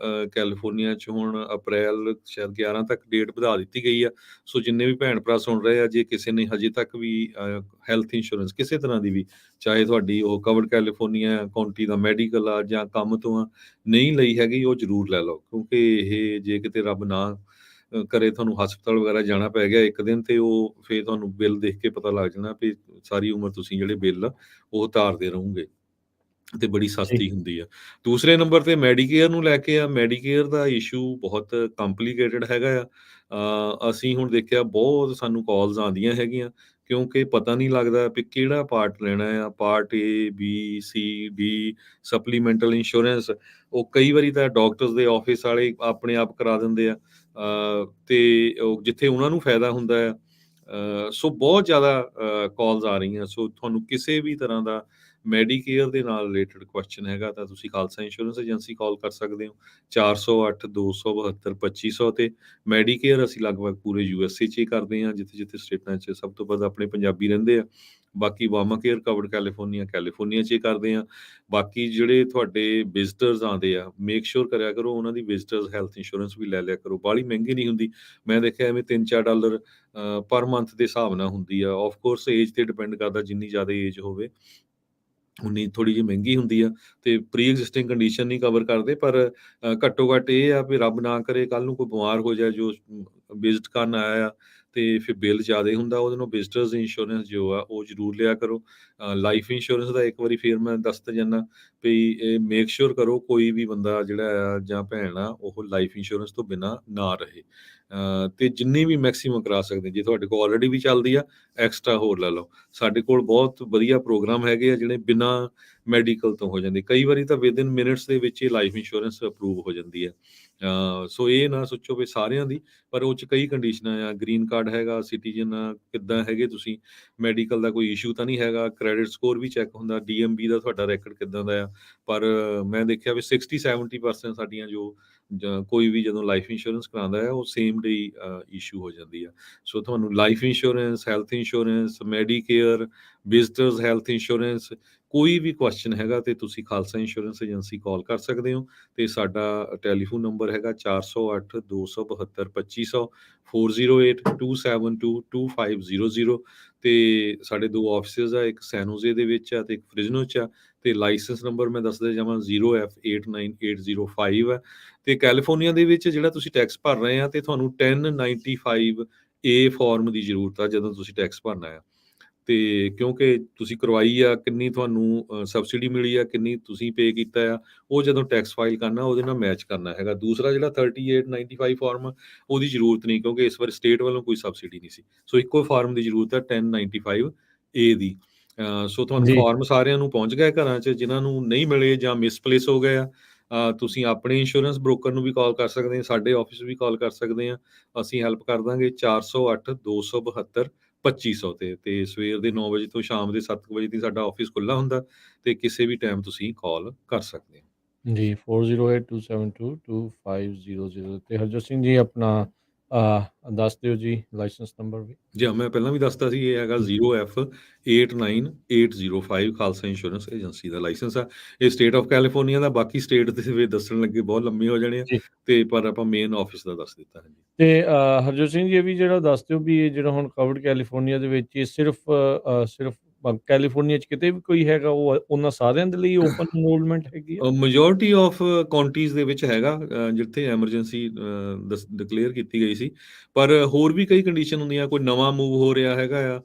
ਕੈਲੀਫੋਰਨੀਆ 'ਚ ਹੁਣ ਅਪ੍ਰੈਲ ਸ਼ਾਇਦ 11 ਤੱਕ ਡੇਟ ਵਧਾ ਦਿੱਤੀ ਗਈ ਆ। ਸੋ ਜਿੰਨੇ ਵੀ ਭੈਣ-ਭਰਾ ਸੁਣ ਰਹੇ ਆ ਜੇ ਕਿਸੇ ਨੇ ਹਜੇ ਤੱਕ ਵੀ ਹੈਲਥ ਇੰਸ਼ੋਰੈਂਸ ਕਿਸੇ ਤਰ੍ਹਾਂ ਦੀ ਵੀ ਚਾਹੇ ਤੁਹਾਡੀ ਉਹ ਕਵਰਡ ਕੈਲੀਫੋਰਨੀਆ ਕਾਉਂਟੀ ਦਾ ਮੈਡੀਕਲ ਆ ਜਾਂ ਕੰਮ ਤੋਂ ਆ ਨਹੀਂ ਲਈ ਹੈਗੀ ਉਹ ਜ਼ਰੂਰ ਲੈ ਲਓ ਕਿਉਂਕਿ ਇਹ ਜੇ ਕਿਤੇ ਰੱਬ ਨਾ ਕਰੇ ਤੁਹਾਨੂੰ ਹਸਪਤਾਲ ਵਗੈਰਾ ਜਾਣਾ ਪੈ ਗਿਆ ਇੱਕ ਦਿਨ ਤੇ ਉਹ ਫਿਰ ਤੁਹਾਨੂੰ ਬਿੱਲ ਦੇਖ ਕੇ ਪਤਾ ਲੱਗ ਜਾਣਾ ਵੀ ਸਾਰੀ ਉਮਰ ਤੁਸੀਂ ਜਿਹੜੇ ਬਿੱਲ ਆ ਉਹ ਉਤਾਰਦੇ ਰਹੋਗੇ ਤੇ ਬੜੀ ਜੀ, ਸਸਤੀ ਹੁੰਦੀ ਆ। ਦੂਸਰੇ ਨੰਬਰ ਤੇ ਮੈਡੀਕੇਅਰ ਨੂੰ ਲੈ ਕੇ ਆ, ਮੈਡੀਕੇਅਰ ਦਾ ਇਸ਼ੂ ਬਹੁਤ ਕੰਪਲਿਕੇਟਡ ਹੈਗਾ ਆ। ਅਸੀਂ ਹੁਣ ਦੇਖਿਆ ਬਹੁਤ ਸਾਨੂੰ ਕਾਲਸ ਆਉਂਦੀਆਂ ਹੈਗੀਆਂ ਕਿਉਂਕਿ ਪਤਾ ਨਹੀਂ ਲੱਗਦਾ ਵੀ ਕਿਹੜਾ ਪਾਰਟ ਲੈਣਾ ਆ, ਪਾਰਟ ਏ, ਬੀ, ਸੀ, ਡੀ, ਸਪਲੀਮੈਂਟਲ ਇੰਸ਼ੋਰੈਂਸ ਉਹ ਕਈ ਵਾਰੀ ਤਾਂ ਡਾਕਟਰਸ ਦੇ ਆਫਿਸ ਵਾਲੇ ਆਪਣੇ ਆਪ ਕਰਾ ਦਿੰਦੇ ਆ ਤੇ ਉਹ ਜਿੱਥੇ ਉਹਨਾਂ ਨੂੰ ਫਾਇਦਾ ਹੁੰਦਾ ਆ। ਸੋ ਬਹੁਤ ਜ਼ਿਆਦਾ ਕਾਲਸ ਆ ਰਹੀਆਂ ਸੋ ਤੁਹਾਨੂੰ ਕਿਸੇ ਵੀ ਤਰ੍ਹਾਂ ਦਾ ਮੈਡੀਕੇਅਰ ਦੇ ਨਾਲ ਰਿਲੇਟਡ ਕੁਐਸਚਨ ਹੈਗਾ ਤਾਂ ਤੁਸੀਂ ਖਾਲਸਾ ਇੰਸ਼ੋਰੈਂਸ ਏਜੰਸੀ ਕਾਲ ਕਰ ਸਕਦੇ ਹੋ 4082722500 ਤੇ ਮੈਡੀਕੇਅਰ ਅਸੀਂ ਲਗਭਗ ਪੂਰੇ ਯੂਐਸਏ 'ਚ ਹੀ ਕਰਦੇ ਹਾਂ ਜਿੱਥੇ-ਜਿੱਥੇ ਸਟੇਟਾਂ 'ਚ ਸਭ ਤੋਂ ਵੱਧ ਆਪਣੇ ਪੰਜਾਬੀ ਰਹਿੰਦੇ ਆ। ਬਾਕੀ ਵਾਮਾ ਕੇਅਰ ਕਵਰਡ ਕੈਲੀਫੋਰਨੀਆ 'ਚ ਹੀ ਕਰਦੇ ਆ। ਬਾਕੀ ਜਿਹੜੇ ਤੁਹਾਡੇ ਵਿਜ਼ਟਰਸ ਆਉਂਦੇ ਆ ਮੇਕ ਸ਼ੋਰ ਕਰਿਆ ਕਰੋ ਉਹਨਾਂ ਦੀ ਵਿਜ਼ਟਰਸ ਹੈਲਥ ਇੰਸ਼ੋਰੈਂਸ ਵੀ ਲੈ ਲਿਆ ਕਰੋ ਬਾਹਲੀ ਮਹਿੰਗੀ ਨਹੀਂ ਹੁੰਦੀ। ਮੈਂ ਦੇਖਿਆ ਐਵੇਂ $3-4 ਪਰ ਮੰਥ ਦੇ ਹਿਸਾਬ ਨਾਲ ਹੁੰਦੀ ਆ। ਆਫ ਕੋਰਸ ਏਜ ਤੇ ਡਿਪੈਂਡ ਕਰਦਾ ਜਿੰਨੀ ਜ਼ਿਆਦਾ ਏਜ ਹੋਵੇ ਉਨੀ ਥੋੜ੍ਹੀ ਜਿਹੀ ਮਹਿੰਗੀ ਹੁੰਦੀ ਆ ਤੇ ਪ੍ਰੀ ਐਗਜ਼ਿਸਟਿੰਗ ਕੰਡੀਸ਼ਨ ਨਹੀਂ ਕਵਰ ਕਰਦੇ ਪਰ ਘੱਟੋ ਘੱਟ ਇਹ ਆ ਵੀ ਰੱਬ ਨਾ ਕਰੇ ਕੱਲ੍ਹ ਨੂੰ ਕੋਈ ਬਿਮਾਰ ਹੋ ਜਾਏ ਜੋ ਵਿਜ਼ਿਟ ਕਰਨ ਆਇਆ ਆ ਤੇ ਫਿਰ ਬਿੱਲ ਜ਼ਿਆਦਾ ਹੁੰਦਾ ਉਹਦੇ ਨਾਲ ਵਿਜ਼ਟਰਸ ਇੰਸ਼ੋਰੈਂਸ ਜੋ ਆ ਉਹ ਜ਼ਰੂਰ ਲਿਆ ਕਰੋ। ਲਾਈਫ ਇੰਸ਼ੋਰੈਂਸ ਦਾ ਇੱਕ ਵਾਰੀ ਫਿਰ ਮੈਂ ਦੱਸਦਾ ਜਾਂਦਾ ਵੀ ਇਹ ਮੇਕ ਸ਼ੋਰ ਕਰੋ ਕੋਈ ਵੀ ਬੰਦਾ ਜਿਹੜਾ ਆ ਜਾਂ ਭੈਣ ਆ ਉਹ ਲਾਈਫ ਇੰਸ਼ੋਰੈਂਸ ਤੋਂ ਬਿਨਾਂ ਨਾ ਰਹੇ। ਤੇ ਜਿੰਨੀ ਵੀ ਮੈਕਸੀਮਮ ਕਰਾ ਸਕਦੇ ਜੇ ਤੁਹਾਡੇ ਕੋਲ ਆਲਰੇਡੀ ਵੀ ਚੱਲਦੀ ਆ ਐਕਸਟਰਾ ਹੋਰ ਲੈ ਲਓ। ਸਾਡੇ ਕੋਲ ਬਹੁਤ ਵਧੀਆ ਪ੍ਰੋਗਰਾਮ ਹੈਗੇ ਆ ਜਿਹੜੇ ਬਿਨਾਂ ਮੈਡੀਕਲ ਤੋਂ ਹੋ ਜਾਂਦੇ ਕਈ ਵਾਰੀ ਤਾਂ ਵਿਦਿਨ ਮਿੰਟਸ ਦੇ ਵਿੱਚ ਹੀ ਲਾਈਫ ਇੰਸ਼ੋਰੈਂਸ ਅਪਰੂਵ ਹੋ ਜਾਂਦੀ ਹੈ। ਸੋ ਇਹ ਨਾ ਸੋਚੋ ਵੀ ਸਾਰਿਆਂ ਦੀ ਪਰ ਉਹ 'ਚ ਕਈ ਕੰਡੀਸ਼ਨਾਂ ਆ ਗ੍ਰੀਨ ਕਾਰਡ ਹੈਗਾ ਸਿਟੀਜ਼ਨ ਕਿੱਦਾਂ ਹੈਗੇ ਤੁਸੀਂ ਮੈਡੀਕਲ ਦਾ ਕੋਈ ਇਸ਼ੂ ਤਾਂ ਨਹੀਂ ਹੈਗਾ ਕ੍ਰੈਡਿਟ ਸਕੋਰ ਵੀ ਚੈੱਕ ਹੁੰਦਾ ਡੀਐਮਬੀ ਦਾ ਤੁਹਾਡਾ ਰੈਕਡ ਕਿੱਦਾਂ ਦਾ ਆ ਪਰ ਮੈਂ ਦੇਖਿਆ ਵੀ 60-70% ਸਾਡੀਆਂ ਜੋ ਜਾਂ ਕੋਈ ਵੀ ਜਦੋਂ ਲਾਈਫ ਇੰਸ਼ੋਰੈਂਸ ਕਰਾਉਂਦਾ ਹੈ ਉਹ ਸੇਮ ਡੇ ਇਸ਼ੂ ਹੋ ਜਾਂਦੀ ਆ। ਸੋ ਤੁਹਾਨੂੰ life insurance health insurance Medicare visitors health insurance ਕੋਈ ਵੀ ਕੁਐਸਚਨ ਹੈਗਾ ਤੇ ਤੁਸੀਂ ਖਾਲਸਾ ਇੰਸ਼ੋਰੈਂਸ ਏਜੰਸੀ ਕਾਲ ਕਰ ਸਕਦੇ ਹੋ ਤੇ ਸਾਡਾ ਟੈਲੀਫੋਨ ਨੰਬਰ ਹੈਗਾ 4082722500 4082722500 ਤੇ ਸਾਡੇ ਦੋ ਆਫਿਸਿਸ ਆ ਇੱਕ ਸੈਨੋਜ਼ੇ ਦੇ ਵਿੱਚ ਆ ਤੇ ਇੱਕ ਫ੍ਰਿਜ਼ਨੋ 'ਚ ਆ ਤੇ ਲਾਇਸੈਂਸ ਨੰਬਰ ਮੈਂ ਦੱਸਦਾ ਜਾਵਾਂ 0F89805 ਹੈ ਤੇ ਕੈਲੀਫੋਰਨੀਆ ਦੇ ਵਿੱਚ ਜਿਹੜਾ ਤੁਸੀਂ ਟੈਕਸ ਭਰ ਰਹੇ ਆ ਤੇ ਤੁਹਾਨੂੰ 1095 ਏ ਫਾਰਮ ਦੀ ਜ਼ਰੂਰਤ ਆ ਜਦੋਂ ਤੁਸੀਂ ਟੈਕਸ ਭਰਨਾ ਆ ਤੇ ਕਿਉਂਕਿ ਤੁਸੀਂ ਕਰਵਾਈ ਆ ਕਿੰਨੀ ਤੁਹਾਨੂੰ ਸਬਸਿਡੀ ਮਿਲੀ ਆ ਕਿੰਨੀ ਤੁਸੀਂ ਪੇ ਕੀਤਾ ਆ ਉਹ ਜਦੋਂ ਟੈਕਸ ਫਾਈਲ ਕਰਨਾ ਉਹਦੇ ਨਾਲ ਮੈਚ ਕਰਨਾ ਹੈਗਾ ਦੂਸਰਾ ਜਿਹੜਾ 3895 ਫਾਰਮ ਉਹਦੀ ਜ਼ਰੂਰਤ ਨਹੀਂ ਕਿਉਂਕਿ ਇਸ ਵਾਰ ਸਟੇਟ ਵੱਲੋਂ ਕੋਈ ਸਬਸਿਡੀ ਨਹੀਂ ਸੀ ਸੋ ਇੱਕੋ ਫਾਰਮ ਦੀ ਜ਼ਰੂਰਤ ਹੈ 1095 ਏ ਦੀ। ਸੋ ਤੁਹਾਨੂੰ ਜੀ, ਫਾਰਮ ਸਾਰਿਆਂ ਨੂੰ ਪਹੁੰਚ ਗਏ ਘਰਾਂ 'ਚ ਜਿਨ੍ਹਾਂ ਨੂੰ ਨਹੀਂ ਮਿਲੇ ਜਾਂ ਮਿਸਪਲੇਸ ਹੋ ਗਏ ਆ ਤੁਸੀਂ ਆਪਣੇ ਇੰਸ਼ੋਰੈਂਸ ਬ੍ਰੋਕਰ ਨੂੰ ਵੀ ਕਾਲ ਕਰ ਸਕਦੇ ਆ ਸਾਡੇ ਆਫਿਸ ਵੀ ਕਾਲ ਕਰ ਸਕਦੇ ਆ ਅਸੀਂ ਹੈਲਪ ਕਰ ਦਾਂਗੇ 4082722500 ਤੇ ਸਵੇਰ ਦੇ 9 ਵਜੇ ਤੋਂ ਸ਼ਾਮ ਦੇ 7 ਵਜੇ ਤੱਕ ਸਾਡਾ ਆਫਿਸ ਖੁੱਲ੍ਹਾ ਹੁੰਦਾ ਤੇ ਕਿਸੇ ਵੀ ਟਾਈਮ ਤੁਸੀਂ ਕਾਲ ਕਰ ਸਕਦੇ ਹੋ। ਜੀ 4082722500 ਤੇ ਹਰਜੋਤ ਸਿੰਘ ਜੀ ਆਪਣਾ ਦੱਸ ਦਿਓ ਜੀ ਲਾਇਸੈਂਸ ਨੰਬਰ ਵੀ। ਜੀ ਹਾਂ, ਮੈਂ ਪਹਿਲਾਂ ਵੀ ਦੱਸਤਾ ਸੀ ਇਹ ਹੈਗਾ ਜੀ, 0F89805 ਖਾਲਸਾ ਇੰਸ਼ੋਰੈਂਸ ਏਜੰਸੀ ਦਾ ਲਾਇਸੈਂਸ ਆ ਇਹ ਸਟੇਟ ਆਫ ਕੈਲੀਫੋਰਨੀਆ ਦਾ ਬਾਕੀ ਸਟੇਟ ਦੇ ਵਿੱਚ ਦੱਸਣ ਲੱਗੇ ਬਹੁਤ ਲੰਮੇ ਹੋ ਜਾਣੇ ਆ ਜੀ। ਤੇ ਪਰ ਆਪਾਂ ਮੇਨ ਆਫਿਸ ਦਾ ਦੱਸ ਦਿੱਤਾ ਹੈ ਜੀ। ਤੇ ਹਰਜੋਤ ਸਿੰਘ ਜੀ ਇਹ ਵੀ ਜਿਹੜਾ ਦੱਸ ਦਿਓ ਵੀ ਇਹ ਜਿਹੜਾ ਹੁਣ ਕਵਰਡ ਕੈਲੀਫੋਰਨੀਆ ਦੇ ਵਿੱਚ ਇਹ ਸਿਰਫ ਕੈਲੀਫੋਰਨੀਆ 'ਚ ਕਿਤੇ ਵੀ ਕੋਈ ਹੈਗਾ ਉਹ ਉਹਨਾਂ ਸਾਰਿਆਂ ਦੇ ਲਈ ਓਪਨ ਐਨਰੋਲਮੈਂਟ ਹੈਗੀ ਆ? ਮੈਜੋਰਿਟੀ ਆਫ ਕਾਉਂਟੀਜ਼ ਦੇ ਵਿੱਚ ਹੈਗਾ ਜਿੱਥੇ ਐਮਰਜੈਂਸੀ ਡਿਕਲੇਅਰ ਕੀਤੀ ਗਈ ਸੀ ਪਰ ਹੋਰ ਵੀ ਕਈ ਕੰਡੀਸ਼ਨ ਹੁੰਦੀਆਂ ਕੋਈ ਨਵਾਂ ਮੂਵ ਹੋ ਰਿਹਾ ਹੈਗਾ ਆ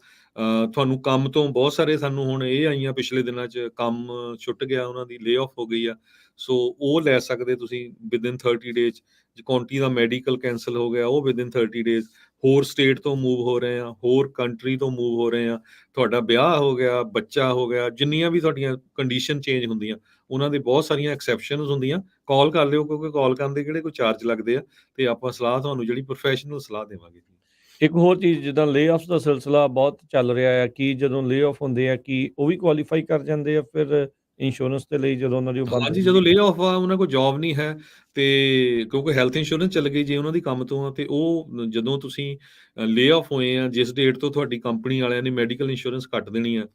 ਤੁਹਾਨੂੰ ਕੰਮ ਤੋਂ ਬਹੁਤ ਸਾਰੇ ਸਾਨੂੰ ਹੁਣ ਇਹ ਆਈਆਂ ਪਿਛਲੇ ਦਿਨਾਂ 'ਚ ਕੰਮ ਛੁੱਟ ਗਿਆ ਉਹਨਾਂ ਦੀ ਲੇ ਆਫ ਹੋ ਗਈ ਆ ਸੋ ਉਹ ਲੈ ਸਕਦੇ ਤੁਸੀਂ ਵਿਦਿਨ 30 ਡੇਜ਼ ਕਾਉਂਟੀ ਦਾ ਮੈਡੀਕਲ ਕੈਂਸਲ ਹੋ ਗਿਆ ਉਹ ਵਿਦਿਨ 30 ਡੇਜ਼ ਹੋਰ ਸਟੇਟ ਤੋਂ ਮੂਵ ਹੋ ਰਹੇ ਆ ਹੋਰ ਕੰਟਰੀ ਤੋਂ ਮੂਵ ਹੋ ਰਹੇ ਆ ਤੁਹਾਡਾ ਵਿਆਹ ਹੋ ਗਿਆ ਬੱਚਾ ਹੋ ਗਿਆ ਜਿੰਨੀਆਂ ਵੀ ਤੁਹਾਡੀਆਂ ਕੰਡੀਸ਼ਨ ਚੇਂਜ ਹੁੰਦੀਆਂ ਉਹਨਾਂ ਦੇ ਬਹੁਤ ਸਾਰੀਆਂ ਐਕਸੈਪਸ਼ਨਸ ਹੁੰਦੀਆਂ ਕਾਲ ਕਰ ਲਿਓ ਕਿਉਂਕਿ ਕਾਲ ਕਰਨ ਦੇ ਕਿਹੜੇ ਕੋਈ ਚਾਰਜ ਲੱਗਦੇ ਆ ਤੇ ਆਪਾਂ ਸਲਾਹ ਤੁਹਾਨੂੰ ਜਿਹੜੀ ਪ੍ਰੋਫੈਸ਼ਨਲ ਸਲਾਹ ਦੇਵਾਂਗੇ ਜੀ। ਇੱਕ ਹੋਰ ਚੀਜ਼ ਜਿੱਦਾਂ ਲੇ-ਆਫਸ ਦਾ ਸਿਲਸਿਲਾ ਬਹੁਤ ਚੱਲ ਰਿਹਾ ਆ, ਕੀ ਜਦੋਂ ਲੇ-ਆਫ ਹੁੰਦੇ ਆ, ਕੀ ਉਹ ਵੀ ਕੁਆਲੀਫਾਈ ਕਰ ਜਾਂਦੇ ਆ ਫਿਰ ਇੰਸ਼ੋਰੈਂਸ ਦੇ ਲਈ ਜਦੋਂ ਉਹਨਾਂ ਦੀ ਉਹ ਬੰਦ ਹਾਂਜੀ, ਹੋ ਜਦੋਂ ਗਈ। ਲੇ ਆਫ ਆ, ਉਹਨਾਂ ਕੋਲ ਜੌਬ ਨਹੀਂ ਹੈ ਤੇ ਕਿਉਂਕਿ ਹੈਲਥ ਇੰਸ਼ੋਰੈਂਸ ਚੱਲ ਗਈ ਜੇ ਉਹਨਾਂ ਦੀ ਕੰਮ ਤੋਂ ਆ ਤੇ ਉਹ ਜਦੋਂ ਤੁਸੀਂ ਲੇ ਆਫ ਹੋਏ ਆ, ਜਿਸ ਡੇਟ ਤੋਂ ਤੁਹਾਡੀ ਕੰਪਨੀ ਵਾਲਿਆਂ ਨੇ ਮੈਡੀਕਲ ਇੰਸ਼ੋਰੈਂਸ ਕੱਟ ਦੇਣੀ ਆ,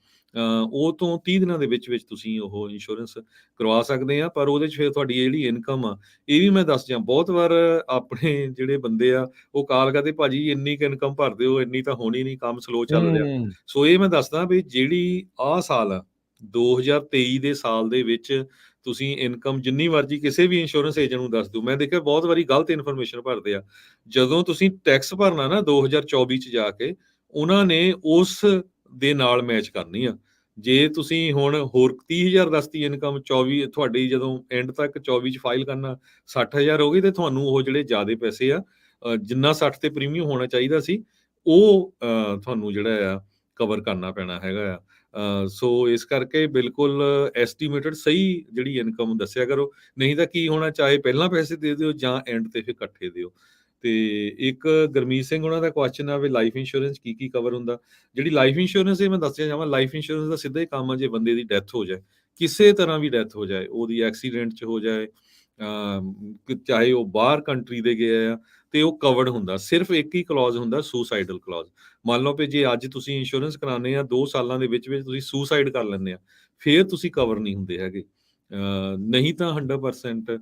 ਉਹ ਤੋਂ 30 ਦਿਨਾਂ ਦੇ ਵਿੱਚ ਤੁਸੀਂ ਉਹ ਇੰਸ਼ੋਰੈਂਸ ਕਰਵਾ ਸਕਦੇ ਆ। ਪਰ ਉਹਦੇ 'ਚ ਫਿਰ ਤੁਹਾਡੀ ਜਿਹੜੀ ਇਨਕਮ ਆ, ਇਹ ਵੀ ਮੈਂ ਦੱਸ ਜਾਂ ਬਹੁਤ ਵਾਰ ਆਪਣੇ ਜਿਹੜੇ ਬੰਦੇ ਆ, ਉਹ ਕਾਲ ਕਰਦੇ, "ਭਾਜੀ ਇੰਨੀ ਕੁ ਇਨਕਮ ਭਰ ਦਿਓ, ਇੰਨੀ ਤਾਂ ਹੋਣੀ ਨਹੀਂ, ਕੰਮ ਸਲੋ ਚੱਲ ਰਿਹਾ।" ਹੂੰ, ਸੋ ਇਹ ਮੈਂ ਦੱਸਦਾ ਵੀ ਜਿਹੜੀ ਆਹ ਸਾਲ ਆ, 2023 ਦੇ ਸਾਲ ਦੇ ਵਿੱਚ ਤੁਸੀਂ ਇਨਕਮ ਜਿੰਨੀ ਮਰਜ਼ੀ ਕਿਸੇ ਵੀ ਇੰਸ਼ੋਰੈਂਸ ਏਜੰਟ ਨੂੰ ਦੱਸ ਦਿਓ। ਮੈਂ ਦੇਖਿਆ ਬਹੁਤ ਵਾਰੀ ਗਲਤ ਇਨਫੋਰਮੇਸ਼ਨ ਭਰਦੇ ਆ। ਜਦੋਂ ਤੁਸੀਂ ਟੈਕਸ ਭਰਨਾ ਨਾ 2024 ਚ ਜਾ ਕੇ, ਉਹਨਾਂ ਨੇ ਉਸ ਦੇ ਨਾਲ ਮੈਚ ਕਰਨੀ ਆ। ਜੇ ਤੁਸੀਂ ਹੁਣ ਹੋਰ 30,000 ਦੱਸਤੀ ਇਨਕਮ, 24 ਤੁਹਾਡੀ ਜਦੋਂ ਐਂਡ ਤੱਕ 24 ਚ ਫਾਈਲ ਕਰਨਾ 60,000 ਹੋ ਗਈ ਤੇ ਤੁਹਾਨੂੰ ਉਹ ਜਿਹੜੇ ਜ਼ਿਆਦੇ ਪੈਸੇ ਆ, ਜਿੰਨਾ 60 ਤੇ ਪ੍ਰੀਮੀਅਮ ਹੋਣਾ ਚਾਹੀਦਾ ਸੀ, ਉਹ ਤੁਹਾਨੂੰ ਜਿਹੜਾ ਆ ਕਵਰ ਕਰਨਾ ਪੈਣਾ ਹੈਗਾ ਆ। ਸੋ ਇਸ ਕਰਕੇ ਬਿਲਕੁਲ ਐਸਟੀਮੇਟਡ ਸਹੀ ਜਿਹੜੀ ਇਨਕਮ ਦੱਸਿਆ ਕਰੋ, ਨਹੀਂ ਤਾਂ ਕੀ ਹੋਣਾ, ਚਾਹੇ ਪਹਿਲਾਂ ਪੈਸੇ ਦੇ ਦਿਓ ਜਾਂ ਐਂਡ ਤੇ ਫਿਰ ਇਕੱਠੇ ਦਿਓ। ਤੇ ਇੱਕ ਗੁਰਮੀਤ ਸਿੰਘ ਉਹਨਾਂ ਦਾ ਕੁਐਸਚਨ ਆ ਵੀ ਲਾਈਫ ਇੰਸ਼ੋਰੈਂਸ ਕੀ ਕਵਰ ਹੁੰਦਾ। ਜਿਹੜੀ ਲਾਈਫ ਇੰਸ਼ੋਰੈਂਸ, ਇਹ ਮੈਂ ਦੱਸਿਆ ਜਾਵਾਂ, ਲਾਈਫ ਇੰਸ਼ੋਰੈਂਸ ਦਾ ਸਿੱਧਾ ਹੀ ਕੰਮ ਆ, ਜੇ ਬੰਦੇ ਦੀ ਡੈਥ ਹੋ ਜਾਏ, ਕਿਸੇ ਤਰ੍ਹਾਂ ਵੀ ਡੈਥ ਹੋ ਜਾਏ, ਉਹਦੀ ਐਕਸੀਡੈਂਟ 'ਚ ਹੋ ਜਾਏ, ਚਾਹੇ ਉਹ ਬਾਹਰ ਕੰਟਰੀ ਦੇ ਗਏ ਆ, ਤੇ ਉਹ ਕਵਰਡ ਹੁੰਦਾ। ਸਿਰਫ ਇੱਕ ਹੀ ਕਲੌਜ਼ ਹੁੰਦਾ, ਸੁਸਾਈਡਲ ਕਲੌਜ਼। ਮੰਨ ਲਓ ਵੀ ਜੇ ਅੱਜ ਤੁਸੀਂ ਇੰਸ਼ੋਰੈਂਸ ਕਰਾਉਂਦੇ ਆ, 2 ਸਾਲਾਂ ਦੇ ਵਿੱਚ ਤੁਸੀਂ ਸੁਸਾਈਡ ਕਰ ਲੈਂਦੇ ਆ, ਫਿਰ ਤੁਸੀਂ ਕਵਰ ਨਹੀਂ ਹੁੰਦੇ ਹੈਗੇ। ਨਹੀਂ ਤਾਂ 100%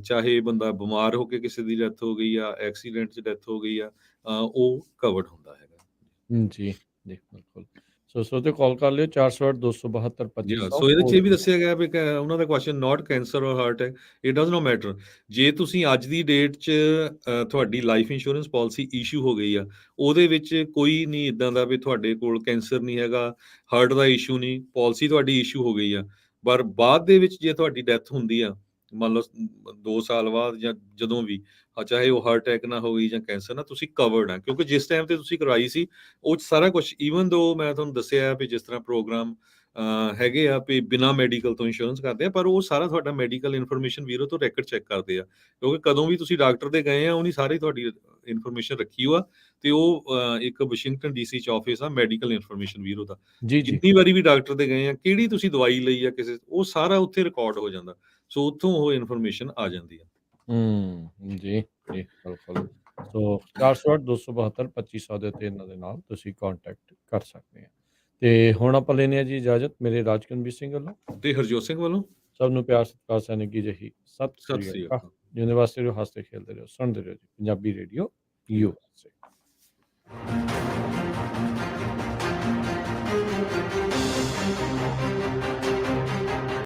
ਚਾਹੇ ਬੰਦਾ ਬਿਮਾਰ ਹੋ ਕੇ ਕਿਸੇ ਦੀ ਡੈਥ ਹੋ ਗਈ ਆ, ਐਕਸੀਡੈਂਟ 'ਚ ਡੈਥ ਹੋ ਗਈ ਆ, ਉਹ ਕਵਰਡ ਹੁੰਦਾ ਹੈਗਾ। ਜੀ, ਜੀ, ਬਿਲਕੁਲ। ਸੋ ਤੇ ਕਾਲ ਕਰ ਲਿਓ 408-272-2500 ਸੋ ਇਹਦੇ 'ਚ ਹੋਰ ਇਹ ਵੀ ਦੱਸਿਆ ਗਿਆ ਵੀ ਉਹਨਾਂ ਦਾ ਕੁਐਸਚਨ ਨੋਟ ਕੈਂਸਰ ਔਰ heart attack, it does note matter. ਜੇ ਤੁਸੀਂ ਅੱਜ ਦੀ ਡੇਟ 'ਚ ਤੁਹਾਡੀ ਲਾਈਫ ਇੰਸ਼ੋਰੈਂਸ ਪਾਲਿਸੀ ਇਸ਼ੂ ਹੋ ਗਈ ਆ, ਉਹਦੇ ਵਿੱਚ ਕੋਈ ਨਹੀਂ ਇੱਦਾਂ ਦਾ ਵੀ ਤੁਹਾਡੇ ਕੋਲ ਕੈਂਸਰ ਨਹੀਂ ਹੈਗਾ, ਹਾਰਟ ਦਾ ਇਸ਼ੂ ਨਹੀਂ, ਪਾਲਿਸੀ ਤੁਹਾਡੀ ਇਸ਼ੂ ਹੋ ਗਈ ਆ। ਪਰ ਬਾਅਦ ਦੇ ਵਿੱਚ ਜੇ ਤੁਹਾਡੀ ਡੈਥ ਹੁੰਦੀ ਆ, ਮੰਨ ਲਓ 2 ਸਾਲ ਬਾਅਦ ਜਾਂ ਜਦੋਂ ਵੀ, ਚਾਹੇ ਉਹ ਹਾਰਟ ਅਟੈਕ ਨਾਲ ਹੋ ਗਈ ਜਾਂ ਕੈਂਸਰ ਨਾਲ, ਤੁਸੀਂ ਕਵਰਡ ਆ, ਕਿਉਂਕਿ ਜਿਸ ਟਾਈਮ ਤੇ ਤੁਸੀਂ ਕਰਵਾਈ ਸੀ, ਉਹ 'ਚ ਸਾਰਾ ਕੁਛ, ਈਵਨ ਦੋ ਮੈਂ ਤੁਹਾਨੂੰ ਦੱਸਿਆ ਵੀ ਜਿਸ ਤਰ੍ਹਾਂ ਪ੍ਰੋਗਰਾਮ ਹੈਗੇ ਆ ਵੀ ਬਿਨਾਂ ਮੈਡੀਕਲ ਤੋਂ ਇੰਸ਼ੋਰੈਂਸ ਕਰਦੇ ਆ, ਪਰ ਉਹ ਸਾਰਾ ਤੁਹਾਡਾ ਮੈਡੀਕਲ ਇਨਫੋਰਮੇਸ਼ਨ ਬਿਊਰੋ ਤੋਂ ਰੈਕਡ ਚੈੱਕ ਕਰਦੇ ਆ, ਕਿਉਂਕਿ ਕਦੋਂ ਵੀ ਤੁਸੀਂ ਡਾਕਟਰ ਦੇ ਗਏ ਆ, ਉਹਨੇ ਸਾਰੀ ਤੁਹਾਡੀ ਇਨਫੋਰਮੇਸ਼ਨ ਰੱਖੀ ਹੋਆ, ਤੇ ਉਹ ਇੱਕ ਵਾਸ਼ਿੰਗਟਨ ਡੀਸੀ 'ਚ ਆਫਿਸ ਆ ਮੈਡੀਕਲ ਇਨਫੋਰਮੇਸ਼ਨ ਬਿਊਰੋ ਦਾ। ਜੀ, ਜੀ। ਜਿੰਨੀ ਵਾਰੀ ਵੀ ਡਾਕਟਰ ਦੇ ਗਏ ਆ, ਕਿਹੜੀ ਤੁਸੀਂ ਦਵਾਈ ਲਈ ਆ ਕਿਸੇ, ਉਹ ਸਾਰਾ ਉੱਥੇ ਰਿਕਾਰਡ ਹੋ ਜਾਂਦਾ। ਸੋ ਉੱਥੋਂ ਉਹ ਇਨਫੋਰਮੇਸ਼ਨ ਆ ਜਾਂਦੀ ਆ। ਜੀ, ਜੀ, ਬਿਲਕੁਲ। ਸੋ 408-272-2500 ਦੇ ਉੱਤੇ ਇਹਨਾਂ ਦੇ ਨਾਲ ਤੁਸੀਂ ਕੰਟੈਕਟ ਕਰ ਸਕਦੇ ਆ। ਤੇ ਹੁਣ ਆਪਾਂ ਲੈਂਦੇ ਹਾਂ ਜੀ ਇਜਾਜ਼ਤ, ਮੇਰੇ ਰਾਜਕਨਵੀਰ ਸਿੰਘ ਵੱਲੋਂ। ਤੇ ਹਰਜੋਤ ਸਿੰਘ ਵੱਲੋਂ ਸਭ ਨੂੰ ਪਿਆਰ ਸਤਿਕਾਰ ਸੈਨਿਕ ਜੀ ਜਿਹੀ ਸਤਿ ਸਤਿ ਸ੍ਰੀ ਸ੍ਰੀ ਅਕਾਲ। ਅਕਾਲ। ਜਿਉਂਦੇ ਵਾਸਤੇ ਰਹੋ, ਹੱਸਦੇ ਖੇਡਦੇ ਰਹੋ, ਸੁਣਦੇ ਰਹੋ ਜੀ ਪੰਜਾਬੀ ਰੇਡੀਓ USA।